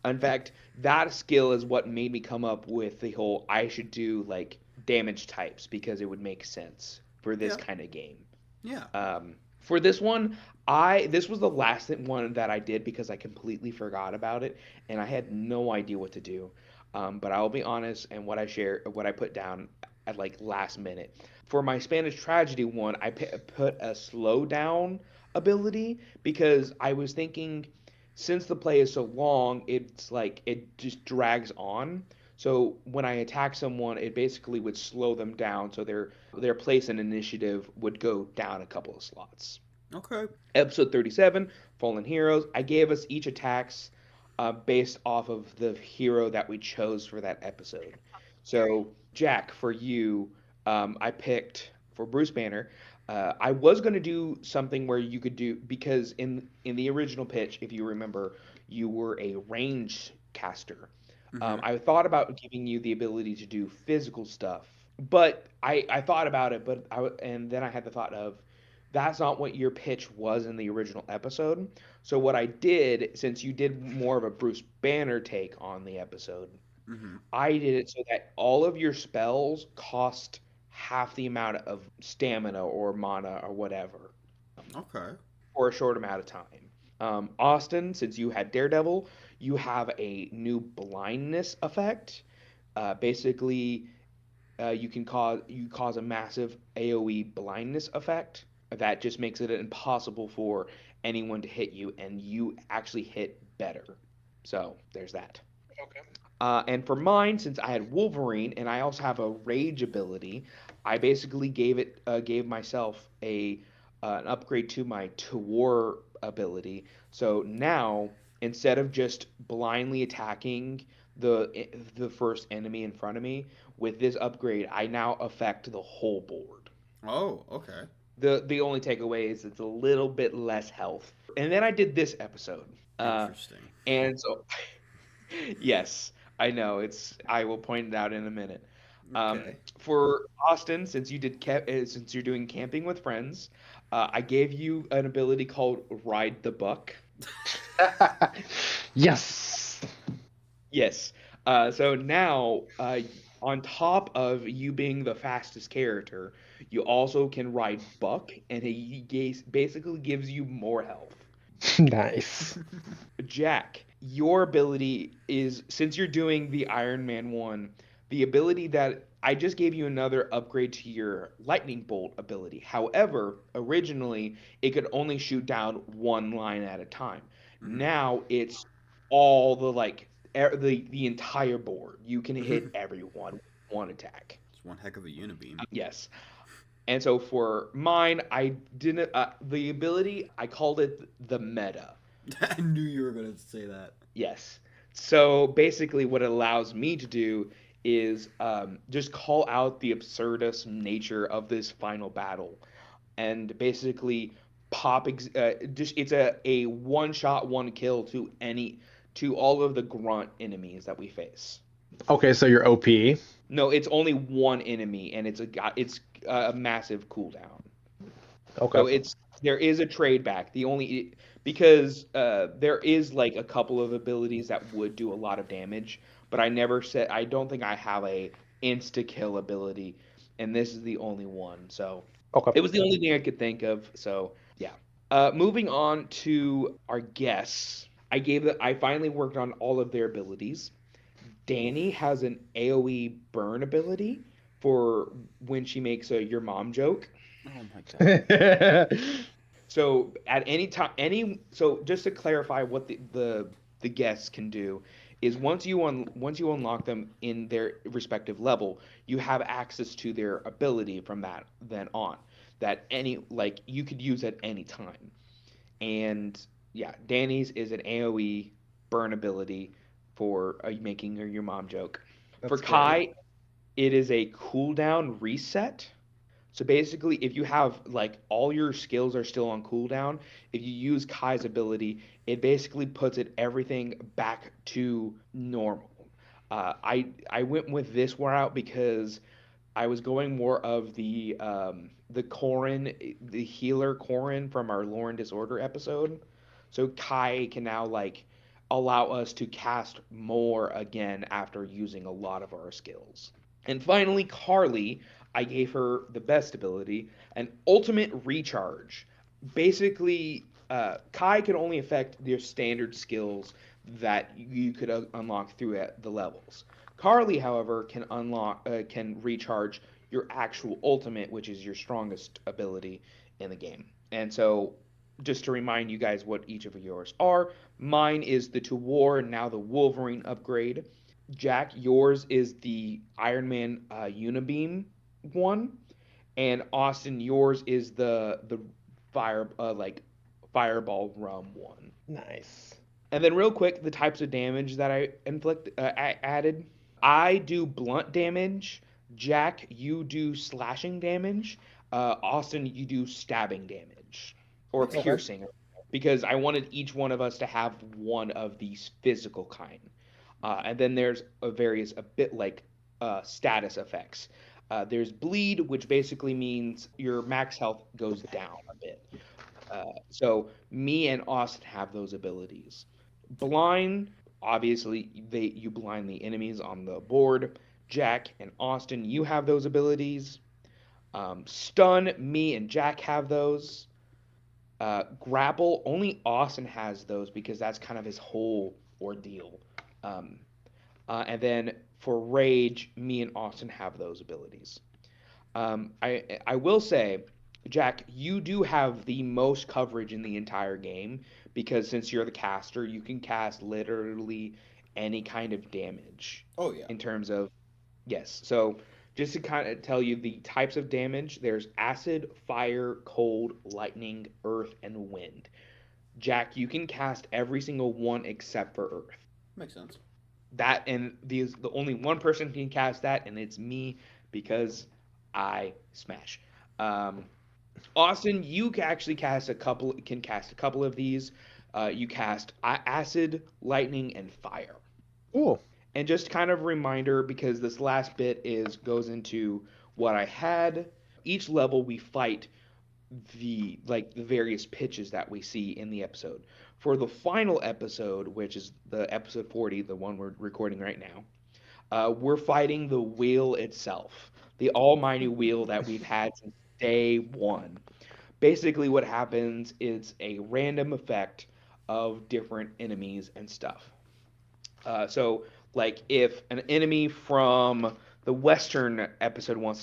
[SPEAKER 1] In fact, that skill is what made me come up with the whole I should do like damage types because it would make sense for this
[SPEAKER 2] Yeah.
[SPEAKER 1] kind of game.
[SPEAKER 2] Yeah.
[SPEAKER 1] For this one, I this was the last one that I did because I completely forgot about it and I had no idea what to do. But I'll be honest, and what I put down at like last minute for my Spanish tragedy one, I put a slow down ability because I was thinking since the play is so long, it's like it just drags on. So when I attack someone, it basically would slow them down, so their place in initiative would go down a couple of slots.
[SPEAKER 2] Okay.
[SPEAKER 1] Episode 37, Fallen Heroes. I gave us each attacks based off of the hero that we chose for that episode. So Jack, for you, I picked for Bruce Banner. I was going to do something where you could do because in the original pitch, if you remember, you were a range caster.
[SPEAKER 2] Mm-hmm.
[SPEAKER 1] I thought about giving you the ability to do physical stuff, but I thought about it, and then I had the thought of that's not what your pitch was in the original episode. So what I did, since you did more of a Bruce Banner take on the episode,
[SPEAKER 2] Mm-hmm.
[SPEAKER 1] I did it so that all of your spells cost half the amount of stamina or mana or whatever
[SPEAKER 2] Okay.
[SPEAKER 1] for a short amount of time. Austin, since you had Daredevil, you have a new blindness effect. Basically, you cause a massive AOE blindness effect that just makes it impossible for anyone to hit you, and you actually hit better. So there's that.
[SPEAKER 3] Okay.
[SPEAKER 1] And for mine, since I had Wolverine and I also have a Rage ability, I basically gave myself a an upgrade to my To War ability. So now instead of just blindly attacking the first enemy in front of me, with this upgrade, I now affect the whole board.
[SPEAKER 2] Oh, okay.
[SPEAKER 1] The only takeaway is it's a little bit less health. And then I did this episode. Uh,
[SPEAKER 2] Interesting.
[SPEAKER 1] and so yes, I know. I will point it out in a minute.
[SPEAKER 2] Okay.
[SPEAKER 1] For Austin, since you're doing camping with friends, I gave you an ability called Ride the Buck.
[SPEAKER 3] Yes.
[SPEAKER 1] Yes. So now, on top of you being the fastest character, you also can ride Buck, and basically gives you more health.
[SPEAKER 3] Nice.
[SPEAKER 1] Jack, your ability is since you're doing the Iron Man one, the ability that I just gave you another upgrade to your lightning bolt ability. However, originally it could only shoot down one line at a time.
[SPEAKER 2] Mm-hmm.
[SPEAKER 1] Now it's all the entire board. You can hit everyone with one attack.
[SPEAKER 2] It's one heck of a unibeam.
[SPEAKER 1] Yes. And so for mine, I didn't the ability I called it the meta.
[SPEAKER 2] I knew you were gonna say that.
[SPEAKER 1] Yes. So basically, what it allows me to do is just call out the absurdist nature of this final battle, and basically just it's a one shot, one kill to all of the grunt enemies that we face.
[SPEAKER 3] Okay, so you're OP.
[SPEAKER 1] No, it's only one enemy, and it's a massive cooldown.
[SPEAKER 3] Okay.
[SPEAKER 1] So there is a trade back. The only because there is like a couple of abilities that would do a lot of damage, but I don't think I have a insta kill ability, and this is the only one. So
[SPEAKER 3] Okay.
[SPEAKER 1] it was the only thing I could think of. So yeah. Moving on to our guests, I finally worked on all of their abilities. Danny has an AoE burn ability for when she makes a your mom joke.
[SPEAKER 2] Oh my god.
[SPEAKER 1] So at any time, so just to clarify what the guests can do is once you unlock them in their respective level, you have access to their ability from that then on. That any like you could use at any time. And yeah, Danny's is an AoE burn ability for making your mom joke. For
[SPEAKER 3] That's great.
[SPEAKER 1] Kai, it is a cooldown reset. So basically, if you have like all your skills are still on cooldown, if you use Kai's ability, it basically puts it everything back to normal. I went with this route because I was going more of the Corin, the healer Corin from our Lore and Disorder episode. So Kai can now like allow us to cast more again after using a lot of our skills. And finally, Carly, I gave her the best ability, an ultimate recharge. Basically, Kai can only affect your standard skills that you could unlock through the levels. Carly, however, can recharge your actual ultimate, which is your strongest ability in the game. And so, just to remind you guys what each of yours are, mine is the To War, now the Wolverine upgrade. Jack, yours is the Iron Man Unibeam one, and Austin, yours is the fire like Fireball Rum one.
[SPEAKER 3] Nice.
[SPEAKER 1] And then real quick, the types of damage that I added. I do blunt damage. Jack, you do slashing damage. Austin, you do stabbing damage or
[SPEAKER 2] Makes
[SPEAKER 3] Okay.
[SPEAKER 2] sense.
[SPEAKER 1] piercing, because I wanted each one of us to have one of these physical kind. And then there's various a bit like status effects. There's bleed, which basically means your max health goes down a bit. So me and Austin have those abilities. Blind, obviously, you blind the enemies on the board. Jack and Austin, you have those abilities. Stun, me and Jack have those. Grapple, only Austin has those because that's kind of his whole ordeal. Um, and then for Rage, me and Austin have those abilities. I will say, Jack, you do have the most coverage in the entire game because since you're the caster, you can cast literally any kind of damage
[SPEAKER 2] Oh yeah.
[SPEAKER 1] in terms of yes. So just to kind of tell you the types of damage, there's acid, fire, cold, lightning, earth, and wind. Jack, you can cast every single one except for earth.
[SPEAKER 2] Makes sense.
[SPEAKER 1] That and the only one person can cast that, and it's me because I smash. Um, Austin, you can actually cast a couple of these. You cast acid, lightning, and fire.
[SPEAKER 3] Cool.
[SPEAKER 1] And just kind of a reminder because this last bit is goes into what I had. Each level we fight the various pitches that we see in the episode. For the final episode, which is the episode 40, the one we're recording right now, we're fighting the wheel itself, the almighty wheel that we've had since day one. Basically, what happens is a random effect of different enemies and stuff. So, like, if an enemy from the Western episode wants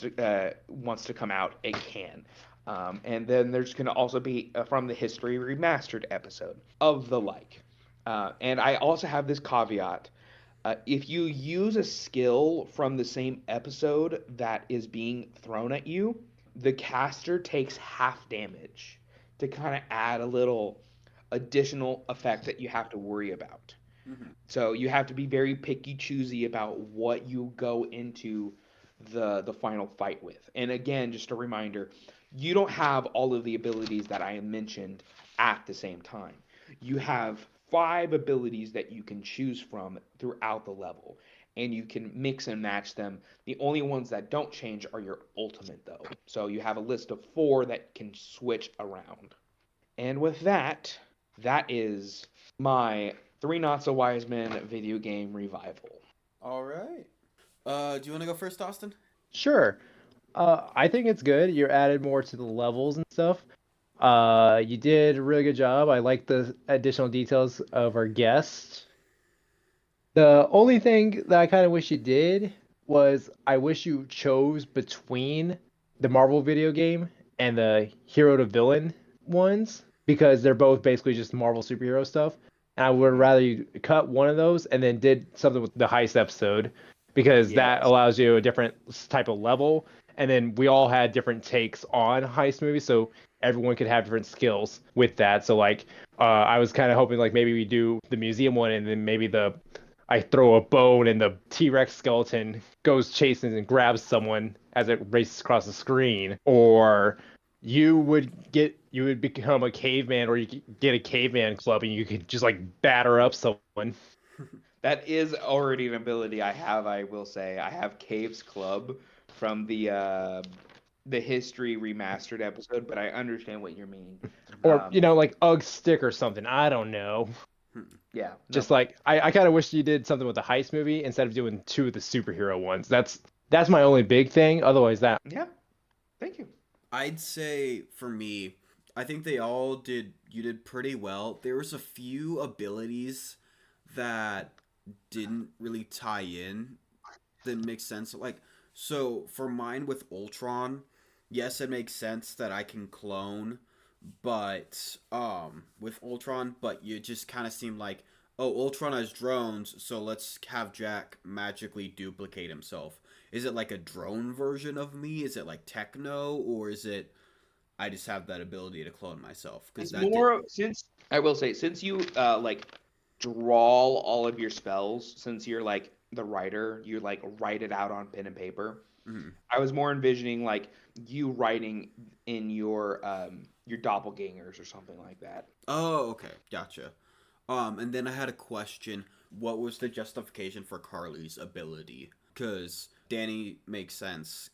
[SPEAKER 1] to come out, it can. And then there's going to also be from the History Remastered episode of the like. And I also have this caveat. If you use a skill from the same episode that is being thrown at you, the caster takes half damage to kind of add a little additional effect that you have to worry about.
[SPEAKER 2] Hmm.
[SPEAKER 1] So you have to be very picky, choosy about what you go into the final fight with. And again, just a reminder, you don't have all of the abilities that I mentioned at the same time. You have five abilities that you can choose from throughout the level, and you can mix and match them. The only ones that don't change are your ultimate, though. So you have a list of four that can switch around. And with that, that is my Three Not So Wise Men video game revival.
[SPEAKER 2] All right. Do you want to go first, Austin?
[SPEAKER 3] Sure. I think it's good. You added more to the levels and stuff. You did a really good job. I like the additional details of our guest. The only thing that I kind of wish you did was I wish you chose between the Marvel video game and the hero to villain ones because they're both basically just Marvel superhero stuff. And I would
[SPEAKER 1] Mhm.
[SPEAKER 3] rather you cut one of those and then did something with the heist episode because that
[SPEAKER 1] Yes.
[SPEAKER 3] allows you a different type of level. And then we all had different takes on heist movies, so everyone could have different skills with that. So like, I was kind of hoping like maybe we do the museum one and then maybe the I throw a bone and the T-Rex skeleton goes chasing and grabs someone as it races across the screen, or you would become a caveman, or you could get a caveman club and you could just like batter up someone.
[SPEAKER 1] That is already an ability I have, I will say. I have Caves Club from the History Remastered episode, but I understand what you mean.
[SPEAKER 3] Or
[SPEAKER 1] Um,
[SPEAKER 3] like Ugg stick or something. I don't know.
[SPEAKER 1] yeah, no.
[SPEAKER 3] Just like I kind of wish you did something with the heist movie instead of doing two of the superhero ones. That's my only big thing. Otherwise, that
[SPEAKER 1] Yeah, thank you.
[SPEAKER 2] I'd say for me, I think they all did. You did pretty well. There was a few abilities that didn't really tie in that make sense. Like, so for mine with Ultron, yes, it makes sense that I can clone, but with Ultron, but you just kind of seem like, oh, Ultron has drones, so let's have Jack magically duplicate himself. Is it like a drone version of me? Is it like techno, or is it I just have that ability to clone myself? Because
[SPEAKER 1] It's
[SPEAKER 2] that did.
[SPEAKER 1] more since I will say since you like draw all of your spells, since you're like the writer, you like write it out on pen and paper.
[SPEAKER 2] Mhm.
[SPEAKER 1] I was more envisioning like you writing in your doppelgangers or something like that.
[SPEAKER 2] Oh, okay, gotcha. And then I had a question. What was the justification for Carly's ability? Because Danny makes sense.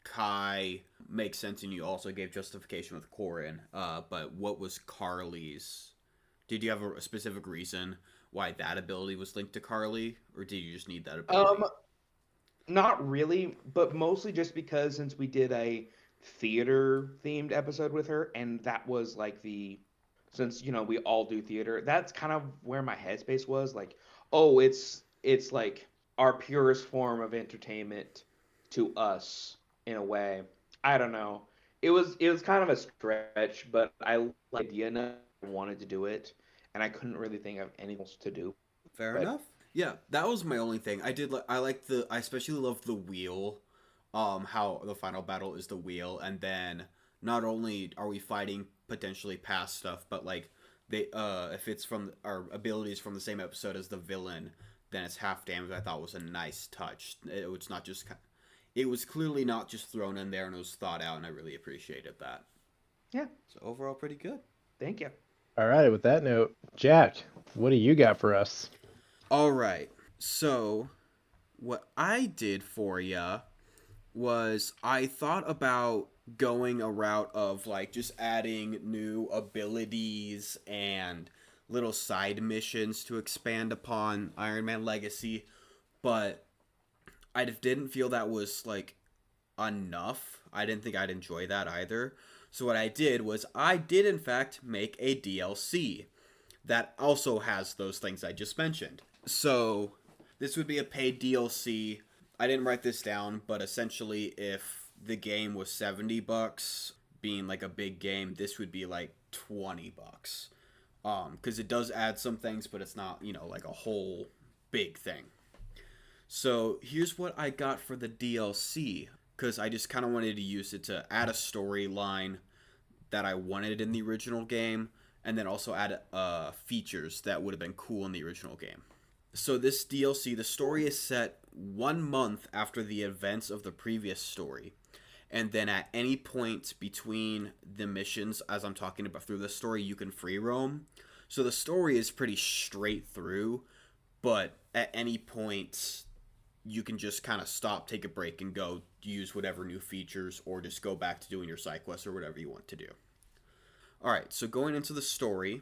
[SPEAKER 2] Kai makes sense, and you also gave justification with Corin. But what was Carly's? Did you have a specific reason why that ability was linked to Carly, or did you just need that
[SPEAKER 1] Um,
[SPEAKER 2] ability?
[SPEAKER 1] Not really, but mostly just because since we did a theater themed episode with her, and that was like since we all do theater, that's kind of where my headspace was like, oh, it's like our purest form of entertainment to us in a way. I don't know. It was kind of a stretch, but I like the idea enough. I wanted to do it, and I couldn't really think of anything else to do.
[SPEAKER 2] Fair
[SPEAKER 1] But
[SPEAKER 2] enough. Yeah, that was my only thing. I did. I like the. I especially love the wheel. How the final battle is the wheel, and then not only are we fighting potentially past stuff, but like they. If it's from our abilities from the same episode as the villain, then it's half damage. I thought was a nice touch. It was not just. It was clearly not just thrown in there, and it was thought out, and I really appreciated that.
[SPEAKER 1] yeah,
[SPEAKER 2] So overall, pretty good.
[SPEAKER 1] thank you.
[SPEAKER 3] all right. With that note, Jack, what do you got for us?
[SPEAKER 2] All right. So what I did for ya was I thought about going a route of like just adding new abilities and little side missions to expand upon Iron Man Legacy, but I didn't feel that was like enough. I didn't think I'd enjoy that either. So what I did was I did in fact make a DLC that also has those things I just mentioned. So this would be a paid DLC. I didn't write this down, but essentially if the game was $70, being like a big game, this would be like $20. Because it does add some things, but it's not, like a whole big thing. So here's what I got for the DLC, because I just kind of wanted to use it to add a storyline that I wanted in the original game, and then also add features that would have been cool in the original game. So this DLC, the story is set 1 month after the events of the previous story, and then at any point between the missions, as I'm talking about through the story, you can free roam. So the story is pretty straight through, but at any point you can just kind of stop, take a break, and go use whatever new features, or just go back to doing your side quests or whatever you want to do. Alright, so going into the story,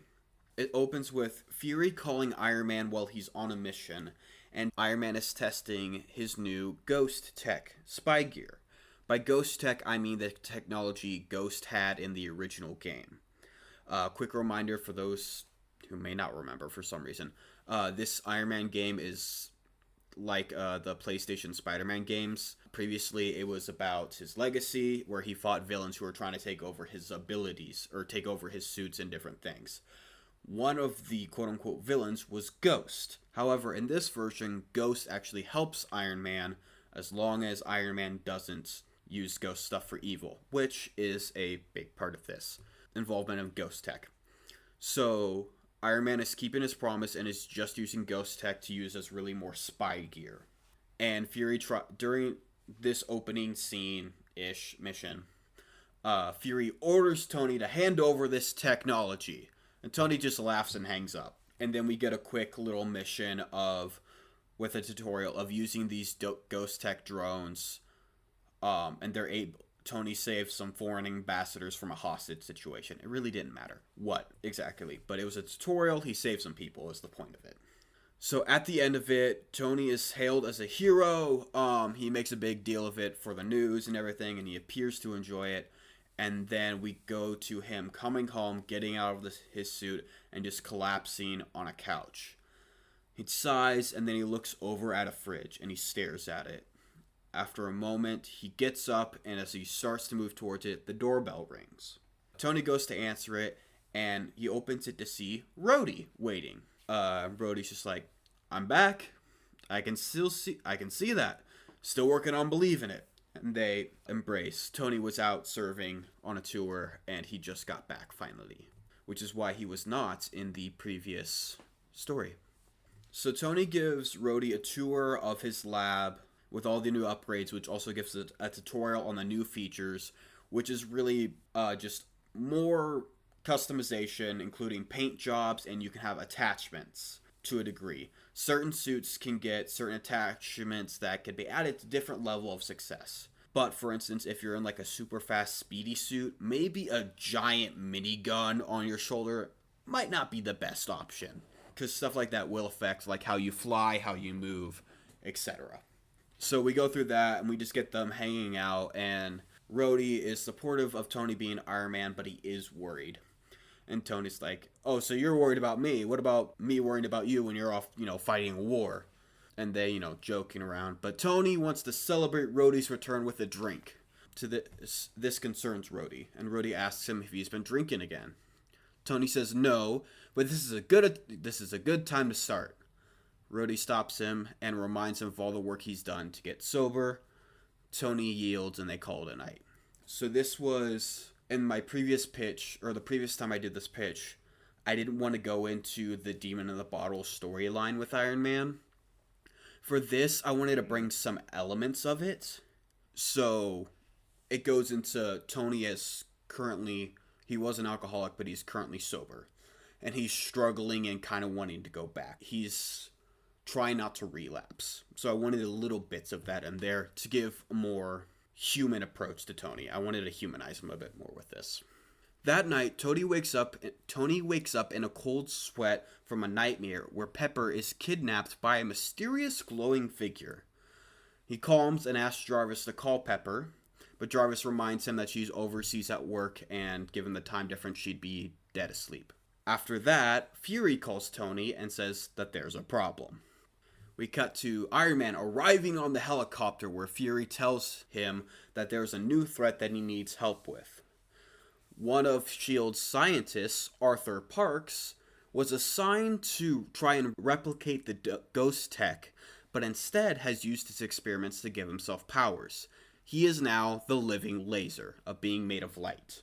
[SPEAKER 2] it opens with Fury calling Iron Man while he's on a mission, and Iron Man is testing his new Ghost Tech spy gear. By Ghost Tech, I mean the technology Ghost had in the original game. Quick reminder for those who may not remember for some reason, this Iron Man game is like the PlayStation Spider-Man games. Previously, it was about his legacy, where he fought villains who were trying to take over his abilities or take over his suits and different things. One of the quote-unquote villains was Ghost. However, in this version, Ghost actually helps Iron Man as long as Iron Man doesn't use Ghost stuff for evil, which is a big part of this involvement of Ghost tech. So Iron Man is keeping his promise and is just using Ghost tech to use as really more spy gear. And Fury, during this opening scene-ish mission, Fury orders Tony to hand over this technology. And Tony just laughs and hangs up. And then we get a quick little mission with a tutorial of using these Ghost tech drones. And Tony saves some foreign ambassadors from a hostage situation. It really didn't matter what exactly, but it was a tutorial. He saved some people is the point of it. So at the end of it, Tony is hailed as a hero. He makes a big deal of it for the news and everything, and he appears to enjoy it. And then we go to him coming home, getting out of his suit, and just collapsing on a couch. He sighs, and then he looks over at a fridge, and he stares at it. After a moment, he gets up, and as he starts to move towards it, the doorbell rings. Tony goes to answer it, and he opens it to see Rhodey waiting. Rhodey's just like, "I'm back. I can see that. Still working on believing it." And they embrace. Tony was out serving on a tour, and he just got back finally, which is why he was not in the previous story. So Tony gives Rhodey a tour of his lab with all the new upgrades, which also gives a tutorial on the new features, which is really just more customization, including paint jobs, and you can have attachments to a degree. Certain suits can get certain attachments that can be added to different level of success. But for instance, if you're in like a super fast speedy suit, maybe a giant minigun on your shoulder might not be the best option, because stuff like that will affect like how you fly, how you move, etc. So we go through that, and we just get them hanging out, and Rhodey is supportive of Tony being Iron Man, but he is worried. And Tony's like, "Oh, so you're worried about me. What about me worrying about you when you're off, fighting a war?" And they, joking around. But Tony wants to celebrate Rhodey's return with a drink. This concerns Rhodey, and Rhodey asks him if he's been drinking again. Tony says no, but this is a good time to start. Rhodey stops him and reminds him of all the work he's done to get sober. Tony yields, and they call it a night. So this was in my previous pitch, or the previous time I did this pitch. I didn't want to go into the Demon in the Bottle storyline with Iron Man. For this, I wanted to bring some elements of it. So it goes into Tony as currently, he was an alcoholic, but he's currently sober. And he's struggling and kind of wanting to go back. He's trying not to relapse. So I wanted a little bits of that in there to give a more human approach to Tony. I wanted to humanize him a bit more with this. That night, Tony wakes up in a cold sweat from a nightmare where Pepper is kidnapped by a mysterious glowing figure. He calms and asks Jarvis to call Pepper, but Jarvis reminds him that she's overseas at work, and given the time difference, she'd be dead asleep. After that, Fury calls Tony and says that there's a problem. We cut to Iron Man arriving on the helicopter, where Fury tells him that there's a new threat that he needs help with. One of S.H.I.E.L.D.'s scientists, Arthur Parks, was assigned to try and replicate the ghost tech, but instead has used his experiments to give himself powers. He is now the Living Laser, a being made of light.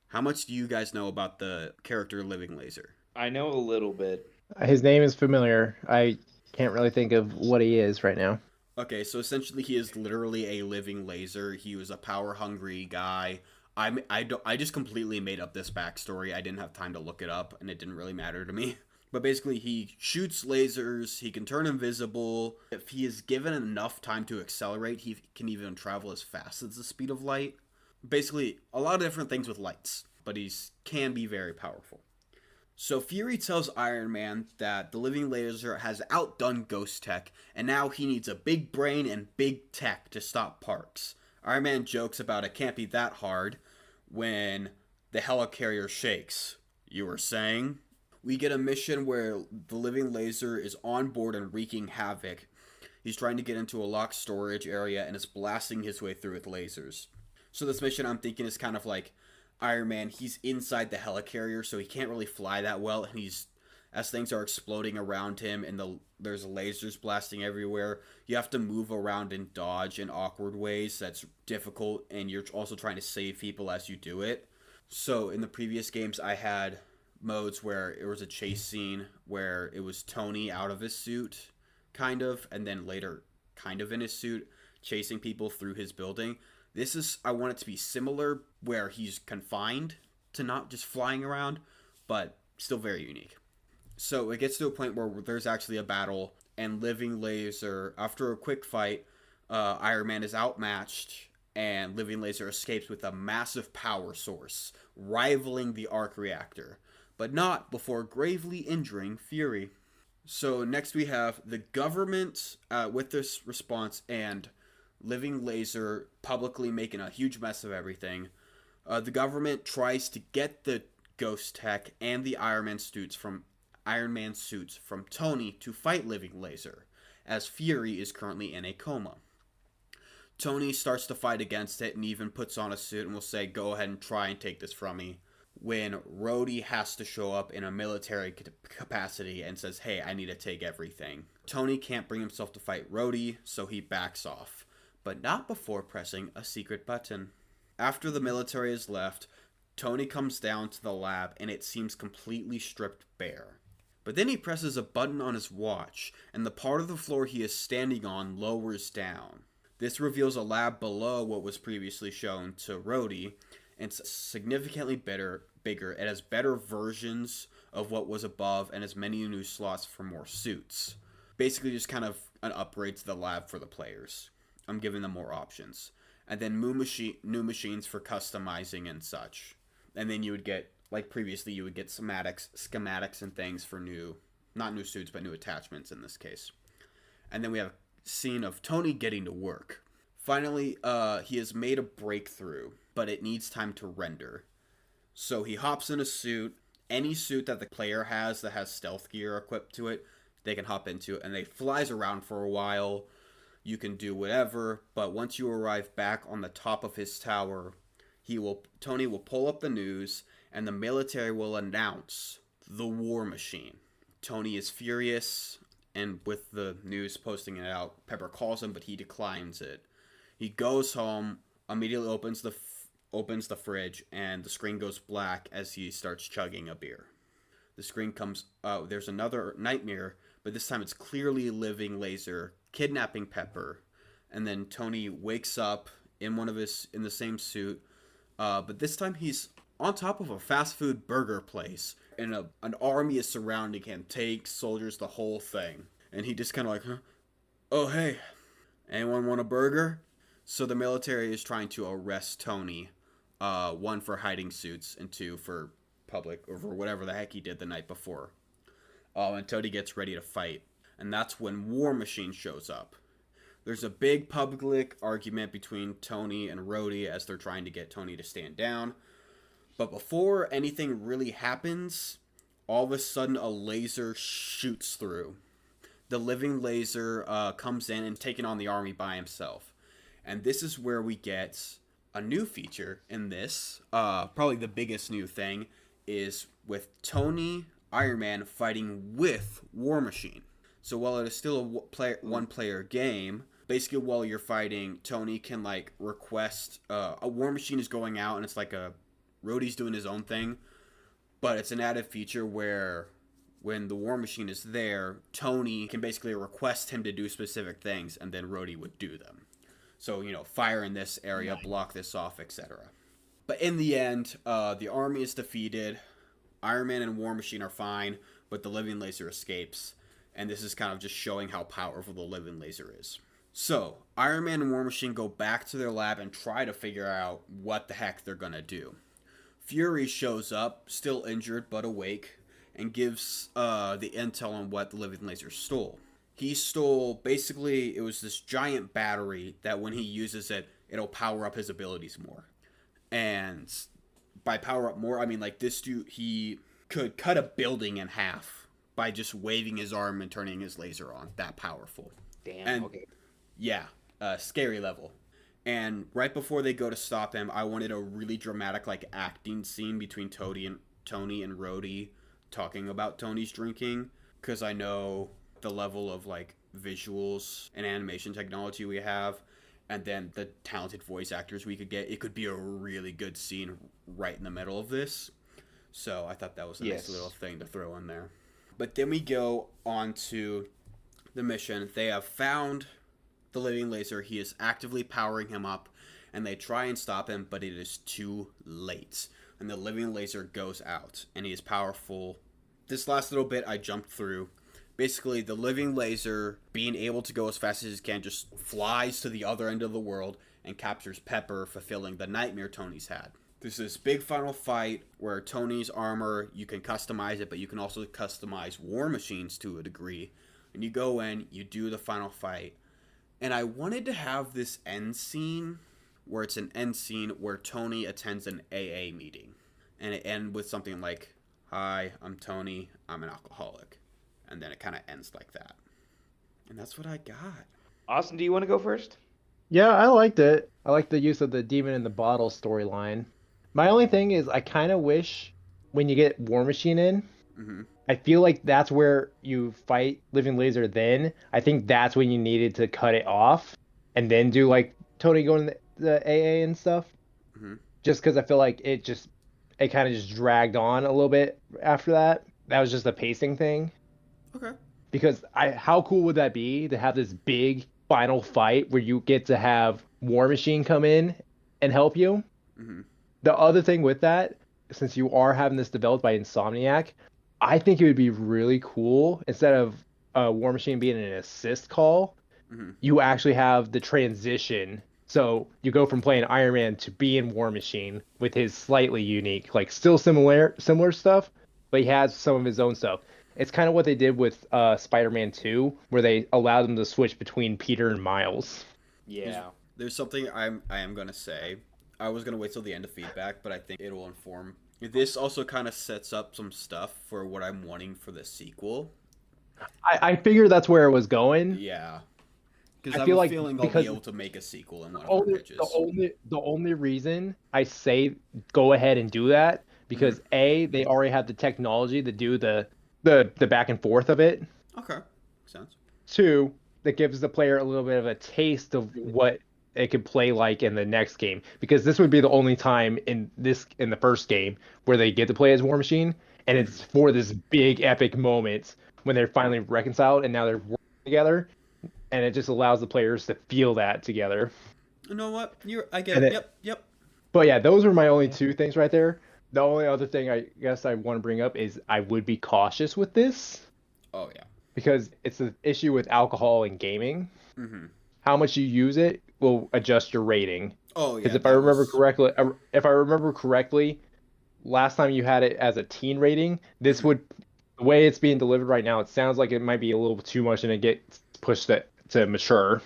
[SPEAKER 2] How much do you guys know about the character Living Laser?
[SPEAKER 1] I know a little bit.
[SPEAKER 3] His name is familiar. I can't really think of what he is right now.
[SPEAKER 2] Okay, so essentially he is literally a living laser. He was a power-hungry guy. I just completely made up this backstory. I didn't have time to look it up, and it didn't really matter to me. But basically, he shoots lasers, he can turn invisible. If he is given enough time to accelerate, he can even travel as fast as the speed of light. Basically, a lot of different things with lights, but he can be very powerful. So Fury tells Iron Man that the Living Laser has outdone Ghost Tech, and now he needs a big brain and big tech to stop Parks. Iron Man jokes about it can't be that hard when the helicarrier shakes. You were saying? We get a mission where the living laser is on board and wreaking havoc. He's trying to get into a locked storage area and is blasting his way through with lasers. So this mission, I'm thinking, is kind of like Iron Man. He's inside the helicarrier, so he can't really fly that well, and he's as things are exploding around him and there's lasers blasting everywhere, you have to move around and dodge in awkward ways. That's difficult, and you're also trying to save people as you do it. So in the previous games, I had modes where it was a chase scene where it was Tony out of his suit, kind of, and then later kind of in his suit, chasing people through his building. This is, I want it to be similar, where he's confined to not just flying around, but still very unique. So it gets to a point where there's actually a battle, and Living Laser, after a quick fight, Iron Man is outmatched, and Living Laser escapes with a massive power source, rivaling the arc reactor, but not before gravely injuring Fury. So next we have the government with this response, and Living Laser publicly making a huge mess of everything. The government tries to get the Ghost Tech and the Iron Man suits from Tony to fight Living Laser, as Fury is currently in a coma. Tony starts to fight against it and even puts on a suit and will say, "Go ahead and try and take this from me," when Rhodey has to show up in a military capacity and says, "Hey, I need to take everything." Tony can't bring himself to fight Rhodey, so he backs off, but not before pressing a secret button. After the military is left, Tony comes down to the lab and it seems completely stripped bare. But then he presses a button on his watch, and the part of the floor he is standing on lowers down. This reveals a lab below what was previously shown to Rhodey, and it's significantly bigger. It has better versions of what was above and has many new slots for more suits. Basically just kind of an upgrade to the lab for the players. I'm giving them more options. And then new machines for customizing and such. And then you would get, like previously, you would get schematics and things for not new suits, but new attachments in this case. And then we have a scene of Tony getting to work. Finally, he has made a breakthrough, but it needs time to render. So he hops in a suit. Any suit that the player has that has stealth gear equipped to it, they can hop into it, and they flies around for a while. You can do whatever, but once you arrive back on the top of his tower, Tony will pull up the news, and the military will announce the war machine. Tony is furious, and with the news posting it out, Pepper calls him, but he declines it. He goes home, immediately opens the fridge, and the screen goes black as he starts chugging a beer. The screen comes, there's another nightmare, but this time it's clearly Living Laser kidnapping Pepper, and then Tony wakes up in the same suit, but this time he's on top of a fast food burger place, and an army is surrounding him, tanks, soldiers, the whole thing, and he just kind of like, huh? Oh hey, anyone want a burger? So the military is trying to arrest Tony, one for hiding suits, and two for public, or for whatever the heck he did the night before. And Tony gets ready to fight. And that's when War Machine shows up. There's a big public argument between Tony and Rhodey as they're trying to get Tony to stand down. But before anything really happens, all of a sudden a laser shoots through. The Living Laser comes in and taking on the army by himself. And this is where we get a new feature in this. Probably the biggest new thing is with Tony, Iron Man fighting with War Machine. So while it is still a one-player game, basically while you're fighting, Tony can like request a War Machine is going out, and it's like Rhodey's doing his own thing, but it's an added feature where when the War Machine is there, Tony can basically request him to do specific things, and then Rhodey would do them. So, fire in this area, block this off, etc. But in the end, the army is defeated. Iron Man and War Machine are fine, but the Living Laser escapes. And this is kind of just showing how powerful the Living Laser is. So, Iron Man and War Machine go back to their lab and try to figure out what the heck they're going to do. Fury shows up, still injured but awake, and gives the intel on what the Living Laser stole. He stole, basically, it was this giant battery that when he uses it, it'll power up his abilities more. And by power up more, I mean, like, this dude, he could cut a building in half by just waving his arm and turning his laser on. That powerful.
[SPEAKER 1] Damn.
[SPEAKER 2] And
[SPEAKER 1] Okay.
[SPEAKER 2] yeah, scary level. And right before they go to stop him, I wanted a really dramatic like acting scene between Tony and Rhodey talking about Tony's drinking, because I know the level of like visuals and animation technology we have, and then the talented voice actors we could get. It could be a really good scene right in the middle of this. So I thought that was a nice little thing to throw in there. But then we go on to the mission. They have found the living laser. He is actively powering him up, and they try and stop him, but it is too late. And the living laser goes out, and he is powerful. This last little bit I jumped through. Basically, the living laser, being able to go as fast as it can, just flies to the other end of the world and captures Pepper, fulfilling the nightmare Tony's had. There's this big final fight where Tony's armor, you can customize it, but you can also customize War Machines to a degree. And you go in, you do the final fight. And I wanted to have this end scene where it's an end scene where Tony attends an AA meeting. And it ends with something like, "Hi, I'm Tony, I'm an alcoholic." And then it kind of ends like that. And that's what I got.
[SPEAKER 1] Austin, do you want to go first?
[SPEAKER 3] Yeah, I liked it. I liked the use of the demon in the bottle storyline. My only thing is, I kind of wish when you get War Machine in,
[SPEAKER 2] Mm-hmm.
[SPEAKER 3] I feel like that's where you fight Living Laser then. I think that's when you needed to cut it off and then do like Tony going to the AA and stuff.
[SPEAKER 2] Mm-hmm.
[SPEAKER 3] Just because I feel like it kind of just dragged on a little bit after that. That was just a pacing thing.
[SPEAKER 2] Okay.
[SPEAKER 3] Because how cool would that be to have this big final fight where you get to have War Machine come in and help you?
[SPEAKER 2] Mm-hmm.
[SPEAKER 3] The other thing with that, since you are having this developed by Insomniac, I think it would be really cool instead of War Machine being an assist call,
[SPEAKER 2] Mm-hmm.
[SPEAKER 3] you actually have the transition. So you go from playing Iron Man to being War Machine with his slightly unique, like still similar stuff, but he has some of his own stuff. It's kind of what they did with Spider-Man 2, where they allowed them to switch between Peter and Miles.
[SPEAKER 1] Yeah.
[SPEAKER 2] There's something I am going to say. I was going to wait till the end of feedback, but I think it'll inform. This also kind of sets up some stuff for what I'm wanting for the sequel.
[SPEAKER 3] I figured that's where it was going.
[SPEAKER 2] Yeah. Because I
[SPEAKER 3] feel
[SPEAKER 2] have a
[SPEAKER 3] like
[SPEAKER 2] feeling they'll be able to make a sequel in one of their pitches.
[SPEAKER 3] The only reason I say go ahead and do that because A, they already have the technology to do the back and forth of it.
[SPEAKER 2] Okay. Makes sense.
[SPEAKER 3] 2, that gives the player a little bit of a taste of what it could play like in the next game. Because this would be the only time in the first game where they get to play as War Machine, and it's for this big epic moment when they're finally reconciled and now they're working together. And it just allows the players to feel that together.
[SPEAKER 2] You know what? I get it. Yep.
[SPEAKER 3] But yeah, those are my only 2 things right there. The only other thing I guess I want to bring up is I would be cautious with this.
[SPEAKER 2] Oh, yeah.
[SPEAKER 3] Because it's an issue with alcohol in gaming.
[SPEAKER 2] Mm-hmm.
[SPEAKER 3] How much you use it will adjust your rating.
[SPEAKER 2] Oh, yeah.
[SPEAKER 3] Because if I remember correctly, last time you had it as a teen rating, the way it's being delivered right now, it sounds like it might be a little too much and it gets pushed to mature.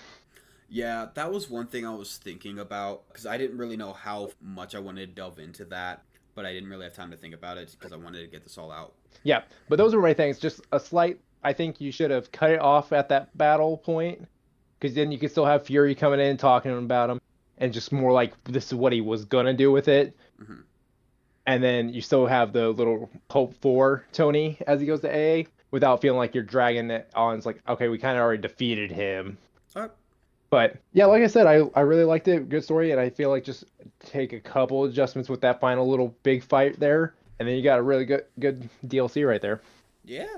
[SPEAKER 2] Yeah, that was one thing I was thinking about, because I didn't really know how much I wanted to delve into that, but I didn't really have time to think about it because I wanted to get this all out.
[SPEAKER 3] Yeah, but those are my things. Just a slight, I think you should have cut it off at that battle point, because then you could still have Fury coming in talking about him, and just more like this is what he was gonna do with it.
[SPEAKER 2] Mm-hmm.
[SPEAKER 3] And then you still have the little hope for Tony as he goes to AA, without feeling like you're dragging it on. It's like, okay, we kind of already defeated him.
[SPEAKER 2] All right.
[SPEAKER 3] But yeah, like I said, I really liked it. Good story, and I feel like just take a couple adjustments with that final little big fight there, and then you got a really good DLC right there.
[SPEAKER 2] Yeah.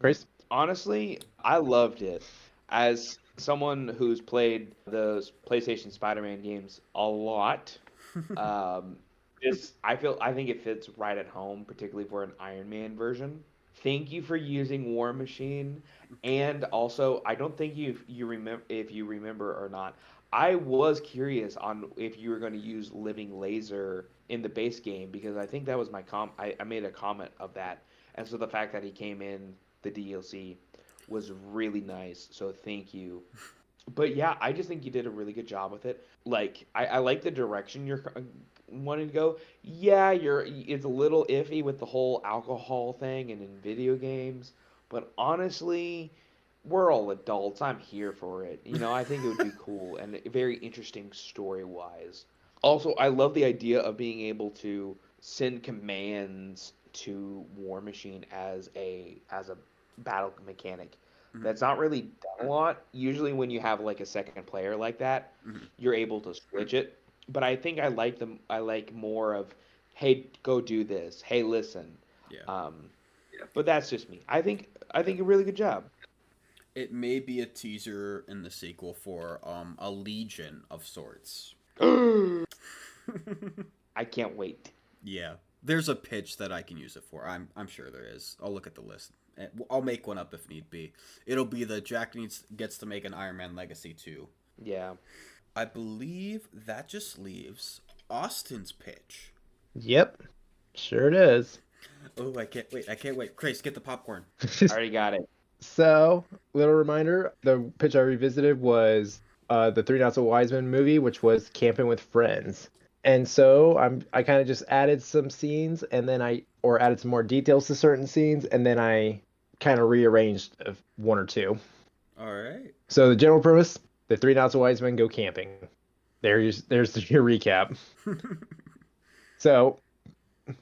[SPEAKER 3] Krais?
[SPEAKER 1] Honestly, I loved it. As someone who's played the PlayStation Spider-Man games a lot, I think it fits right at home, particularly for an Iron Man version. Thank you for using War Machine, and also I don't think you remember or not. I was curious on if you were going to use Living Laser in the base game because I think that was I made a comment of that, and so the fact that he came in the DLC was really nice. So thank you. But yeah, I just think you did a really good job with it. Like, I like the direction you're wanting to go. Yeah, it's a little iffy with the whole alcohol thing and in video games, but honestly, we're all adults. I'm here for it. I think it would be cool and very interesting story-wise. Also, I love the idea of being able to send commands to War Machine as a battle mechanic.
[SPEAKER 2] Mhm,
[SPEAKER 1] That's not really done a lot. Usually, when you have like a second player like that,
[SPEAKER 2] mhm.
[SPEAKER 1] you're able to switch it. But I think I like them. I like more of, hey, go do this. Hey, listen.
[SPEAKER 2] Yeah.
[SPEAKER 1] Um, but that's just me. I think a really good job.
[SPEAKER 2] It may be a teaser in the sequel for a legion of sorts.
[SPEAKER 1] I can't wait.
[SPEAKER 2] Yeah. There's a pitch that I can use it for. I'm sure there is. I'll look at the list. I'll make one up if need be. It'll be the Jack gets to make an Iron Man Legacy 2.
[SPEAKER 1] Yeah.
[SPEAKER 2] I believe that just leaves Austin's pitch.
[SPEAKER 3] Yep, sure it is.
[SPEAKER 2] Oh, I can't wait. I can't wait. Grace, get the popcorn.
[SPEAKER 1] I already got it.
[SPEAKER 3] So, little reminder, the pitch I revisited was the Three Not So Wise Men movie, which was Camping with Friends. And so I kind of just added some scenes and then or added some more details to certain scenes and then I kind of rearranged one or two.
[SPEAKER 2] All right.
[SPEAKER 3] So the general premise, the Three Not So Wise Men go camping. There's your recap. So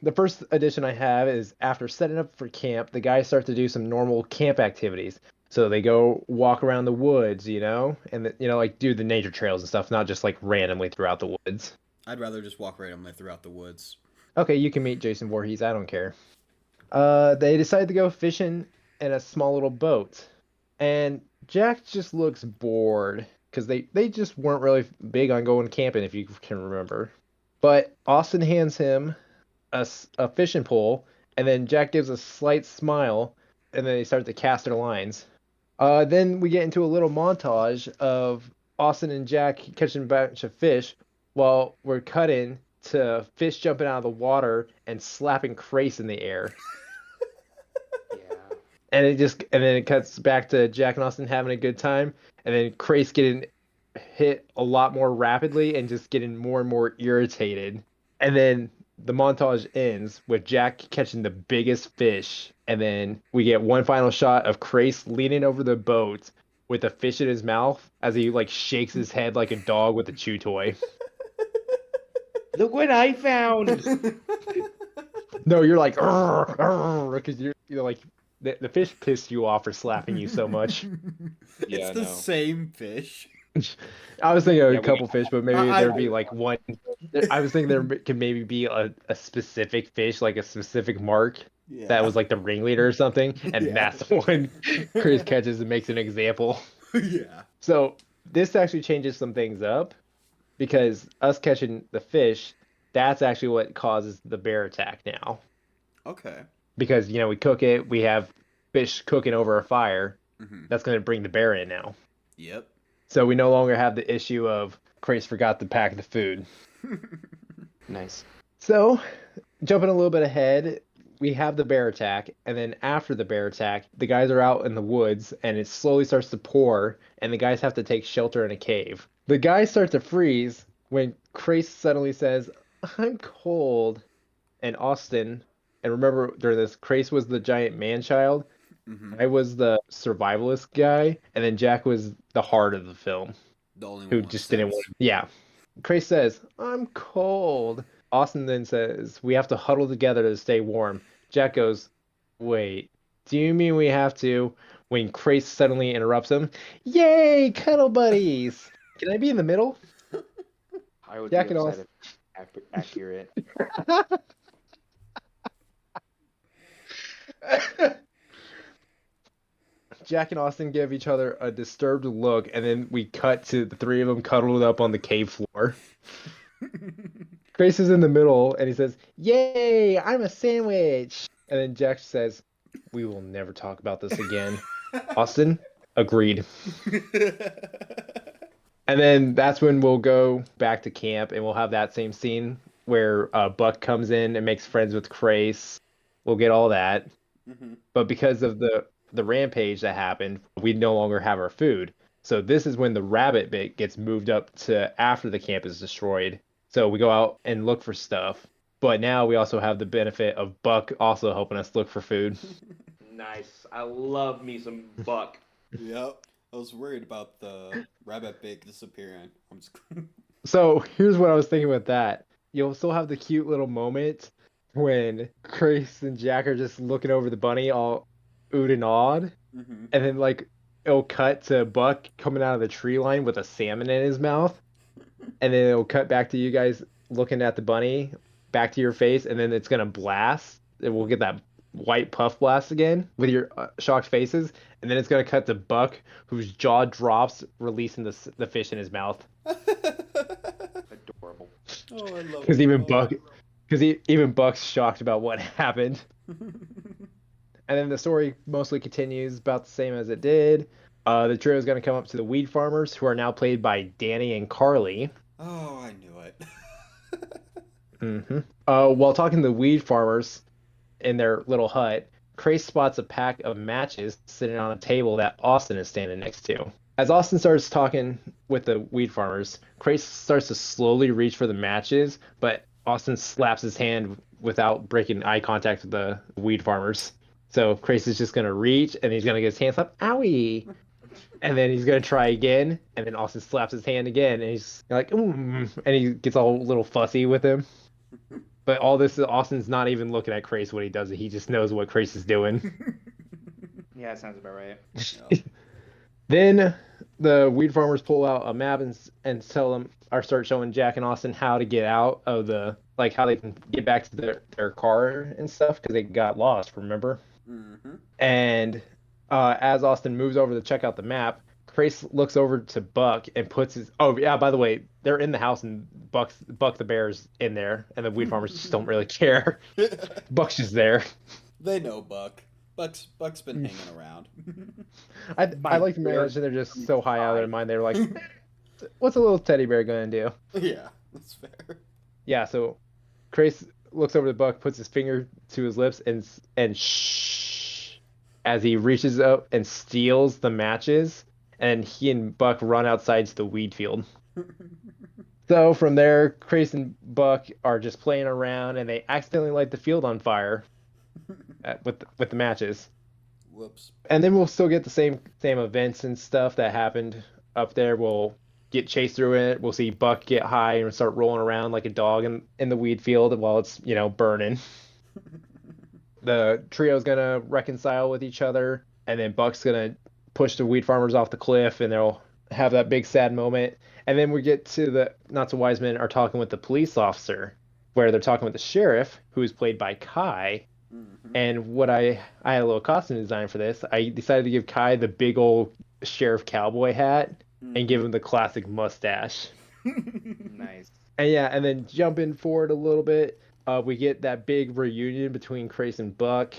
[SPEAKER 3] the first addition I have is after setting up for camp, the guys start to do some normal camp activities. So they go walk around the woods, and like do the nature trails and stuff, not just like randomly throughout the woods.
[SPEAKER 2] I'd rather just walk randomly throughout the woods.
[SPEAKER 3] Okay, you can meet Jason Voorhees. I don't care. They decide to go fishing in a small little boat, and Jack just looks bored because they just weren't really big on going camping, if you can remember. But Austin hands him a fishing pole, and then Jack gives a slight smile, and then they start to cast their lines. Then we get into a little montage of Austin and Jack catching a bunch of fish while we're cutting to fish jumping out of the water and slapping Krais in the air.
[SPEAKER 1] Yeah.
[SPEAKER 3] And then it cuts back to Jack and Austin having a good time, and then Krais getting hit a lot more rapidly and just getting more and more irritated. And then the montage ends with Jack catching the biggest fish, and then we get one final shot of Krais leaning over the boat with a fish in his mouth as he like shakes his head like a dog with a chew toy.
[SPEAKER 1] Look what I found.
[SPEAKER 3] No, you're like because you're like the fish pissed you off for slapping you so much.
[SPEAKER 1] Yeah,
[SPEAKER 2] It's the
[SPEAKER 1] no.
[SPEAKER 2] same fish.
[SPEAKER 3] I was thinking of
[SPEAKER 1] Yeah,
[SPEAKER 3] a couple fish, but maybe
[SPEAKER 2] I-
[SPEAKER 3] there'd be like one. I was thinking there could maybe be a specific fish, like a specific mark
[SPEAKER 2] Yeah.
[SPEAKER 3] that was like the ringleader or something, and
[SPEAKER 2] Yeah.
[SPEAKER 3] that's the one Chris catches and makes an example.
[SPEAKER 2] Yeah.
[SPEAKER 3] So this actually changes some things up because us catching the fish, that's actually what causes the bear attack now.
[SPEAKER 2] Okay.
[SPEAKER 3] Because we cook it, we have fish cooking over a fire.
[SPEAKER 2] Mm-hmm.
[SPEAKER 3] That's going to bring the bear in now.
[SPEAKER 2] Yep.
[SPEAKER 3] So we no longer have the issue of Chris forgot to pack the food.
[SPEAKER 1] Nice.
[SPEAKER 3] So, jumping a little bit ahead, we have the bear attack, and then after the bear attack, the guys are out in the woods, and it slowly starts to pour, and the guys have to take shelter in a cave. The guys start to freeze when Chris suddenly says, "I'm cold," and Austin, and remember during this, Chris was the giant man-child,
[SPEAKER 2] Mm-hmm.
[SPEAKER 3] I was the survivalist guy, and then Jack was the heart of the film,
[SPEAKER 2] The only
[SPEAKER 3] who
[SPEAKER 2] one
[SPEAKER 3] just
[SPEAKER 2] with
[SPEAKER 3] didn't
[SPEAKER 2] sense.
[SPEAKER 3] want. Yeah. Chris says, "I'm cold." Austin then says, "We have to huddle together to stay warm." Jack goes, "Wait, do you mean we have to?" When Chris suddenly interrupts him, "Yay, cuddle buddies!" Can I be in the middle?
[SPEAKER 1] I would
[SPEAKER 3] Jack
[SPEAKER 1] be
[SPEAKER 3] and
[SPEAKER 1] upset if accurate.
[SPEAKER 3] Jack and Austin give each other a disturbed look, and then we cut to the three of them cuddled up on the cave floor. Grace is in the middle, and he says, "Yay, I'm a sandwich." And then Jack says, "We will never talk about this again." Austin agreed. And then that's when we'll go back to camp, and we'll have that same scene where Buck comes in and makes friends with Grace. We'll get all that.
[SPEAKER 2] Mm-hmm.
[SPEAKER 3] But because of the rampage that happened, we no longer have our food. So this is when the rabbit bit gets moved up to after the camp is destroyed. So we go out and look for stuff. But now we also have the benefit of Buck also helping us look for food.
[SPEAKER 1] Nice. I love me some buck.
[SPEAKER 2] Yep. I was worried about the rabbit big disappearing. I'm just...
[SPEAKER 3] So here's what I was thinking with that. You'll still have the cute little moment when Krais and Jyck are just looking over the bunny all oohed and awed.
[SPEAKER 2] hmm
[SPEAKER 3] And then like it'll cut to Buck coming out of the tree line with a salmon in his mouth. And then it'll cut back to you guys looking at the bunny, back to your face, and then it's gonna blast. And we'll get that white puff blast again with your shocked faces, and then it's gonna cut to Buck, whose jaw drops, releasing the fish in his mouth.
[SPEAKER 1] Adorable.
[SPEAKER 2] Oh, I love
[SPEAKER 3] Because
[SPEAKER 2] it.
[SPEAKER 3] even Buck, even Buck's shocked about what happened. And then the story mostly continues about the same as it did. The trio is going to come up to the weed farmers, who are now played by Danny and Carly.
[SPEAKER 2] Oh, I knew it.
[SPEAKER 3] While talking to the weed farmers in their little hut, Crace spots a pack of matches sitting on a table that Austin is standing next to. As Austin starts talking with the weed farmers, Crace starts to slowly reach for the matches, but Austin slaps his hand without breaking eye contact with the weed farmers. So Crace is just gonna reach and he's gonna get his hand slapped. Owie! And then he's gonna try again, and then Austin slaps his hand again, and he's like, and he gets all a little fussy with him. But all this, Austin's not even looking at Crace when he does it. He just knows what Crace is doing.
[SPEAKER 1] Yeah, that sounds about right.
[SPEAKER 2] Yeah.
[SPEAKER 3] Then the weed farmers pull out a map and tell them or start showing Jack and Austin how to get out of the like how they can get back to their car and stuff because they got lost. Remember?
[SPEAKER 2] hmm
[SPEAKER 3] And as Austin moves over to check out the map, Crace looks over to Buck and puts his. Oh yeah, by the way, they're in the house and Buck the bear's in there, and the weed farmers just don't really care. Buck's just there.
[SPEAKER 2] They know Buck. Buck's been hanging around.
[SPEAKER 3] I like to imagine they're just so high out of their mind. They're like, "What's a little teddy bear gonna do?"
[SPEAKER 2] Yeah, that's fair.
[SPEAKER 3] Yeah. So Crace looks over to Buck, puts his finger to his lips, and shh, as he reaches up and steals the matches, and he and Buck run outside to the weed field. So from there, Crace and Buck are just playing around, and they accidentally light the field on fire with the matches.
[SPEAKER 2] Whoops.
[SPEAKER 3] And then we'll still get the same events and stuff that happened up there. We'll get chased through it. We'll see Buck get high and start rolling around like a dog in the weed field while it's burning. The trio's gonna reconcile with each other, and then Buck's gonna push the weed farmers off the cliff, and they'll have that big sad moment. And then we get to the not so wise men are talking with the police officer, where they're talking with the sheriff, who is played by Kai. And what I had a little costume design for this. I decided to give Kai the big old sheriff cowboy hat and give him the classic mustache.
[SPEAKER 1] Nice.
[SPEAKER 3] And yeah, and then jumping forward a little bit, we get that big reunion between Crace and Buck,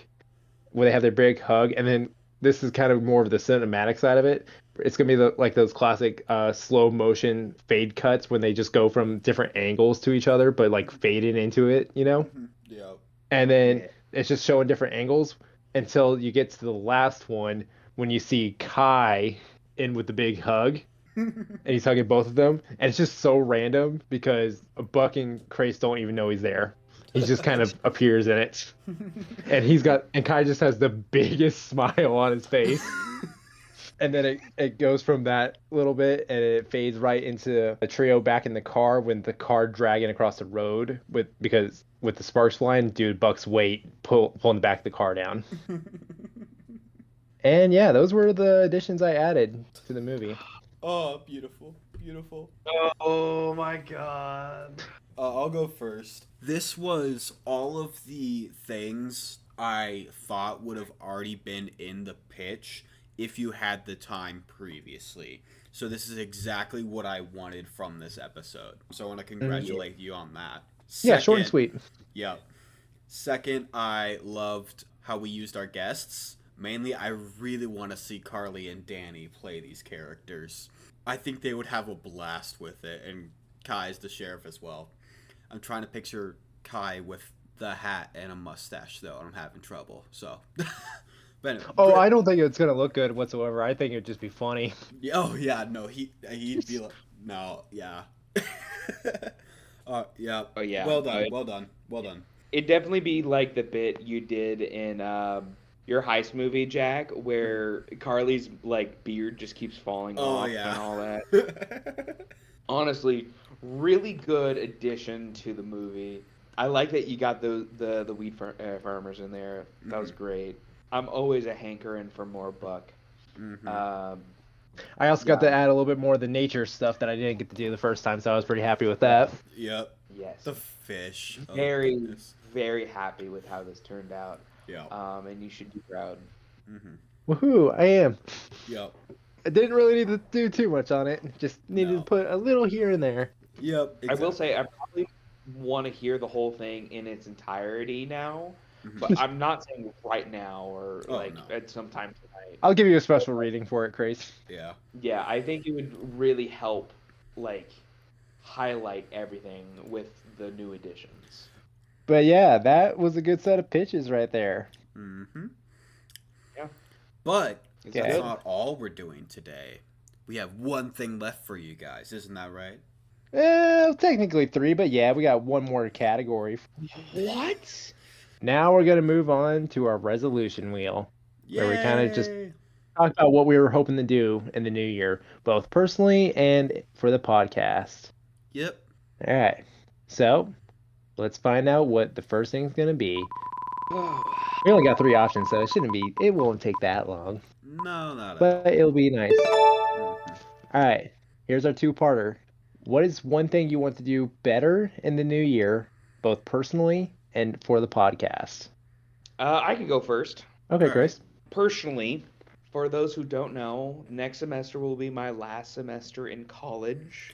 [SPEAKER 3] where they have their big hug. And then this is kind of more of the cinematic side of it. It's gonna be like those classic slow motion fade cuts when they just go from different angles to each other, but like fading into it,
[SPEAKER 2] Yeah.
[SPEAKER 3] And then it's just showing different angles until you get to the last one when you see Kai in with the big hug. And he's hugging both of them. And it's just so random because Buck and Crace don't even know he's there. He just kind of appears in it. And Kai just has the biggest smile on his face. And then it goes from that little bit and it fades right into the trio back in the car when the car dragging across the road because with the sparks flying, dude, Buck's weight pulling the back of the car down. And yeah, those were the additions I added to the movie.
[SPEAKER 2] Oh, beautiful. Beautiful.
[SPEAKER 1] Oh my god.
[SPEAKER 2] I'll go first. This was all of the things I thought would have already been in the pitch if you had the time previously. So this is exactly what I wanted from this episode. So I want to congratulate you on that.
[SPEAKER 3] Yeah, short and sweet.
[SPEAKER 2] Yep. Second, I loved how we used our guests. Mainly, I really want to see Carly and Danny play these characters. I think they would have a blast with it, and Kai's the sheriff as well. I'm trying to picture Kai with the hat and a mustache, though, and I'm having trouble, so... But
[SPEAKER 3] Oh, I don't think it's gonna look good whatsoever. I think it'd just be funny.
[SPEAKER 2] oh yeah, no, he'd be like, no, yeah. Yeah.
[SPEAKER 1] Oh yeah,
[SPEAKER 2] Well
[SPEAKER 1] no,
[SPEAKER 2] done, well done, well done.
[SPEAKER 1] it'd definitely be like the bit you did in your heist movie, Jack,
[SPEAKER 2] Mhm.
[SPEAKER 1] where Carly's like beard just keeps falling
[SPEAKER 2] Oh
[SPEAKER 1] off
[SPEAKER 2] yeah.
[SPEAKER 1] and all that. Honestly, really good addition to the movie. I like that you got the farmers in there. That was
[SPEAKER 2] Hmm.
[SPEAKER 1] great. I'm always a hankering for more buck.
[SPEAKER 2] Hmm.
[SPEAKER 1] Um,
[SPEAKER 3] I also got to
[SPEAKER 1] yeah,
[SPEAKER 3] add a little bit more of the nature stuff that I didn't get to do the first time, so I was pretty happy with
[SPEAKER 1] yes,
[SPEAKER 3] that.
[SPEAKER 2] Yep.
[SPEAKER 1] yes.
[SPEAKER 2] The fish. Oh
[SPEAKER 1] Very,
[SPEAKER 2] goodness.
[SPEAKER 1] very happy with how this turned out.
[SPEAKER 2] Yep.
[SPEAKER 1] And you should be proud.
[SPEAKER 2] Hmm.
[SPEAKER 3] Woohoo! I am.
[SPEAKER 2] Yep.
[SPEAKER 3] I didn't really need to do too much on it. Just needed to
[SPEAKER 2] No.
[SPEAKER 3] put a little here and there.
[SPEAKER 2] Yep.
[SPEAKER 1] I will say
[SPEAKER 2] Exactly.
[SPEAKER 1] I probably want to hear the whole thing in its entirety now,
[SPEAKER 2] Hmm.
[SPEAKER 1] but I'm not saying right now or
[SPEAKER 2] Oh
[SPEAKER 1] like
[SPEAKER 2] no.
[SPEAKER 1] at some time tonight.
[SPEAKER 3] I'll give you a
[SPEAKER 1] But
[SPEAKER 3] special reading for it, Krais.
[SPEAKER 2] Yeah.
[SPEAKER 1] yeah, I think it would really help like highlight everything with the new additions.
[SPEAKER 3] But yeah, that was a good set of pitches right there.
[SPEAKER 2] Hmm.
[SPEAKER 1] Yeah,
[SPEAKER 2] But
[SPEAKER 1] is that
[SPEAKER 2] that's
[SPEAKER 3] Okay.
[SPEAKER 1] it?
[SPEAKER 2] not all we're doing today. We have one thing left for you guys, isn't that right?
[SPEAKER 3] Technically three, but yeah, we got one more category.
[SPEAKER 1] What?
[SPEAKER 3] Now we're gonna move on to our resolution wheel, where we kind of just
[SPEAKER 2] Yay!
[SPEAKER 3] talk about what we were hoping to do in the new year, both personally and for the podcast.
[SPEAKER 2] Yep.
[SPEAKER 3] All right. So let's find out what the first thing's gonna be. We only got three options, so it won't take that long,
[SPEAKER 2] No, not at
[SPEAKER 3] but
[SPEAKER 2] all.
[SPEAKER 3] it'll be nice.
[SPEAKER 2] Hmm.
[SPEAKER 3] All right. Here's our two-parter. What is one thing you want to do better in the new year, both personally and for the podcast?
[SPEAKER 1] I could go first.
[SPEAKER 3] Okay,
[SPEAKER 2] All right.
[SPEAKER 3] Chris.
[SPEAKER 1] Personally, for those who don't know, next semester will be my last semester in college.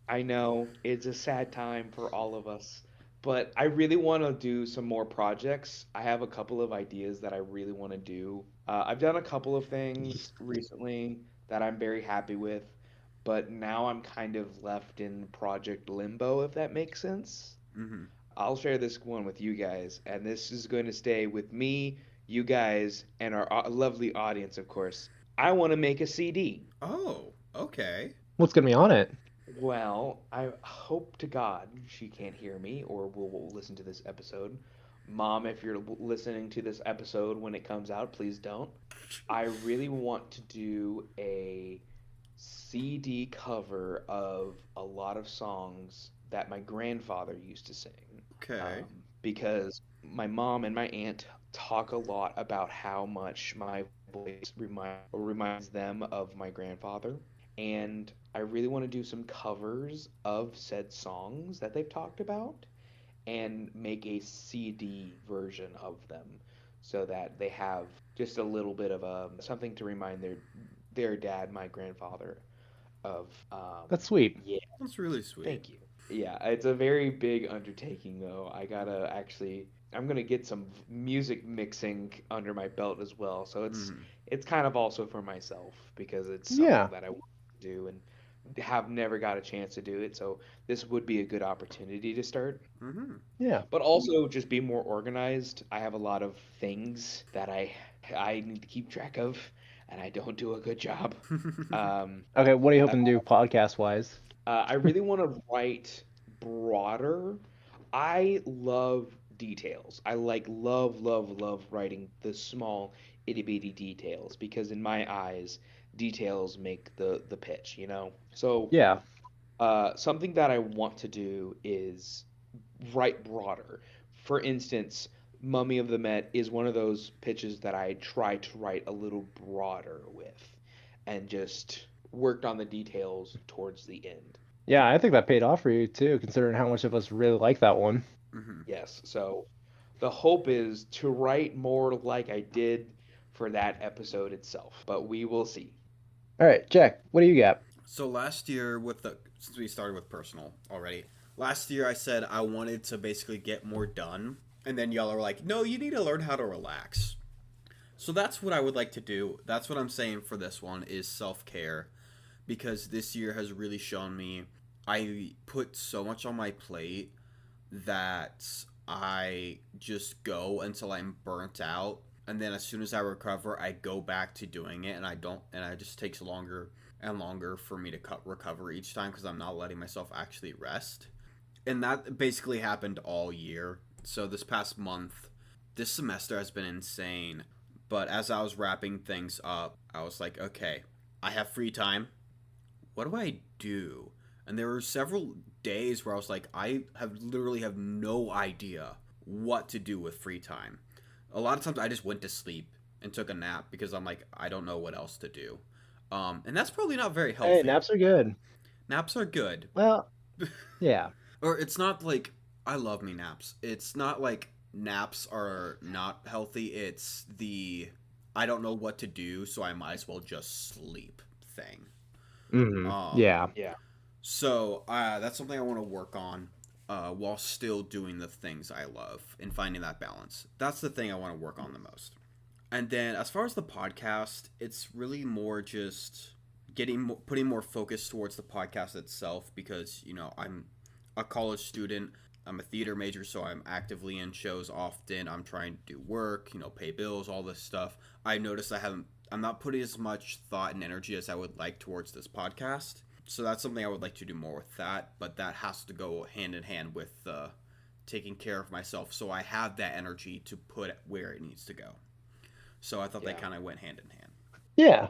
[SPEAKER 1] I know it's a sad time for all of us, but I really want to do some more projects. I have a couple of ideas that I really want to do. I've done a couple of things recently that I'm very happy with, but now I'm kind of left in project limbo, if that makes sense.
[SPEAKER 2] Hmm.
[SPEAKER 1] I'll share this one with you guys, and this is going to stay with me, you guys, and our lovely audience, of course. I want to make a CD.
[SPEAKER 2] Oh, okay.
[SPEAKER 3] What's gonna be on it?
[SPEAKER 1] Well, I hope to God she can't hear me or will listen to this episode. Mom, if you're listening to this episode when it comes out, please don't. I really want to do a CD cover of a lot of songs that my grandfather used to sing.
[SPEAKER 2] Okay.
[SPEAKER 1] Because my mom and my aunt talk a lot about how much my voice reminds them of my grandfather. And I really want to do some covers of said songs that they've talked about and make a CD version of them so that they have just a little bit of something to remind their dad, my grandfather, of
[SPEAKER 3] That's sweet.
[SPEAKER 1] yeah,
[SPEAKER 2] That's really sweet.
[SPEAKER 1] thank you. Yeah, it's a very big undertaking though. I'm gonna get some music mixing under my belt as well. So
[SPEAKER 2] Hmm.
[SPEAKER 1] it's kind of also for myself because it's something
[SPEAKER 3] Yeah.
[SPEAKER 1] that I want to do and have never got a chance to do it. So this would be a good opportunity to start.
[SPEAKER 2] Hmm.
[SPEAKER 3] Yeah.
[SPEAKER 1] But also just be more organized. I have a lot of things that I need to keep track of, and I don't do a good job. Um,
[SPEAKER 3] Okay, what are you hoping to do podcast wise?
[SPEAKER 1] I really want to write broader. I love details. I like love writing the small itty bitty details because in my eyes, details make the pitch, you know? So,
[SPEAKER 3] Yeah.
[SPEAKER 1] something that I want to do is write broader. For instance, Mummy of the Met is one of those pitches that I try to write a little broader with and just worked on the details towards the end.
[SPEAKER 3] Yeah, I think that paid off for you too, considering how much of us really like that one.
[SPEAKER 2] Hmm.
[SPEAKER 1] Yes. So the hope is to write more like I did for that episode itself, but we will see.
[SPEAKER 3] All right, Jack, what do you got?
[SPEAKER 2] So last year, since we started with personal already, last year I said I wanted to basically get more done, and then y'all are like, "No, you need to learn how to relax." So that's what I would like to do. That's what I'm saying for this one is self care, because this year has really shown me I put so much on my plate that I just go until I'm burnt out and then as soon as I recover, I go back to doing it, and I don't, and it just takes longer and longer for me to recover each time because I'm not letting myself actually rest. And that basically happened all year. So this past month, this semester has been insane. But as I was wrapping things up, I was like, okay, I have free time. What do I do? And there were several days where I was like, I have literally have no idea what to do with free time. A lot of times I just went to sleep and took a nap because I'm like, I don't know what else to do. And that's probably not very
[SPEAKER 3] Hey,
[SPEAKER 2] healthy.
[SPEAKER 3] naps are good.
[SPEAKER 2] Naps are good,
[SPEAKER 3] Well, yeah.
[SPEAKER 2] or it's not like I love me naps. It's not like naps are not healthy. It's the I don't know what to do, so I might as well just sleep thing. Um,
[SPEAKER 3] Yeah.
[SPEAKER 1] Yeah.
[SPEAKER 2] so that's something I want to work on while still doing the things I love and finding that balance. That's the thing I want to work on the most. And then as far as the podcast, it's really more just putting more focus towards the podcast itself because I'm a college student. I'm a theater major, so I'm actively in shows often. I'm trying to do work, pay bills, all this stuff. I noticed I'm not putting as much thought and energy as I would like towards this podcast. So that's something I would like to do more with that, but that has to go hand in hand with taking care of myself so I have that energy to put it where it needs to go. So I thought they
[SPEAKER 1] Yeah.
[SPEAKER 2] kind of went hand in hand.
[SPEAKER 3] Yeah.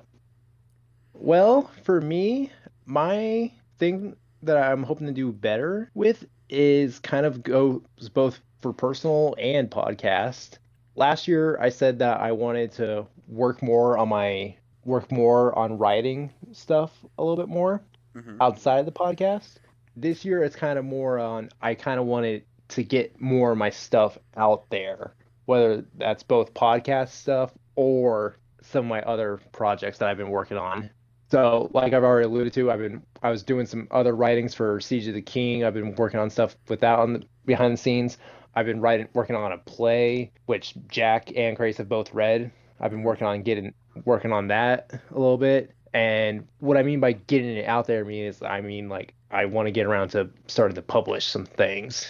[SPEAKER 3] Well, for me, my thing that I'm hoping to do better with is kind of goes both for personal and podcast. Last year, I said that I wanted to work more on writing stuff a little bit more
[SPEAKER 2] Mm-hmm.
[SPEAKER 3] outside of the podcast. This year, it's kind of more on I kind of wanted to get more of my stuff out there, whether that's both podcast stuff or some of my other projects that I've been working on. So, like I've already alluded to, I was doing some other writings for Siege of the King. I've been working on stuff with that on behind the scenes. I've been working on a play which Jack and Grace have both read. I've been
[SPEAKER 2] Mm-hmm.
[SPEAKER 3] working on that a little bit. And what I mean by getting it out there I mean like I want to get around to starting to publish some things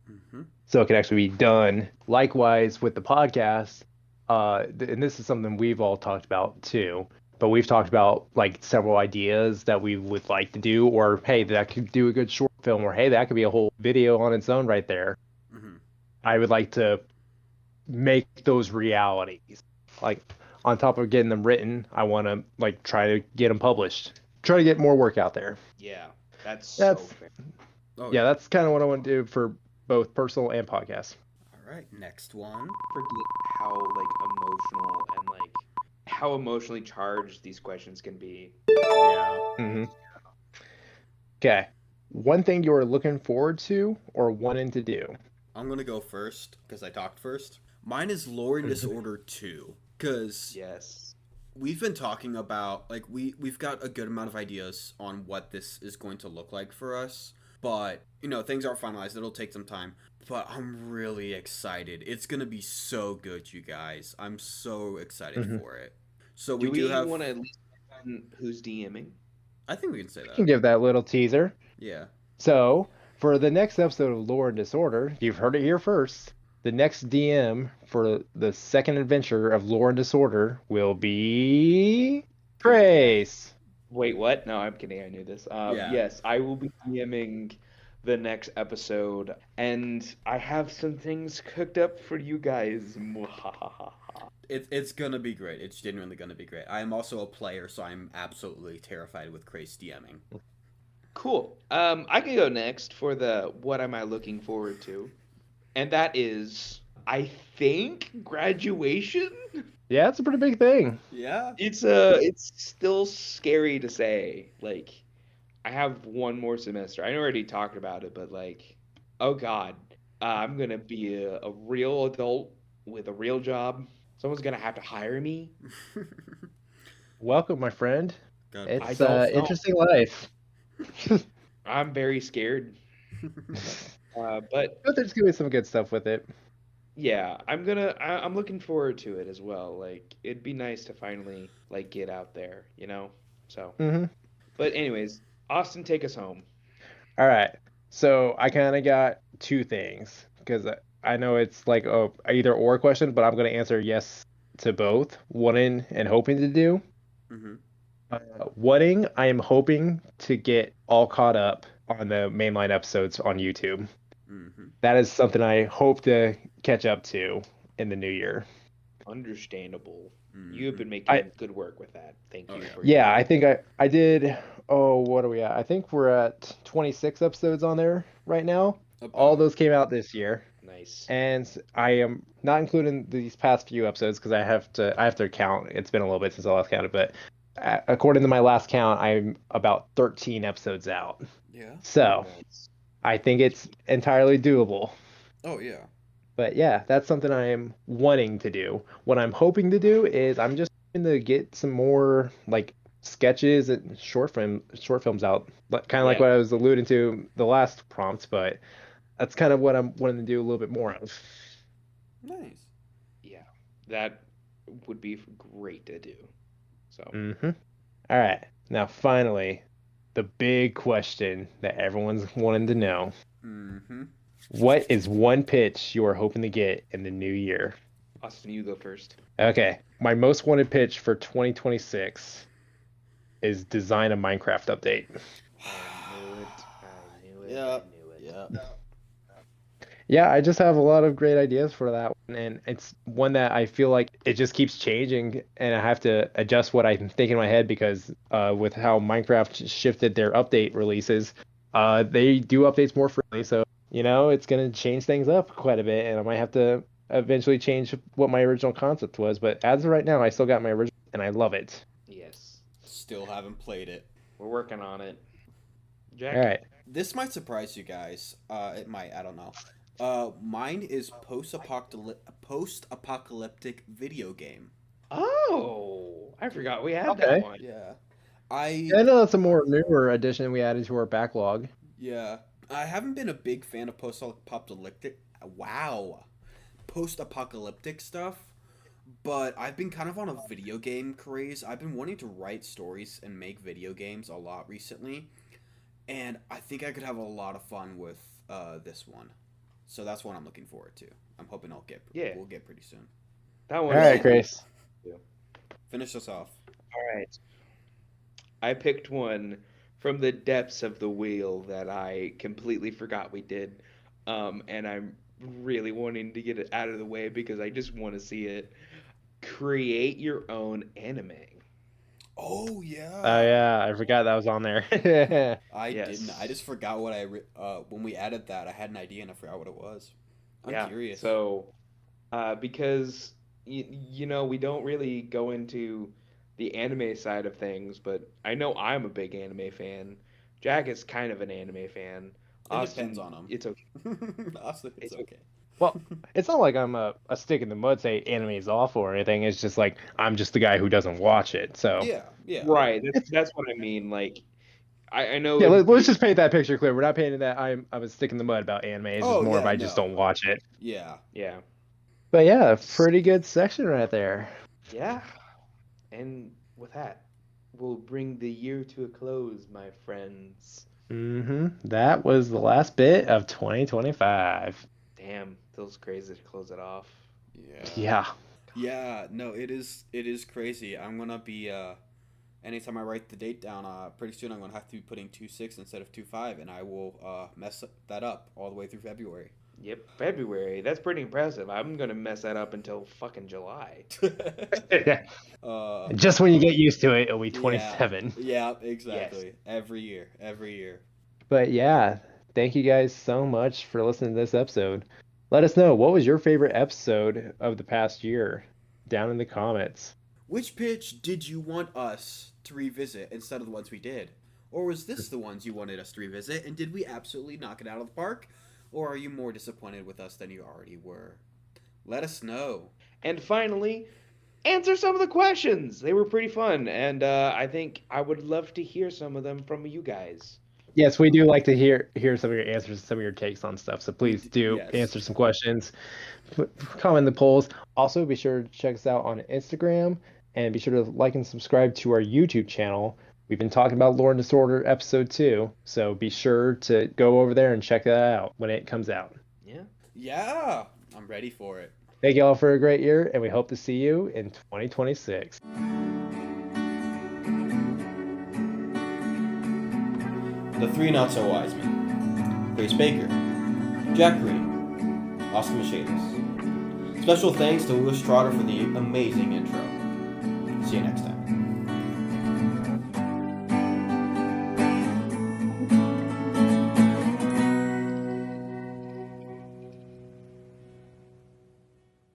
[SPEAKER 2] Mm-hmm.
[SPEAKER 3] so it can actually be done. Likewise with the podcast, and this is something we've all talked about too, but we've talked about like several ideas that we would like to do, or hey, that could do a good short film, or hey, that could be a whole video on its own right there.
[SPEAKER 2] Mm-hmm.
[SPEAKER 3] I would like to make those realities. Like on top of getting them written, I want to like try to get them published. Try to get more work out there.
[SPEAKER 1] Yeah. That's so
[SPEAKER 3] That's
[SPEAKER 1] fair.
[SPEAKER 2] Oh
[SPEAKER 3] yeah,
[SPEAKER 2] yeah.
[SPEAKER 3] that's kind of what I want to do for both personal and podcast.
[SPEAKER 2] All right. Next one.
[SPEAKER 1] Forget how like emotional and like how emotionally charged these questions can be.
[SPEAKER 2] Yeah.
[SPEAKER 3] hmm Okay. One thing you're looking forward to or wanting to do.
[SPEAKER 2] I'm gonna go first because I talked first. Mine is Lore and Disorder 2 because
[SPEAKER 1] Yes.
[SPEAKER 2] we've been talking about like we've got a good amount of ideas on what this is going to look like for us, but things aren't finalized. It'll take some time, but I'm really excited. It's gonna be so good, you guys. I'm so excited
[SPEAKER 3] hmm
[SPEAKER 2] for it. So we
[SPEAKER 1] Do
[SPEAKER 2] do
[SPEAKER 1] we
[SPEAKER 2] have.
[SPEAKER 1] want to at least who's DMing?
[SPEAKER 2] I think we can say
[SPEAKER 3] I
[SPEAKER 2] that.
[SPEAKER 3] can give that little teaser.
[SPEAKER 2] Yeah.
[SPEAKER 3] So, for the next episode of Lore and Disorder, you've heard it here first. The next DM for the second adventure of Lore and Disorder will be Trace.
[SPEAKER 1] Wait, what? No, I'm kidding. I knew this.
[SPEAKER 2] Yeah.
[SPEAKER 1] Yes, I will be DMing the next episode, and I have some things cooked up for you guys. Mwahaha.
[SPEAKER 2] It's gonna be great. It's genuinely gonna be great. I am also a player, so I'm absolutely terrified with Krais DMing.
[SPEAKER 1] Cool. I can go next for the what am I looking forward to, and that is, I think, graduation.
[SPEAKER 3] Yeah, it's a pretty big thing.
[SPEAKER 2] Yeah.
[SPEAKER 1] It's still scary to say. Like, I have one more semester. I already talked about it, but like, oh God, I'm gonna be a real adult with a real job. Someone's gonna have to hire me.
[SPEAKER 3] Welcome, my friend.
[SPEAKER 2] God
[SPEAKER 1] I
[SPEAKER 3] It's
[SPEAKER 2] bless you.
[SPEAKER 1] don't know.
[SPEAKER 3] interesting life.
[SPEAKER 1] I'm very scared. But
[SPEAKER 3] But there's gonna be some good stuff with it.
[SPEAKER 1] yeah, I'm looking forward to it as well. Like, it'd be nice to finally like get out there, you know? So,
[SPEAKER 3] hmm
[SPEAKER 1] but anyways, Austin, take us home.
[SPEAKER 3] All right. So I kind of got two things because I know it's like a either or question, but I'm gonna answer yes to both wanting and hoping to do.
[SPEAKER 2] Mm-hmm.
[SPEAKER 3] Wanting, I am hoping to get all caught up on the mainline episodes on YouTube.
[SPEAKER 2] Mm-hmm.
[SPEAKER 3] That is something I hope to catch up to in the new year.
[SPEAKER 1] Understandable. You have
[SPEAKER 2] Mm-hmm.
[SPEAKER 1] been
[SPEAKER 3] I
[SPEAKER 1] making good work with that. Thank
[SPEAKER 2] Oh
[SPEAKER 1] you
[SPEAKER 2] yeah.
[SPEAKER 1] for
[SPEAKER 3] Yeah,
[SPEAKER 1] your
[SPEAKER 3] I think I did. Oh, what are we at? I think we're at 26 episodes on there right now. All
[SPEAKER 2] About.
[SPEAKER 3] those came out this year.
[SPEAKER 1] nice.
[SPEAKER 3] And I am not including these past few episodes because I have to count. It's been a little bit since I last counted, but according to my last count, I'm about 13 episodes out.
[SPEAKER 2] Yeah.
[SPEAKER 3] So
[SPEAKER 1] Nice.
[SPEAKER 3] I think it's entirely doable.
[SPEAKER 2] Oh yeah.
[SPEAKER 3] But yeah, that's something I am wanting to do. What I'm hoping to do is I'm just hoping to get some more like sketches and short films out, but kind of like
[SPEAKER 1] Yeah,
[SPEAKER 3] what I was alluding to the last prompt, but that's kind of what I'm wanting to do a little bit more of.
[SPEAKER 2] Nice.
[SPEAKER 1] yeah. That would be great to do. So,
[SPEAKER 3] Mm-hmm. All right. Now, finally, the big question that everyone's wanting to know.
[SPEAKER 2] Mm-hmm.
[SPEAKER 3] What is one pitch you are hoping to get in the new year?
[SPEAKER 1] Austin, you go first.
[SPEAKER 3] Okay. My most wanted pitch for 2026 is design a Minecraft update.
[SPEAKER 1] I knew it. I knew it. I
[SPEAKER 2] Yep.
[SPEAKER 1] knew it.
[SPEAKER 2] Yep.
[SPEAKER 3] Yeah, I just have a lot of great ideas for that one, and it's one that I feel like it just keeps changing, and I have to adjust what I think in my head because with how Minecraft shifted their update releases, they do updates more frequently, so it's gonna change things up quite a bit, and I might have to eventually change what my original concept was. But as of right now, I still got my original, and I love it.
[SPEAKER 1] Yes.
[SPEAKER 2] Still haven't played it.
[SPEAKER 1] We're working on it.
[SPEAKER 3] All
[SPEAKER 1] Jack?
[SPEAKER 3] right.
[SPEAKER 2] This might surprise you guys. It might. I don't know. Mine is post-apocalyptic video game.
[SPEAKER 1] Oh, I forgot we had that
[SPEAKER 3] Okay.
[SPEAKER 1] one.
[SPEAKER 2] Yeah. I
[SPEAKER 3] Yeah, I know that's a more newer addition we added to our backlog.
[SPEAKER 2] yeah. I haven't been a big fan of post-apocalyptic. Wow. Post-apocalyptic stuff, but I've been kind of on a video game craze. I've been wanting to write stories and make video games a lot recently, and I think I could have a lot of fun with this one. So that's what I'm looking forward to. I'm hoping
[SPEAKER 1] Yeah,
[SPEAKER 2] we'll get pretty soon.
[SPEAKER 1] that
[SPEAKER 3] All
[SPEAKER 1] one
[SPEAKER 3] right,
[SPEAKER 1] is
[SPEAKER 2] Yeah.
[SPEAKER 3] Grace.
[SPEAKER 2] Finish us off.
[SPEAKER 1] all right. I picked one from the depths of the wheel that I completely forgot we did. And I'm really wanting to get it out of the way because I just want to see it. Create your own anime.
[SPEAKER 2] Oh
[SPEAKER 3] Oh
[SPEAKER 2] yeah.
[SPEAKER 3] yeah, I forgot that was on there.
[SPEAKER 2] I didn't. I
[SPEAKER 1] Yes.
[SPEAKER 2] just forgot what when we added that. I had an idea and I forgot what it was. I'm
[SPEAKER 1] Yeah.
[SPEAKER 2] curious.
[SPEAKER 1] So, because we don't really go into the anime side of things, but I know I'm a big anime fan. Jack is kind of an anime fan.
[SPEAKER 2] It depends
[SPEAKER 1] Austin,
[SPEAKER 2] on
[SPEAKER 1] it's okay.
[SPEAKER 2] them. Austin, it's
[SPEAKER 1] It's okay.
[SPEAKER 2] okay.
[SPEAKER 3] Well, it's not like I'm a stick in the mud say anime's awful or anything. It's just like I'm just the guy who doesn't watch it. So
[SPEAKER 2] Yeah, yeah.
[SPEAKER 1] Right.
[SPEAKER 3] it's
[SPEAKER 1] That's what I mean. Like, I know
[SPEAKER 3] yeah.
[SPEAKER 1] it'd
[SPEAKER 3] Let's
[SPEAKER 1] be
[SPEAKER 3] just paint that picture clear. We're not painting that I'm a stick in the mud about anime. It's just
[SPEAKER 2] Oh
[SPEAKER 3] more of
[SPEAKER 2] yeah,
[SPEAKER 3] I just
[SPEAKER 2] no.
[SPEAKER 3] don't watch it.
[SPEAKER 2] Yeah.
[SPEAKER 1] yeah.
[SPEAKER 3] But yeah, pretty good section right there.
[SPEAKER 1] Yeah. And with that, we'll bring the year to a close, my friends.
[SPEAKER 3] That was the last bit of 2025.
[SPEAKER 1] Damn, feels crazy to close it off.
[SPEAKER 2] Yeah.
[SPEAKER 3] Yeah.
[SPEAKER 2] Yeah, no, it is crazy. I'm gonna be anytime I write the date down, pretty soon I'm gonna have to be putting 2-6 instead of 2-5, and I will mess that up all the way through February.
[SPEAKER 1] Yep, February. That's pretty impressive. I'm gonna mess that up until fucking July.
[SPEAKER 2] uh
[SPEAKER 3] Just when you get used to it, it'll be
[SPEAKER 2] yeah.
[SPEAKER 3] 27.
[SPEAKER 2] Yeah,
[SPEAKER 1] Yes.
[SPEAKER 2] exactly. Every year. Every year.
[SPEAKER 3] But yeah, thank you guys so much for listening to this episode. Let us know what was your favorite episode of the past year down in the comments.
[SPEAKER 2] Which pitch did you want us to revisit instead of the ones we did? Or was this the ones you wanted us to revisit and did we absolutely knock it out of the park? Or are you more disappointed with us than you already were? Let us know.
[SPEAKER 1] And finally, answer some of the questions. They were pretty fun, and I think I would love to hear some of them from you guys.
[SPEAKER 3] Yes, we do like to hear some of your answers, some of your takes on stuff. So please do
[SPEAKER 2] Yes.
[SPEAKER 3] answer some questions, comment in the polls. Also, be sure to check us out on Instagram and be sure to like and subscribe to our YouTube channel. We've been talking about Lore and Disorder episode 2, so be sure to go over there and check that out when it comes out.
[SPEAKER 1] Yeah.
[SPEAKER 2] Yeah. I'm ready for it.
[SPEAKER 3] Thank you all for a great year, and we hope to see you in 2026.
[SPEAKER 2] The Three Not So Wise Men. Krais Baker, Jack Green, Oscar Machedas. Special thanks to Louis Trotter for the amazing intro. See you next time.